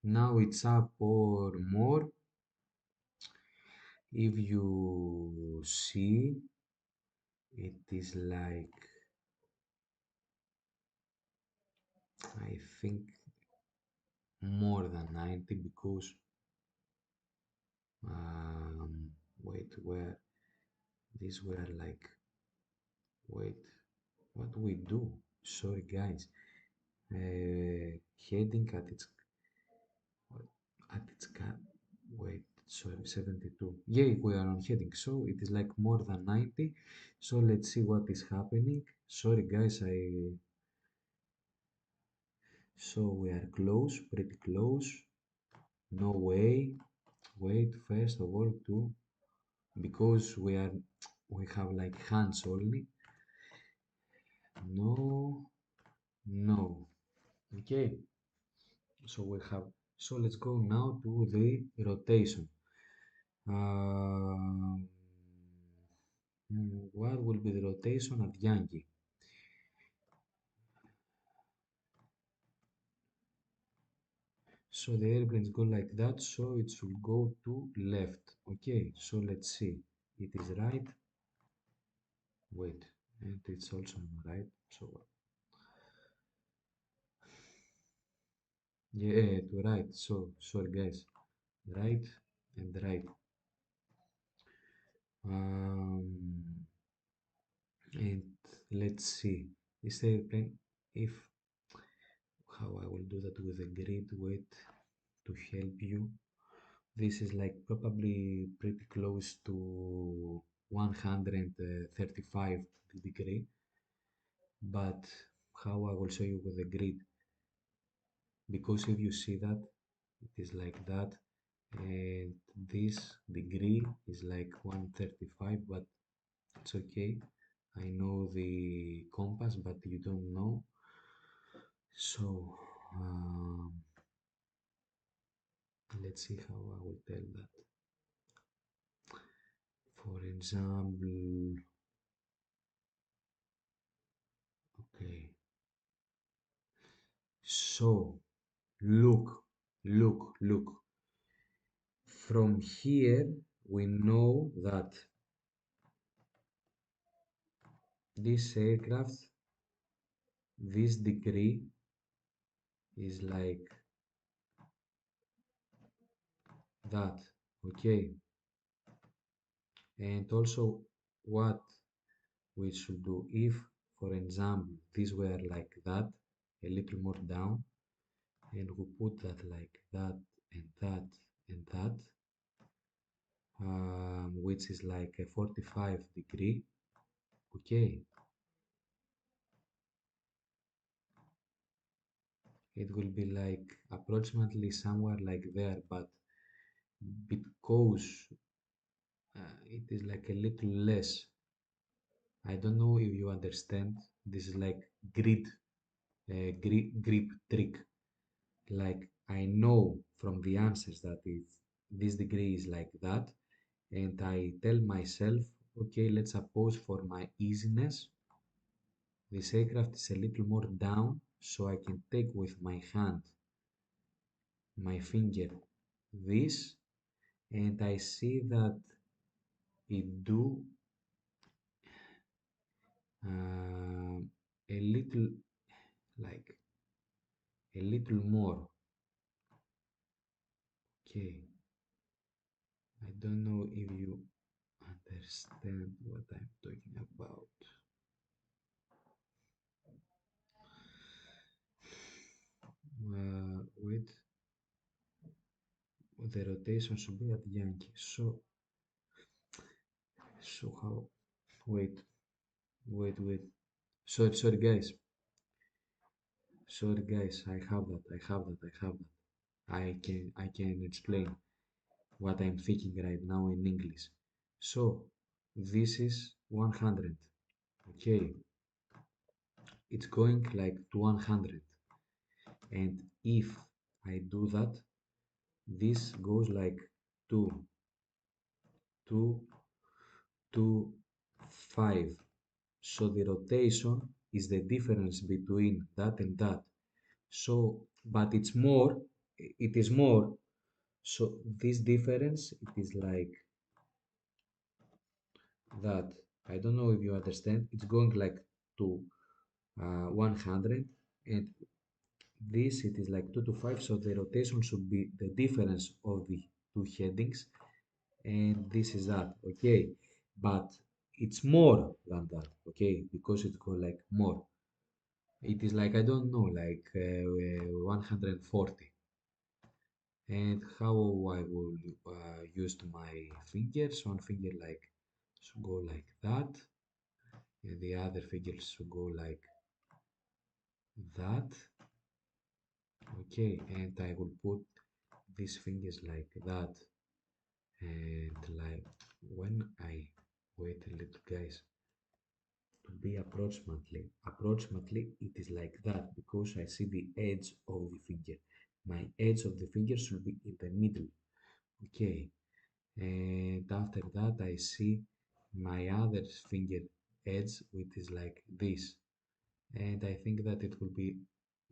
Now it's up or more. If you see, it is like, I think more than 90 because, wait, where these were like, wait, what do we do? Sorry guys, heading at its, at its cap, wait, sorry, 72. Yeah, we are on heading, so it is like more than 90. So let's see what is happening. Sorry guys, so we are close, pretty close. No way. Wait, first of all, to because we have like hands only. No, no. Okay. So we have. So let's go now to the rotation. Um, what will be the rotation at Yankee? So the airplanes go like that, so it should go to left. Okay, so let's see. It is right. Wait, and it's also right. So yeah, to right. So sorry guys, right and right. Um, and let's see. This airplane, if how I will do that with a grid. Wait to help you. This is like probably pretty close to 135 degree, but how I will show you with the grid, because if you see that it is like that, and this degree is like 135, but it's okay. I know the compass, but you don't know. So let's see how I will tell that. For example, okay, so look, look. From here, we know that this aircraft, this degree is like that, okay? And also what we should do if, for example, these were like that, a little more down, and we put that like that and that and that, which is like a 45 degree, okay? It will be like approximately somewhere like there, but because it is like a little less. I don't know if you understand. This is like grid, grip trick. Like I know from the answers that if this degree is like that, and I tell myself, okay, let's suppose for my easiness, this aircraft is a little more down, so I can take with my hand, my finger, this, and I see that it do a little like a little more. Okay, I don't know if you understand what I'm talking about. Wait, the rotation should be at Yankee. So how? Wait, wait. Sorry, guys. Sorry, guys. I have that. I can explain. what I'm thinking right now in English. So this is 100. Okay, it's going like to 100. And if I do that, this goes like 2, 2, 2, 5. So the rotation is the difference between that and that. So, but it's more, it is more. So this difference, it is like that. I don't know if you understand. It's going like to 100, and this it is like 2 to 5. So the rotation should be the difference of the two headings, and this is that. Okay, but it's more than that. Okay, because it go like more. It is like I don't know, like 140. And how I will use my fingers. One finger like should go like that, and the other finger should go like that. Okay, and I will put these fingers like that, and like when I wait a little, guys, to be approximately it is like that because I see the edge of the finger. My edge of the finger should be in the middle. Okay, and after that I see my other finger edge which is like this, and I think that it will be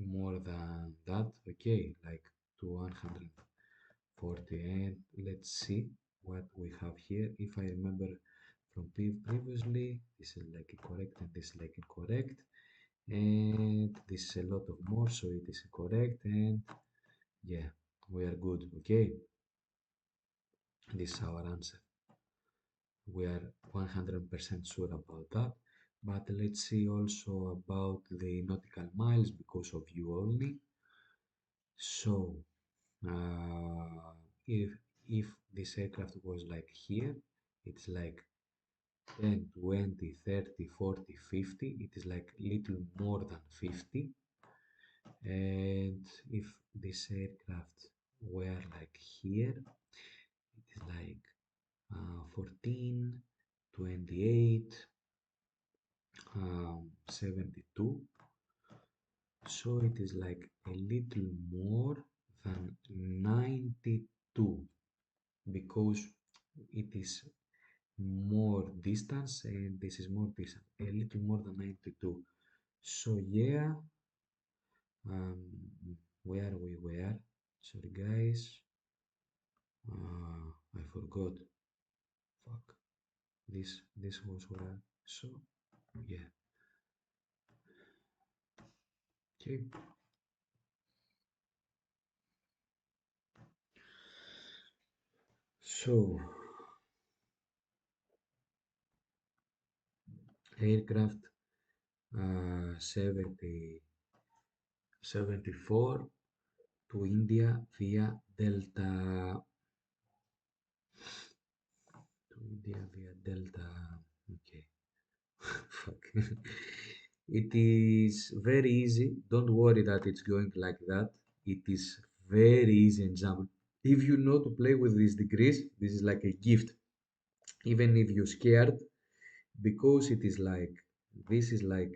more than that. Okay, like to 140. And let's see what we have here. If I remember from previously, this is like correct and this is like incorrect, and this is a lot of more, so it is correct. And yeah, we are good. Okay, this is our answer. We are 100% sure about that. But let's see also about the nautical miles because of you only. So if this aircraft was like here, it's like 10, 20, 30, 40, 50. It is like little more than 50. And if this aircraft were like here, it is like 14, 28, 72. So it is like a little more than 92 because it is more distance and this is more distance, a little more than 92. So yeah, um, where we were, sorry guys, I forgot, fuck, this was where, so yeah, okay. So aircraft 74 to India via Delta, to India via Delta, okay. Fuck. It is very easy. Don't worry that it's going like that. It is very easy example. If you know to play with these degrees, this is like a gift. Even if you're scared, because it is like this is like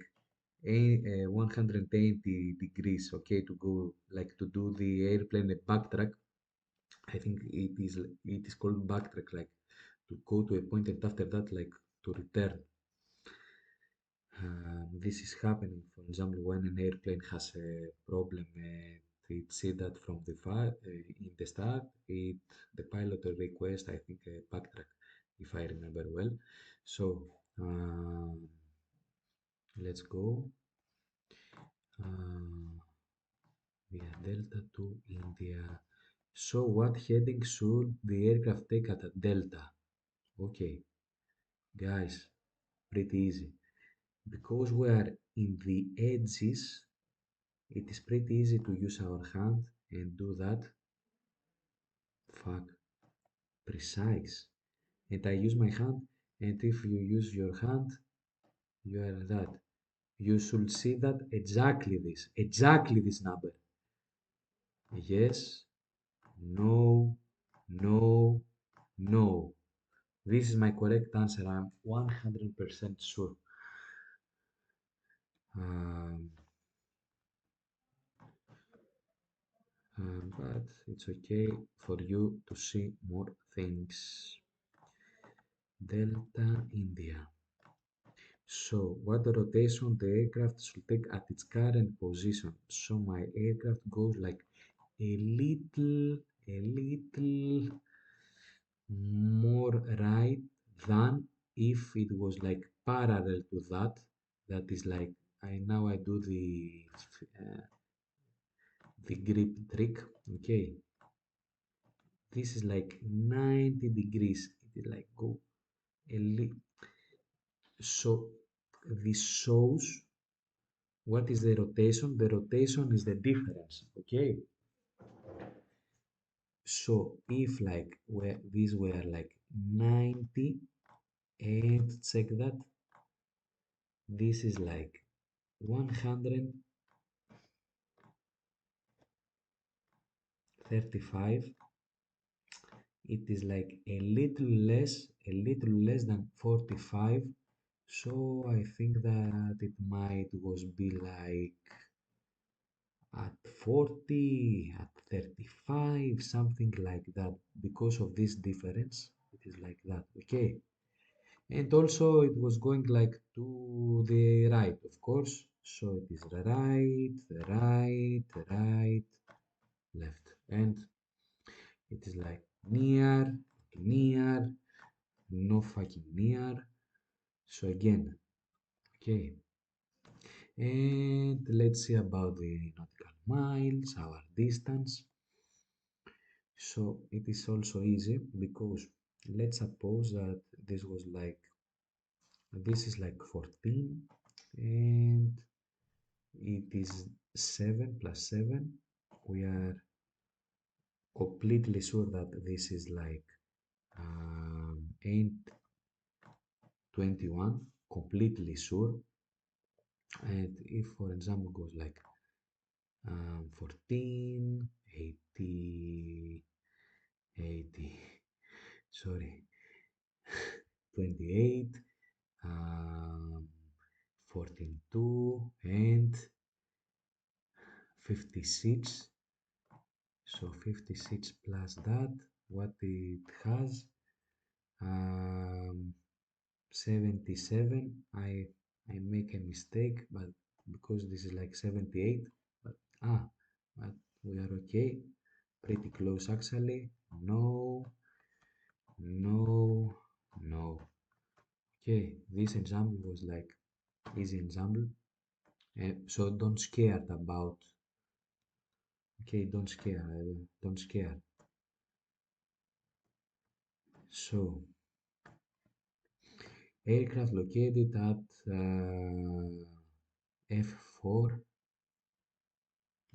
a 180 degrees. Okay, to go like to do the airplane a backtrack. I think it is called backtrack, like to go to a point and after that like to return. This is happening, for example, when an airplane has a problem and it see that from the far in the start, the pilot will request, I think, a backtrack, if I remember well. So let's go uh, via Delta to India. So what heading should the aircraft take at Delta? Okay, guys, pretty easy. Because we are in the edges, it is pretty easy to use our hand and do that. Fuck, precise. And I use my hand, and if you use your hand, you are that. You should see that exactly this number. Yes, no, no, no. This is my correct answer. I'm 100% sure. Um, but it's okay for you to see more things. Delta India. So, what the rotation the aircraft should take at its current position? So, my aircraft goes like a little more right than if it was like parallel to that. That is like I do the grip trick. Okay, this is like 90 degrees. It is like go a little. So this shows what is the rotation. The rotation is the difference. Okay, so if like where these were like 90 and check that this is like 135, it is like a little less than 45. So I think that it might was be like at 40, at 35, something like that. Because of this difference, it is like that. Okay. And also it was going like to the right, of course. So it is right, right, right, left. And it is like near, near, no fucking near. So again, okay. And let's see about the nautical miles, our distance. So it is also easy because let's suppose that this is like 14 and it is 7 plus 7. We are completely sure that this is like 821, completely sure. And if for example goes like 14, 80, 80, sorry, 28, um, 14, 2, and 56. So 56 plus that, what it has, um, 77. I make a mistake, but because this is like 78, but but we are okay. Pretty close actually. No, no, no. Okay, this example was like easy example. So don't scared about. Okay, don't scare. So aircraft located at F4.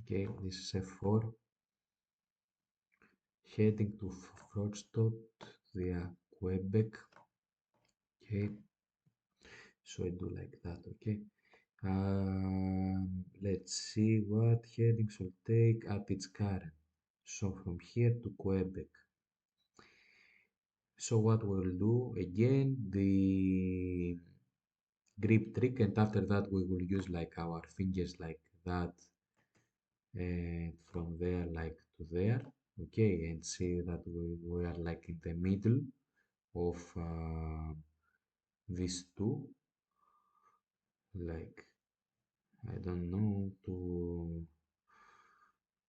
Okay, this is F4 heading to Frogstad via Quebec. Okay, so I do like that. Okay, let's see what heading should take at its current. So from here to Quebec. So what we'll do again the grip trick, and after that we will use like our fingers like that, and from there like to there. Okay, and see that we are like in the middle of these two, like I don't know,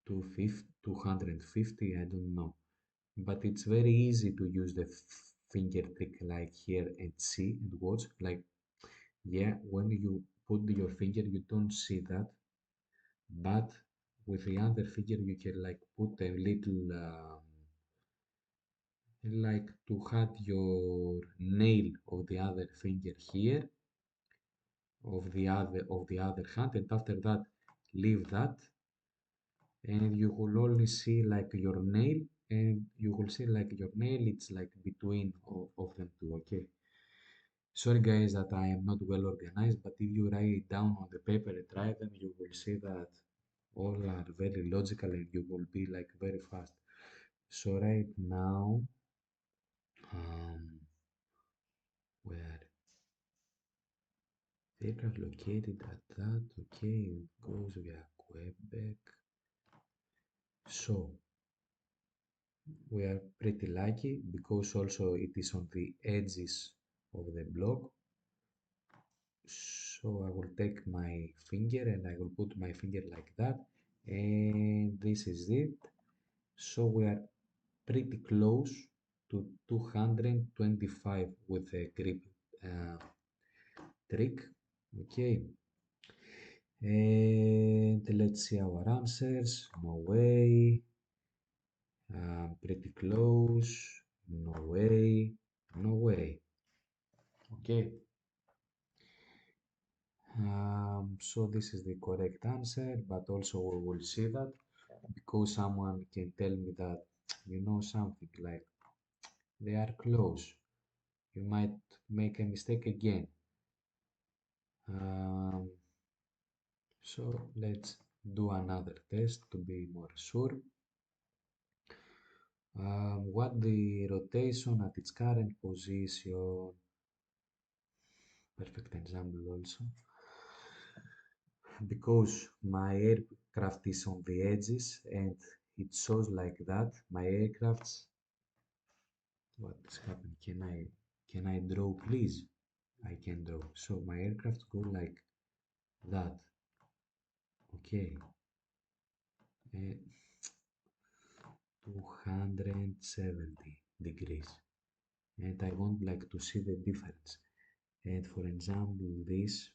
250, I don't know, but it's very easy to use the finger trick like here and see and watch. Like, yeah, when you put your finger you don't see that, but with the other finger you can like put a little like to have your nail of the other finger here of the other hand, and after that leave that, and you will only see like your nail, and you will see like your nail it's like between of them two. Okay, sorry guys that I am not well organized, but if you write it down on the paper and try them you will see that all are very logical and you will be like very fast. So right now, um, where the aircraft located at that, okay, it goes via Quebec. So we are pretty lucky because also it is on the edges of the block. So I will take my finger and I will put my finger like that, and this is it. So we are pretty close to 225 with the grip uh, trick. Okay, and let's see our answers. No way. Pretty close. No way. No way. Okay. So this is the correct answer, but also we will see that because someone can tell me that you know something like they are close. You might make a mistake again. Um, so let's do another test to be more sure. What the rotation at its current position, perfect example also, because my aircraft is on the edges and it shows like that. My aircraft's, what is happening? Can I draw please? I can draw. So my aircraft go like that. Okay. Uh, 270 degrees. And I want like to see the difference. And for example, this,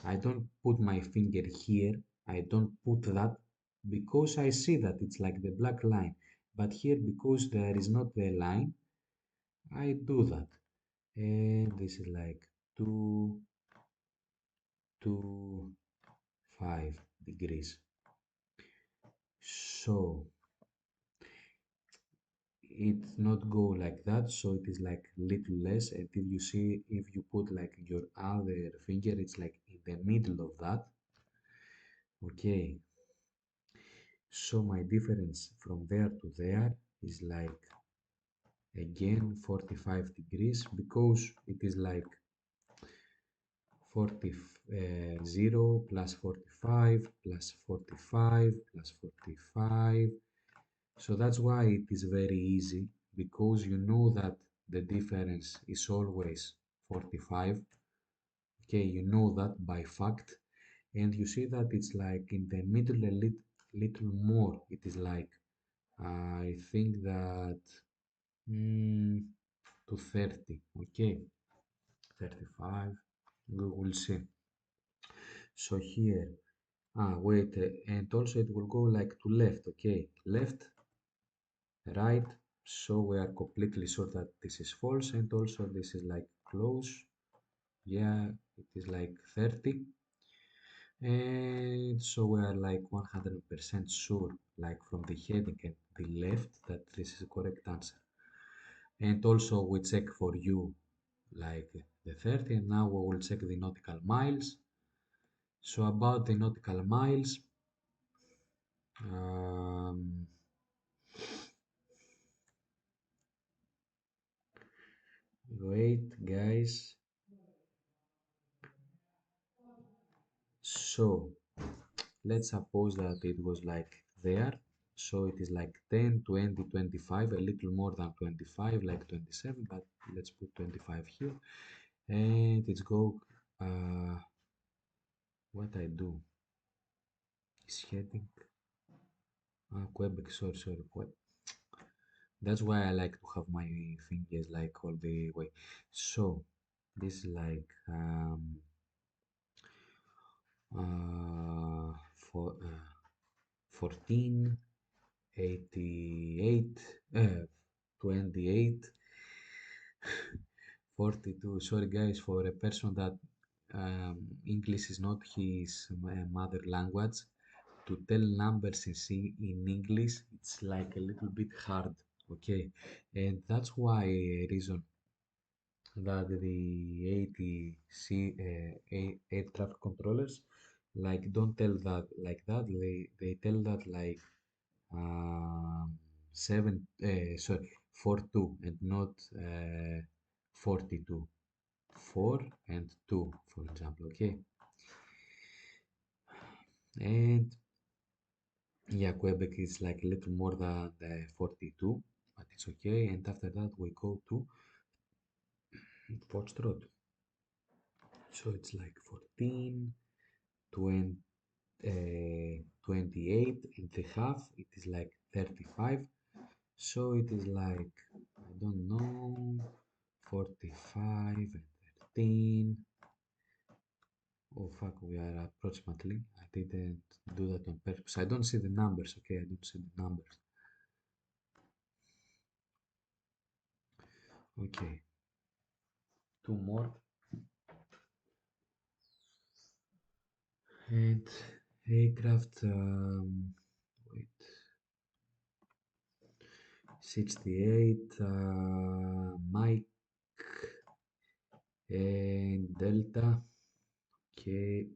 I don't put my finger here. I don't put that because I see that it's like the black line. But here, because there is not the line, I do that. And this is like 225 degrees. So it's not go like that, so it is like little less. And if you see, if you put like your other finger, it's like in the middle of that. Okay, so my difference from there to there is like again 45 degrees because it is like 40 0 plus 45 plus 45 plus 45. So that's why it is very easy because you know that the difference is always 45. Okay, you know that by fact, and you see that it's like in the middle a little more. It is like I think that mm, to 30. Okay, 35. We will see. So here, wait, and also it will go like to left. Okay, left, right. So we are completely sure that this is false, and also this is like close. Yeah, it is like 30. And so we are like 100% sure, like from the heading and the left, that this is the correct answer. And also we check for you like the 30, and now we will check the nautical miles. So about the nautical miles, um, wait guys, so let's suppose that it was like there. So it is like 10, 20, 25, a little more than 25, like 27, but let's put 25 here. And it's go, what I do is heading, Quebec, sorry, what? That's why I like to have my fingers like all the way. So this is like, for 1488, 28, 42. Sorry guys, for a person that English is not his mother language, to tell numbers in English, it's like a little bit hard. Okay, and that's why a reason that the 80C air traffic controllers like don't tell that like that. They tell that like um, 42 and not 42. 4 and 2, for example, okay? And yeah, Quebec is like a little more than the 42, but it's okay. And after that, we go to Foxtrot. So it's like 14, 20, 28 and a half. It is like 35. So it is like, I don't know, 45 and 13. Oh fuck, we are approximately. I didn't do that on purpose. I don't see the numbers, okay? I don't see the numbers. Okay, two more. And aircraft, wait, 68, Mike and Delta. Okay,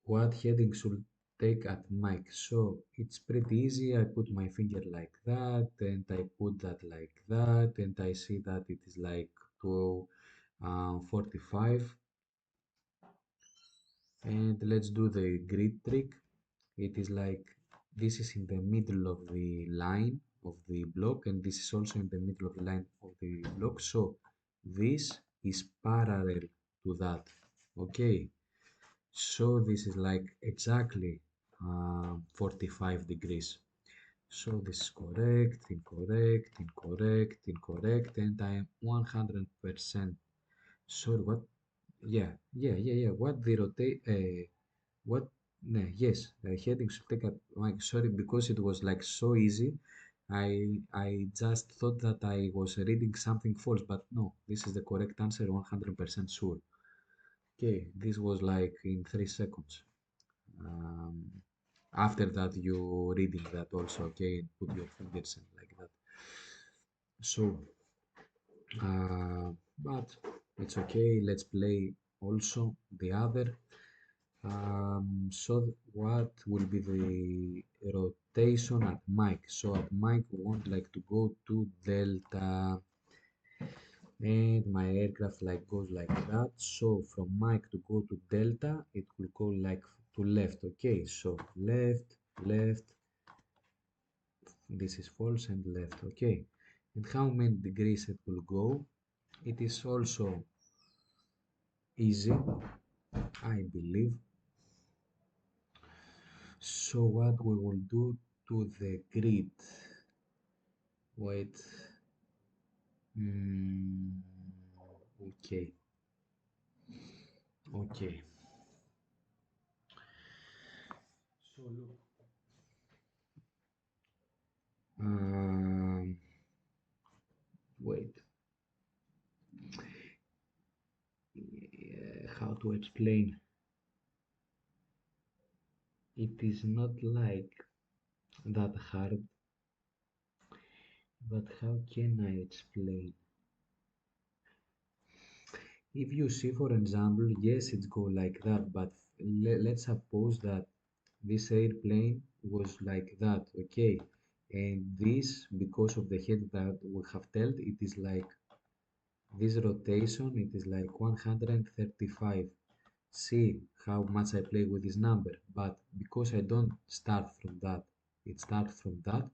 what heading should take at Mike? So it's pretty easy. I put my finger like that, and I put that like that, and I see that it is like 2:45. And let's do the grid trick. It is like this is in the middle of the line of the block, and this is also in the middle of the line of the block. So this is parallel to that. Okay, so this is like exactly 45 degrees. So this is correct, incorrect, incorrect, incorrect, and I am 100% sure what. Yeah, yeah, yeah, yeah. What the rotate? What? No, yes, heading should take up. Like, sorry, because it was like so easy. I just thought that I was reading something false, but no, this is the correct answer, 100% sure. Okay, this was like in 3 seconds. Um, After that, you reading that also, okay, and put your fingers in like that. So, but it's okay. Let's play also the other. So what will be the rotation at Mike? So at Mike, we want like to go to delta, and my aircraft like goes like that. So from Mike to go to delta, it will go like to left. Okay, so left, left. This is false and left. Okay, and how many degrees it will go? It is also easy, I believe. So what we will do to the grid? Wait. Okay. Okay. So look. Um, Wait. How to explain? It is not like that hard, but how can I explain? If you see, for example, yes, it's go like that, but let's suppose that this airplane was like that, okay? And this, because of the head that we have told, it is like this rotation, it is like 135. See how much I play with this number, but because I don't start from that, it starts from that,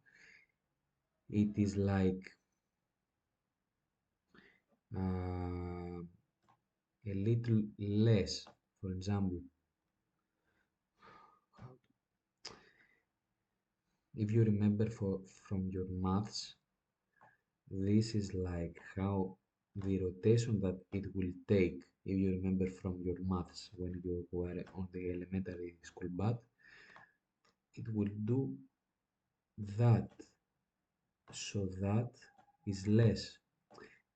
it is like uh, a little less. For example, if you remember from your maths, this is like how the rotation that it will take. If you remember from your maths when you were on the elementary school, but it will do that, so that is less.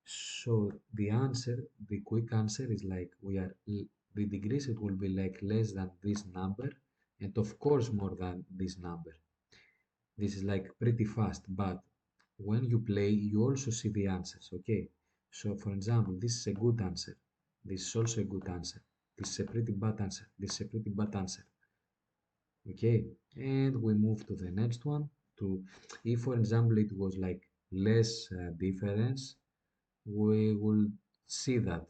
So the answer, the quick answer is like the degrees, it will be like less than this number, and of course more than this number. This is like pretty fast, but when you play you also see the answers. Okay, so for example, this is a good answer, this is also a good answer, this is a pretty bad answer, this is a pretty bad answer. Okay, and we move to the next one, to, if for example it was like less difference, we will see that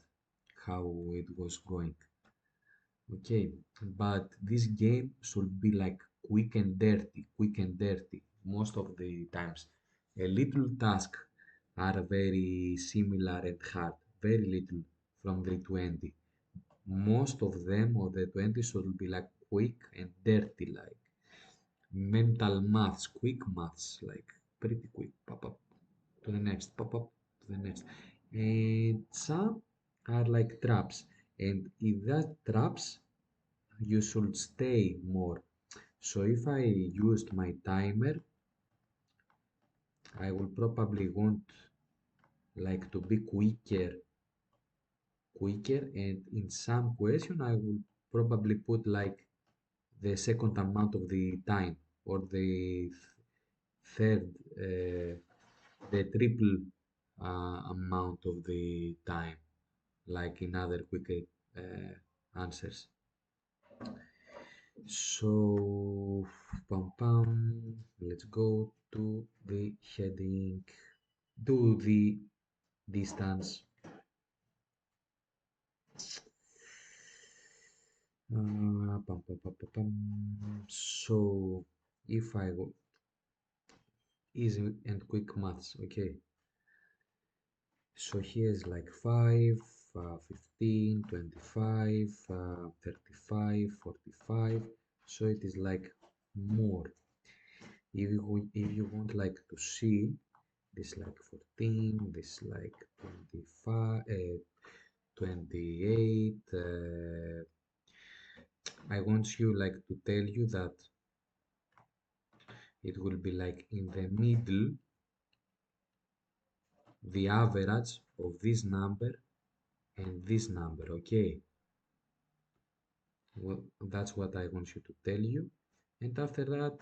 how it was going. Okay, but this game should be like quick and dirty most of the times. A little task are very similar and hard, very little from the 20. Most of them or the 20 should be like quick and dirty, like mental maths, quick maths, like pretty quick, pop up to the next, pop up to the next. And some are like traps, and if that traps, you should stay more. So if I used my timer, I will probably want like to be quicker, and in some question I will probably put like the second amount of the time, or the third, the triple amount of the time, like in other quick answers. So, pam pam, let's go to the heading, to the distance. Pam, pam, pam, pam, pam. So, if I go easy and quick maths, okay. So here's like 5, 15, 25, 35, 45. So it is like more. If you want like to see this like 14, this like 25, 28, I want you like to tell you that it will be like in the middle, the average of this number and this number, okay? Well, that's what I want you to tell you. And after that,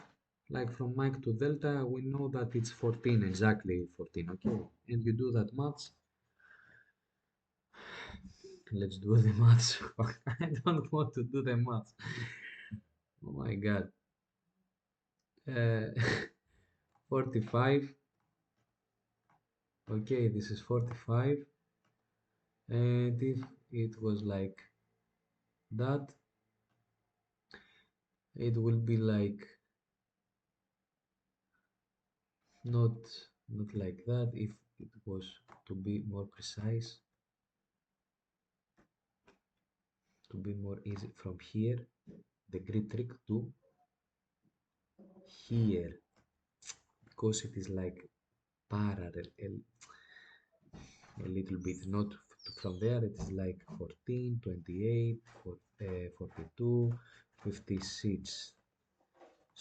like from Mike to Delta, we know that it's 14, exactly 14, okay? And you do that maths. Let's do the maths. I don't want to do the maths. Oh my God. Uh, 45. Okay, this is 45. And if it was like that, it will be like not not like that. If it was to be more precise, to be more easy from here, the grip trick to here, because it is like parallel a little bit, not from there. It is like 14, 28, 42, 56.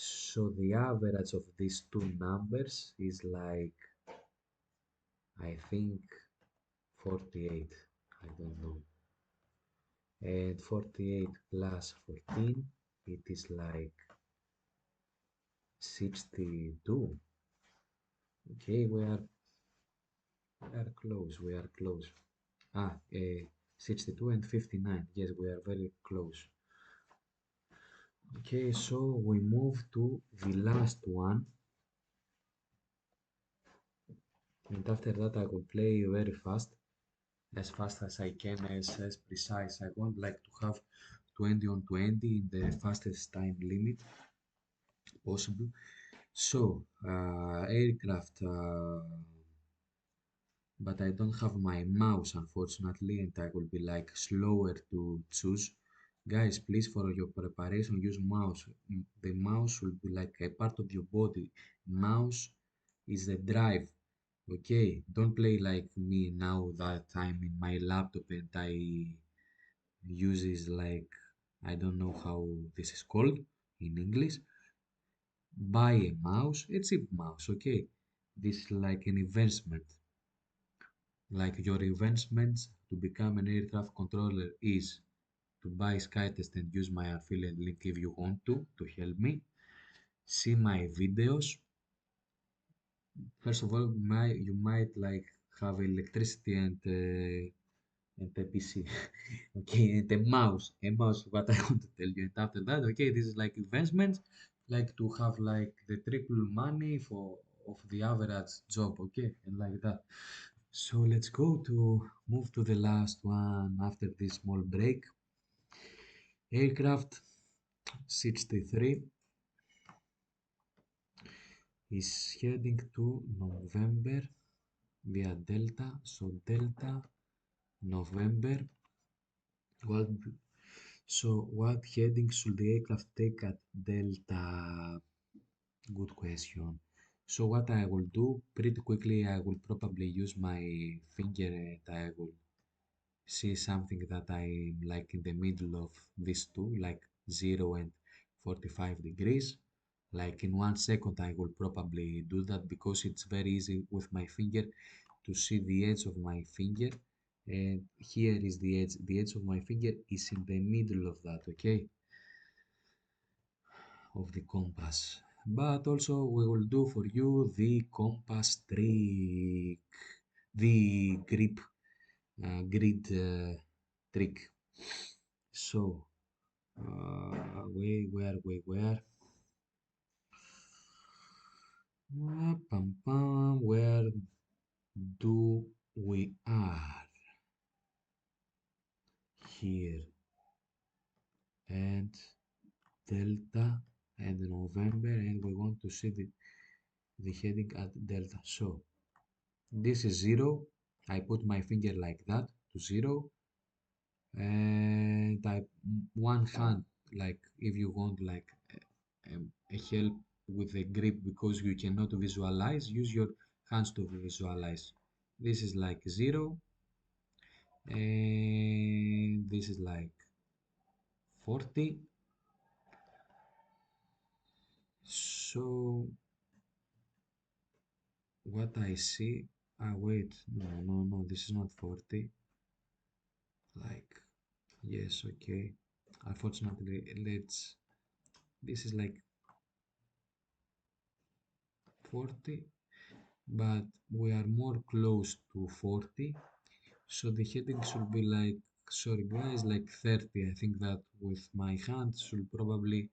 So the average of these two numbers is like, I think, 48. I don't know. And 48 plus 14, it is like 62. Okay, we are close. We are close. 62 and 59. Yes, we are very close. Okay, so we move to the last one, and after that I will play very fast as I can, as precise. I want like to have 20 on 20 in the fastest time limit possible. So, aircraft, but I don't have my mouse unfortunately, and I will be like slower to choose. Guys, please, for your preparation, use mouse. The mouse will be like a part of your body. Mouse is the drive. Okay, don't play like me now that I'm in my laptop and I use is like, I don't know how this is called in English. Buy a mouse, a cheap mouse. Okay, this is like an investment. Like your investments to become an aircraft controller is to buy SkyTest and use my affiliate link if you want to help me. See my videos. First of all, you might like have electricity and a PC. Okay, and a mouse. A mouse, what I want to tell you. And after that, okay, this is like investments. like to have like the triple money for of the average job, okay, and like that. So let's go to move to the last one after this small break. Aircraft 63 is heading to November via Delta. So Delta, November. What what heading should the aircraft take at Delta? Good question. So what I will do pretty quickly, I will probably use my finger and I will see something that I'm like in the middle of these two, like 0 and 45 degrees. Like in 1 second, I will probably do that because it's very easy with my finger to see the edge of my finger. And here is the edge. The edge of my finger is in the middle of that, okay, of the compass. But also we will do for you the compass trick, the grid trick. So, where? Pam, pam, where do we are? Here and Delta and November, and we want to see the heading at Delta. So, this is 0. I put my finger like that to 0, and I one hand, like if you want like a help with the grip because you cannot visualize, use your hands to visualize. This is like 0 and this is like 40. So what I see, wait, no, this is not 40. Like, yes, okay, unfortunately, this is like 40, but we are more close to 40. So the heading should be like, sorry guys, like 30. I think that with my hand should probably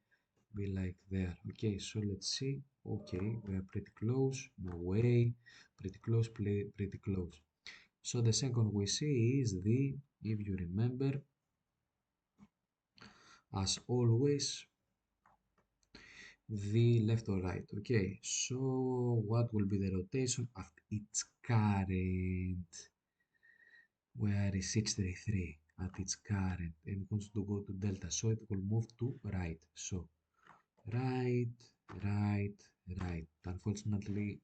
be like there. Okay, so let's see. Okay, we are pretty close. No way. Pretty close, pretty close. So the second we see is the, if you remember, as always, the left or right. Okay, so what will be the rotation of its current? Where is 63 at its current and wants to go to delta, so it will move to right. So right, right, right. Unfortunately,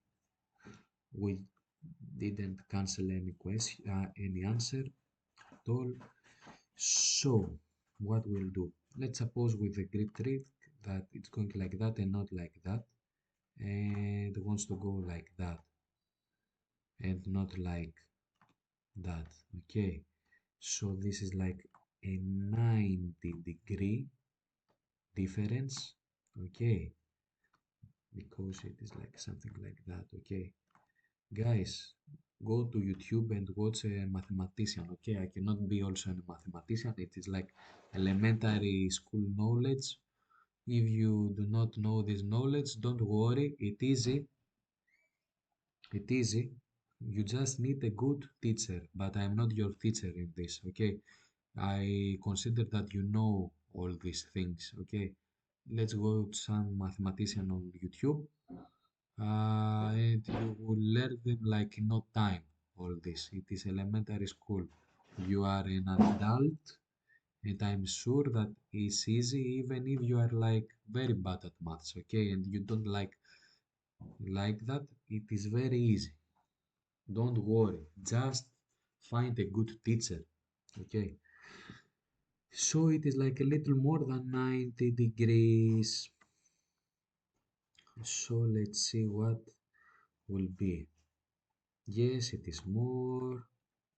we didn't cancel any question, any answer at all. So what we'll do? Let's suppose with the grid trick that it's going like that and not like that, and wants to go like that and not like that. Okay, so this is like a 90-degree difference. Okay, because it is like something like that. Okay, guys, go to YouTube and watch a mathematician. Okay, I cannot be also a mathematician. It is like elementary school knowledge. If you do not know this knowledge, don't worry, it easy. You just need a good teacher, but I'm not your teacher in this. Okay, I consider that you know all these things. Okay, let's go to some mathematician on YouTube, and you will learn them like in no time. All this, it is elementary school. You are an adult, and I'm sure that it's easy, even if you are like very bad at maths. Okay, and you don't like that. It is very easy. Don't worry. Just find a good teacher. Okay. So it is like a little more than 90 degrees. So let's see what will be. Yes, it is more,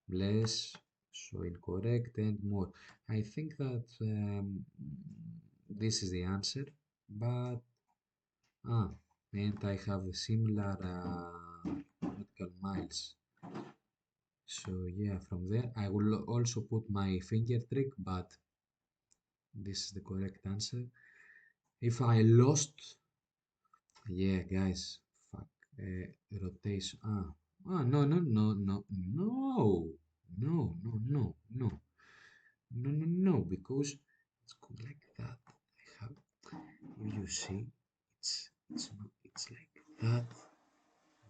less, so incorrect and more. I think that this is the answer, but and I have a similar nautical miles. So yeah, from there I will also put my finger trick, but this is the correct answer. If I lost, Yeah, guys. Fuck. Rotation. No, no, no, no, no, no, no, no, no, no, no, no. Because it's good like that. I have. If you see, it's not. It's like that.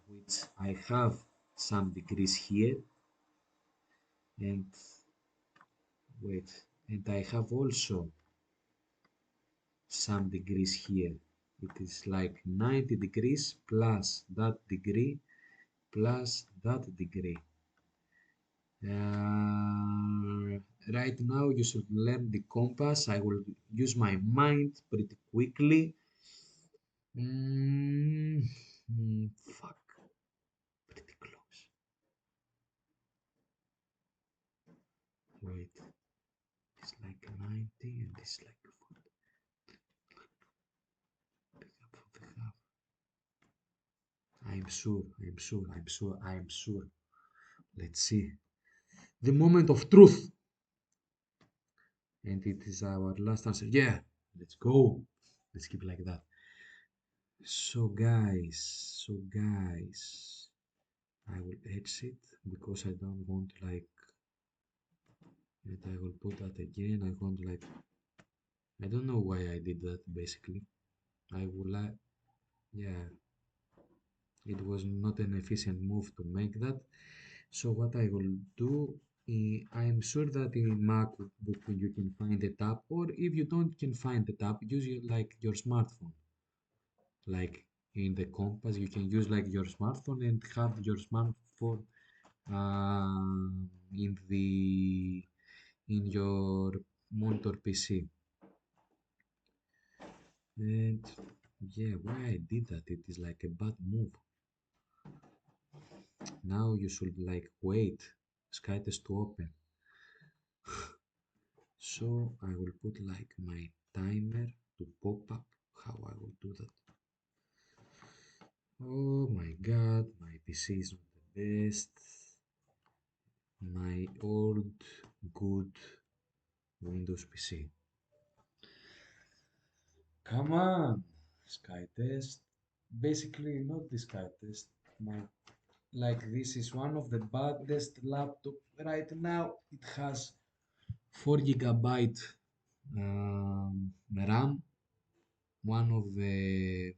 Which I have some degrees here, and wait, and I have also some degrees here. It is like 90 degrees plus that degree plus that degree. Right now you should learn the compass. I will use my mind pretty quickly. Mm, fuck, pretty close. Wait, it's like 90 and it's like pick up for the half. I'm sure, I'm sure, I'm sure, I'm sure. Let's see. The moment of truth. And it is our last answer. Yeah, let's go. Let's keep like that. So guys, I will exit because I don't want like, and I will put that again. I want like, I don't know why I did that basically. I would like, yeah, it was not an efficient move to make that. So what I will do, I'm sure that in MacBook you can find the tab, or if you don't can find the tab, use like your smartphone. Like in the compass, you can use like your smartphone and have your smartphone in the in your monitor PC. And yeah, why I did that? It is like a bad move. Now you should like wait, SkyTest to open. So I will put like my timer to pop up. How I will do that? Oh my god, my PC is not the best. My old good Windows PC. Come on, SkyTest. Basically, not the SkyTest. My like this is one of the baddest laptop right now. It has 4 GB RAM. One of the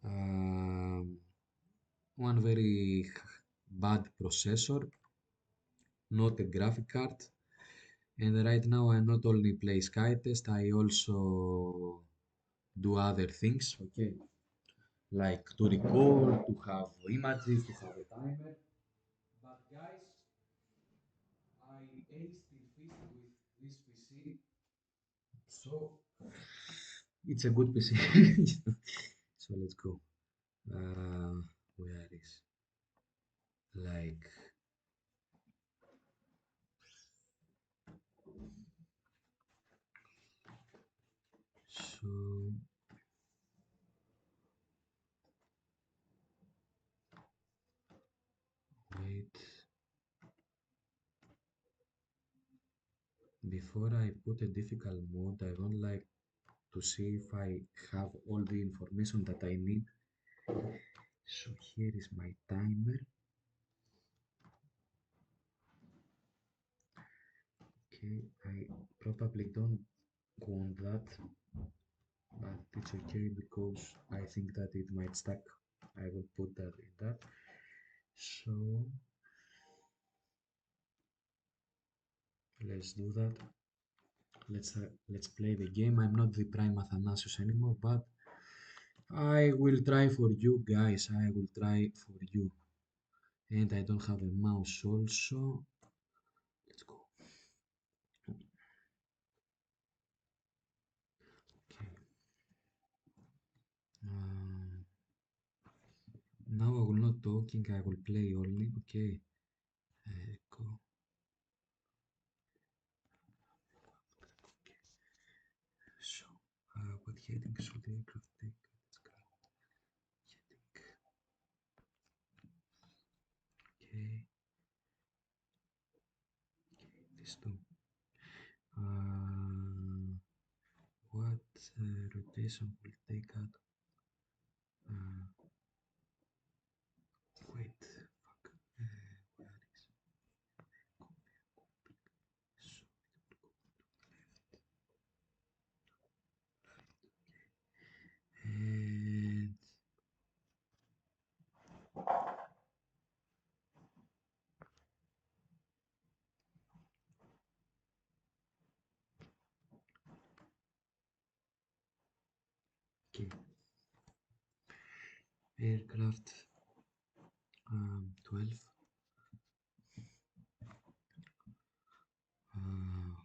um, one very bad processor, not a graphic card. And right now I not only play SkyTest, I also do other things. Okay, like to record, to have images, to have a timer. But guys, I aced in feast with this PC, so it's a good PC. So let's go. Uh, where is like so? Wait, before I put a difficult mode, I want like to see if I have all the information that I need. So here is my timer. Okay, I probably don't want that, but it's okay because I think that it might stack. I will put that in that. So let's do that. Let's play the game. I'm not the prime Athanasius anymore, but I will try for you guys. I will try for you. And I don't have a mouse also. Let's go. Okay. Um, Now I will not talking. I will play only. Okay. Go. So, what heading should the aircraft take? Let's go. Heading. Okay. This two. Uh, what rotation will take out? Uh, wait, fuck. Where is so and okay, aircraft 12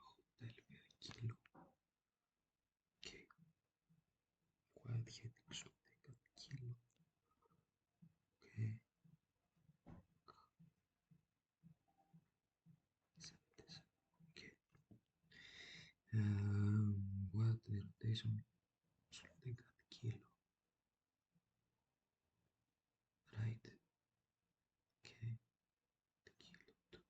hotel per kilo. Okay, quiet heading should take a kilo. Okay, okay. What the rotation should take a kilo, right? Okay, kilo two.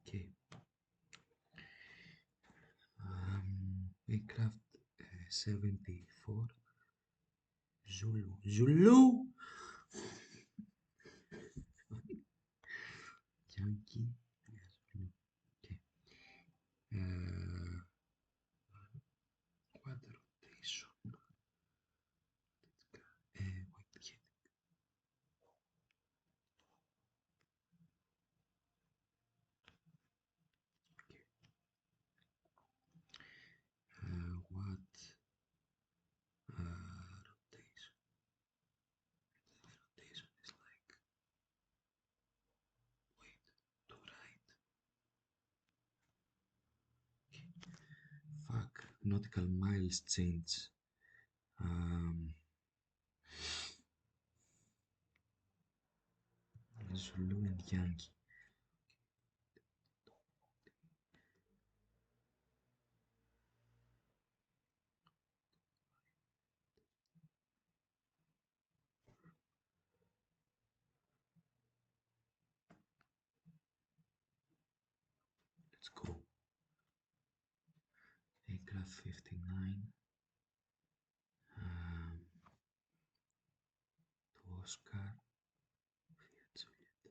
Okay, aircraft 74 Zulu. Zulu! Yankee. Zulu. Okay. What rotation? Wait, hit. Okay. What rotation? Rotation is like, wait, to right. Okay. Fuck, nautical miles change. Um, Zulu and Yankee. Let's go. Aircraft 59. Um, to Oscar. Fiat Juliet.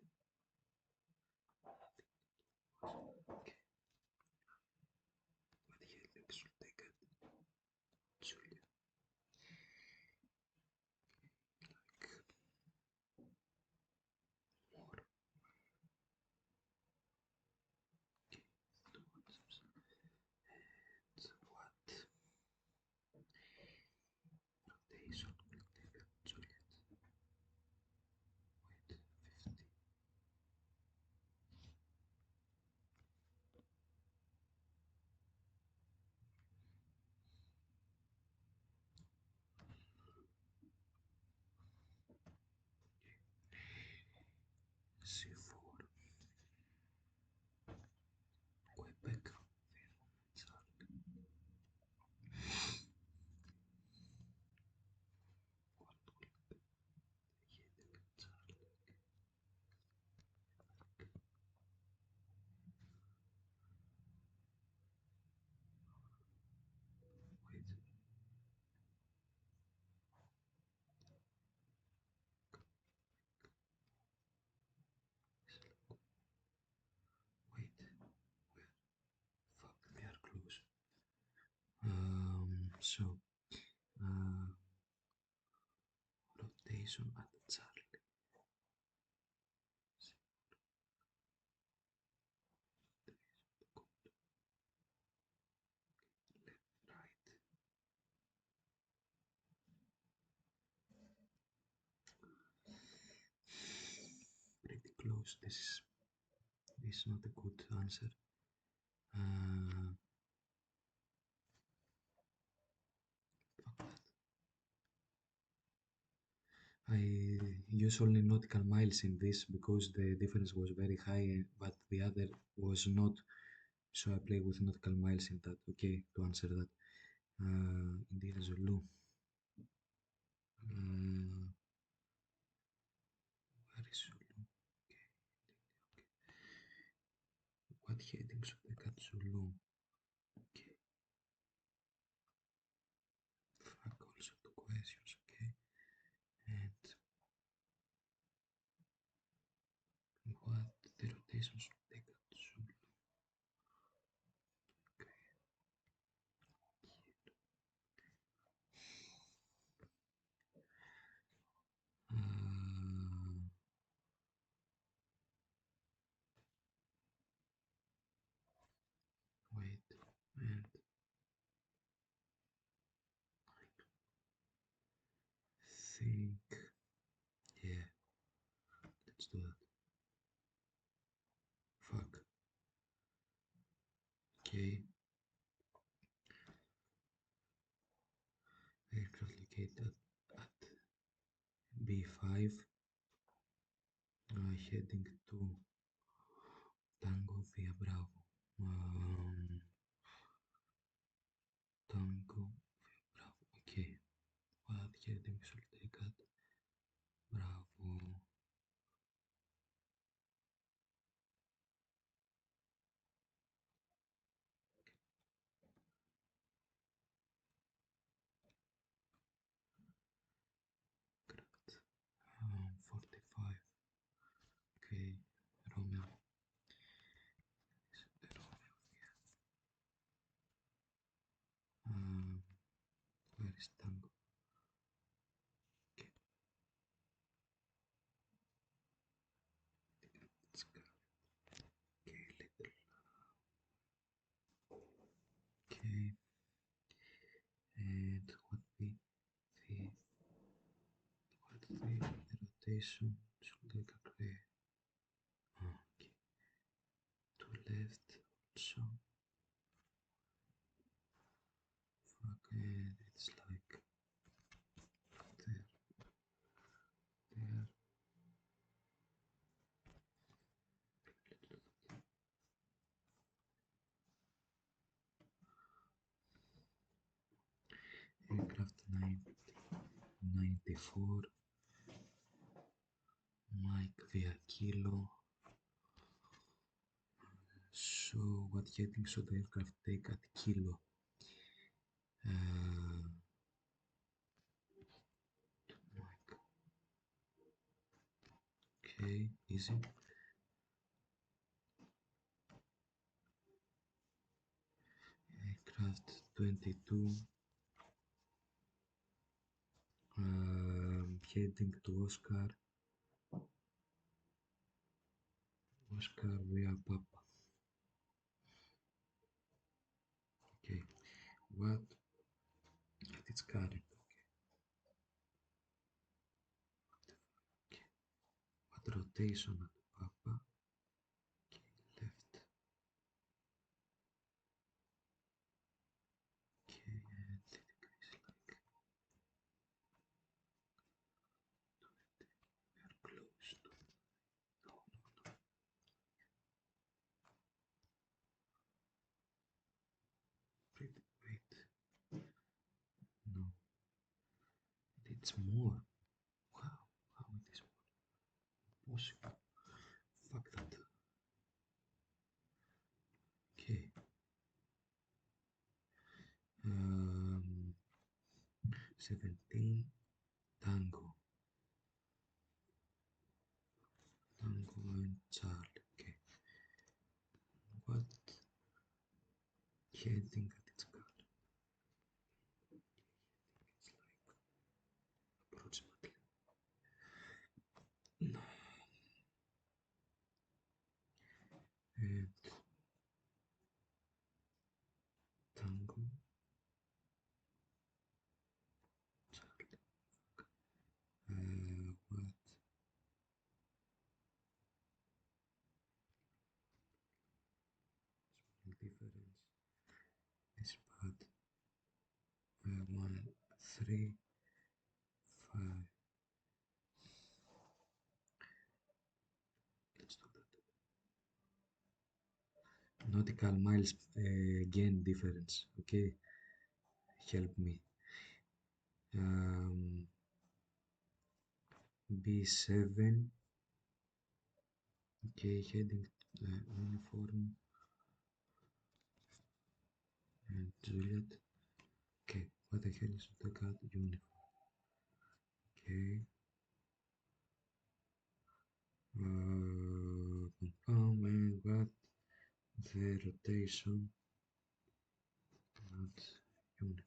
Okay. What the hell should take it? Julia. Like more. Okay. Towards and what rotation will take it? Juliet. Wait, 50. C4. Quebec. Charlie. What will the heading Charlie? Wait. Wait. Where? Fuck, they are close. So, uh, rotation at Charlie. Left, right. Pretty close. This is not a good answer. Uh, Fuck that. I use only nautical miles in this because the difference was very high, but the other was not So I play with nautical miles in that. Okay, to answer that. Indeed, Zulu. Uh, where is Zulu? What heading should I cut Zulu? Okay. Fuck also two questions. Okay. And what the rotation should I cut Zulu? Okay. Wait. And think. Yeah. Let's do that. Fuck. Okay. Aircraft located at B5. Heading to Tango via Bravo. Tango via Bravo. Okay. What heading should I cut? Bravo. Correct. 45. Okay. Romeo. Romeo. Um, where is Tango? Okay. Let's go. Okay. Little. Okay. And what the rotation should I calculate? Okay. To left also. Fuck, and it's like there, there. Aircraft 94. Mike via Kilo. So what heading should the aircraft take at Kilo? Mike. Okay, easy. Aircraft 22. Heading to Oscar. Oscar via Papa. Okay, what at its current? Okay, what rotation at Papa? Okay, left. Okay, and it decrease like we are close to. No, no, no. Wait. No, it's more. Wow, how it is more possible? Fuck that. Okay. Um, 17. Tango. Tango and Charlie. Okay. What heading at its car? It's like approximately. No. And Tango. Charlie. What difference is bad? 1, 3, 5. Let's do that. nautical miles gain difference. Okay, help me. Um, B7. Okay, heading uniform and Juliet. Okay, what the hell is the cat uniform? Okay. And what the rotation not uniform.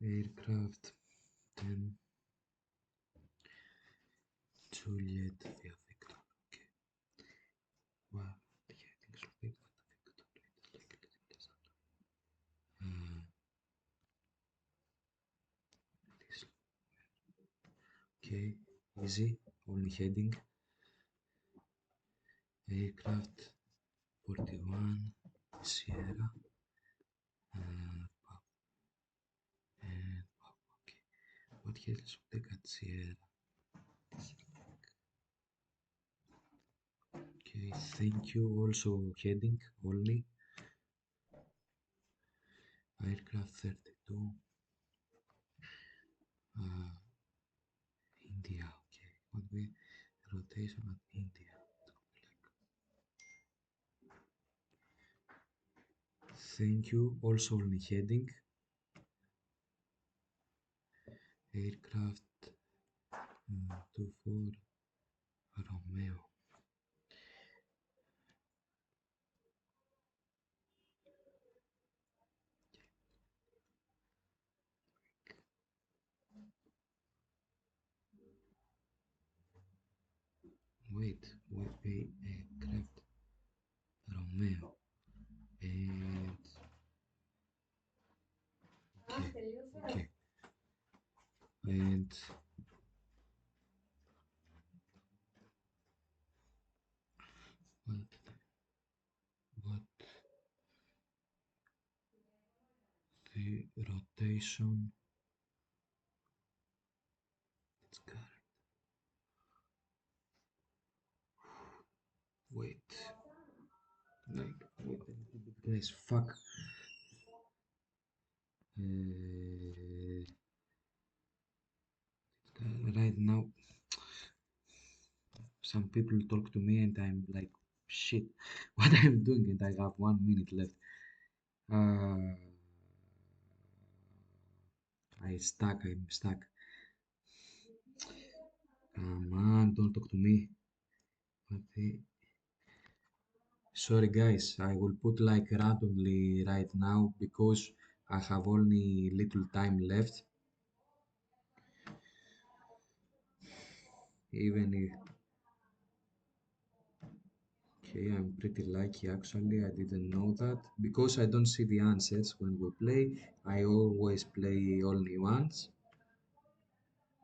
Aircraft 10 Juliet via vector. Okay. Wow. The heading should be what the vector is like this. Okay. Easy. Only heading. Aircraft 41 Sierra. And okay. What else should they got Sierra? Okay, thank you. Also heading only. Aircraft 32. Uh, India. Okay. What we rotation at India. Thank you. Also only heading. Aircraft 24 Romeo. Wait, aircraft Romeo. And okay. And what the rotation? It's got wait. Wait a little bit, guys. Fuck. Right now, some people talk to me and I'm like, shit, what I'm doing, and I have 1 minute left. Uh, I'm stuck. Come on, don't talk to me. What the... Sorry guys, I will put like randomly right now because I have only little time left. Even if, okay, I'm pretty lucky actually, I didn't know that. Because I don't see the answers when we play, I always play only once.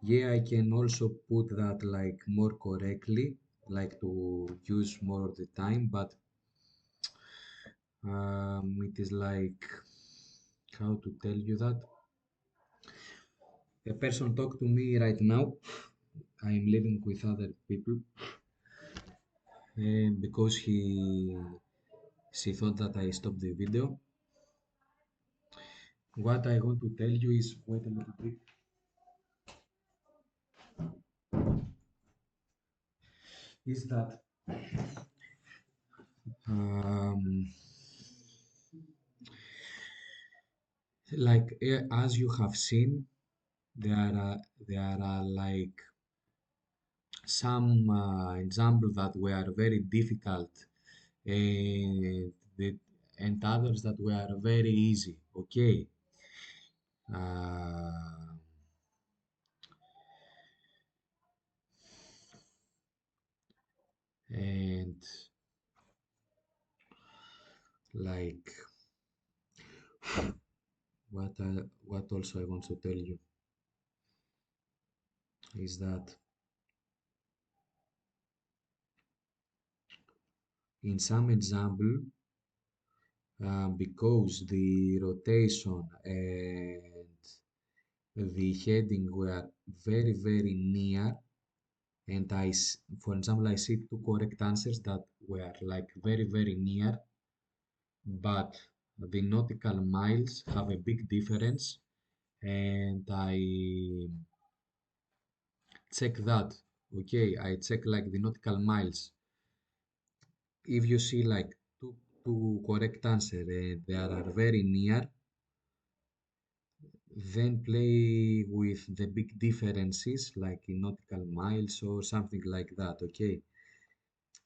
Yeah, I can also put that like more correctly, like to use more of the time, but it is like how to tell you that a person talk to me right now. I'm living with other people, and because she thought that I stopped the video. What I want to tell you is wait a little bit. Is that um, like as you have seen, there are there are like some examples that were very difficult and the, and others that were very easy. Okay. Uh, and like what also I want to tell you is that in some example, because the rotation and the heading were very near, and for example, I see two correct answers that were like very near, but the nautical miles have a big difference, and I check that. Okay, I check like the nautical miles. If you see like two correct answer and they are very near, then play with the big differences like in nautical miles or something like that. Okay,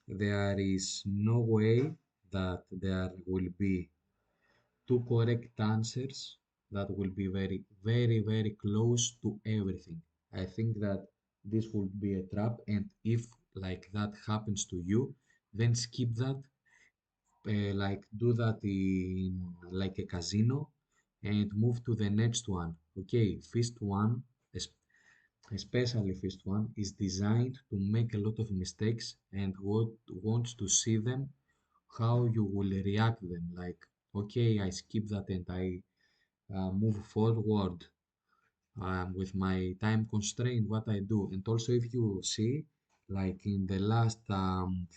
there is no way that there will be two correct answers that will be very close to everything. I think that this would be a trap, and if like that happens to you, then skip that. Like do that in like a casino and move to the next one. Okay, first one, especially first one, is designed to make a lot of mistakes and what wants to see them how you will react them. Like, okay, I skip that and I move forward with my time constraint. What I do, and also if you see, like in the last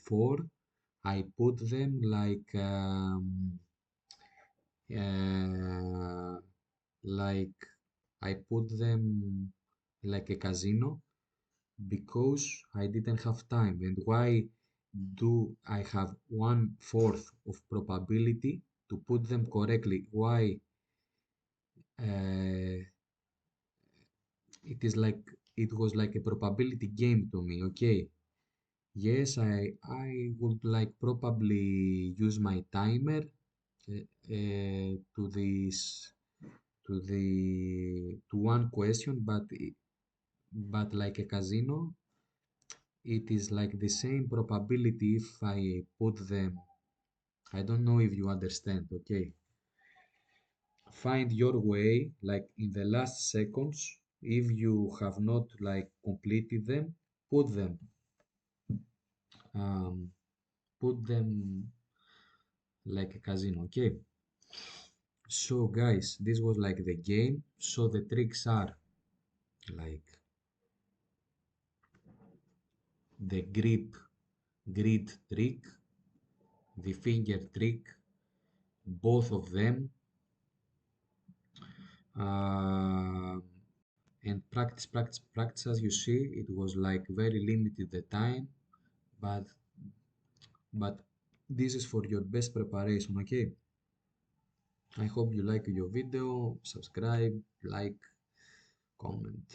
four, I put them uh, like I put them like a casino because I didn't have time. And why do I have 1/4 of probability to put them correctly? Why uh, it is like it was like a probability game to me. Okay, yes, I would like probably use my timer to this to one question, but like a casino, it is like the same probability if I put them. I don't know if you understand. Okay, find your way like in the last seconds. If you have not like completed them, put them um, put them like a casino. Okay, so guys, this was like the game. So the tricks are like the grid trick, the finger trick, both of them, uh, and practice. As you see, it was like very limited the time, but but this is for your best preparation. Okay, I hope you like your video. Subscribe, like, comment.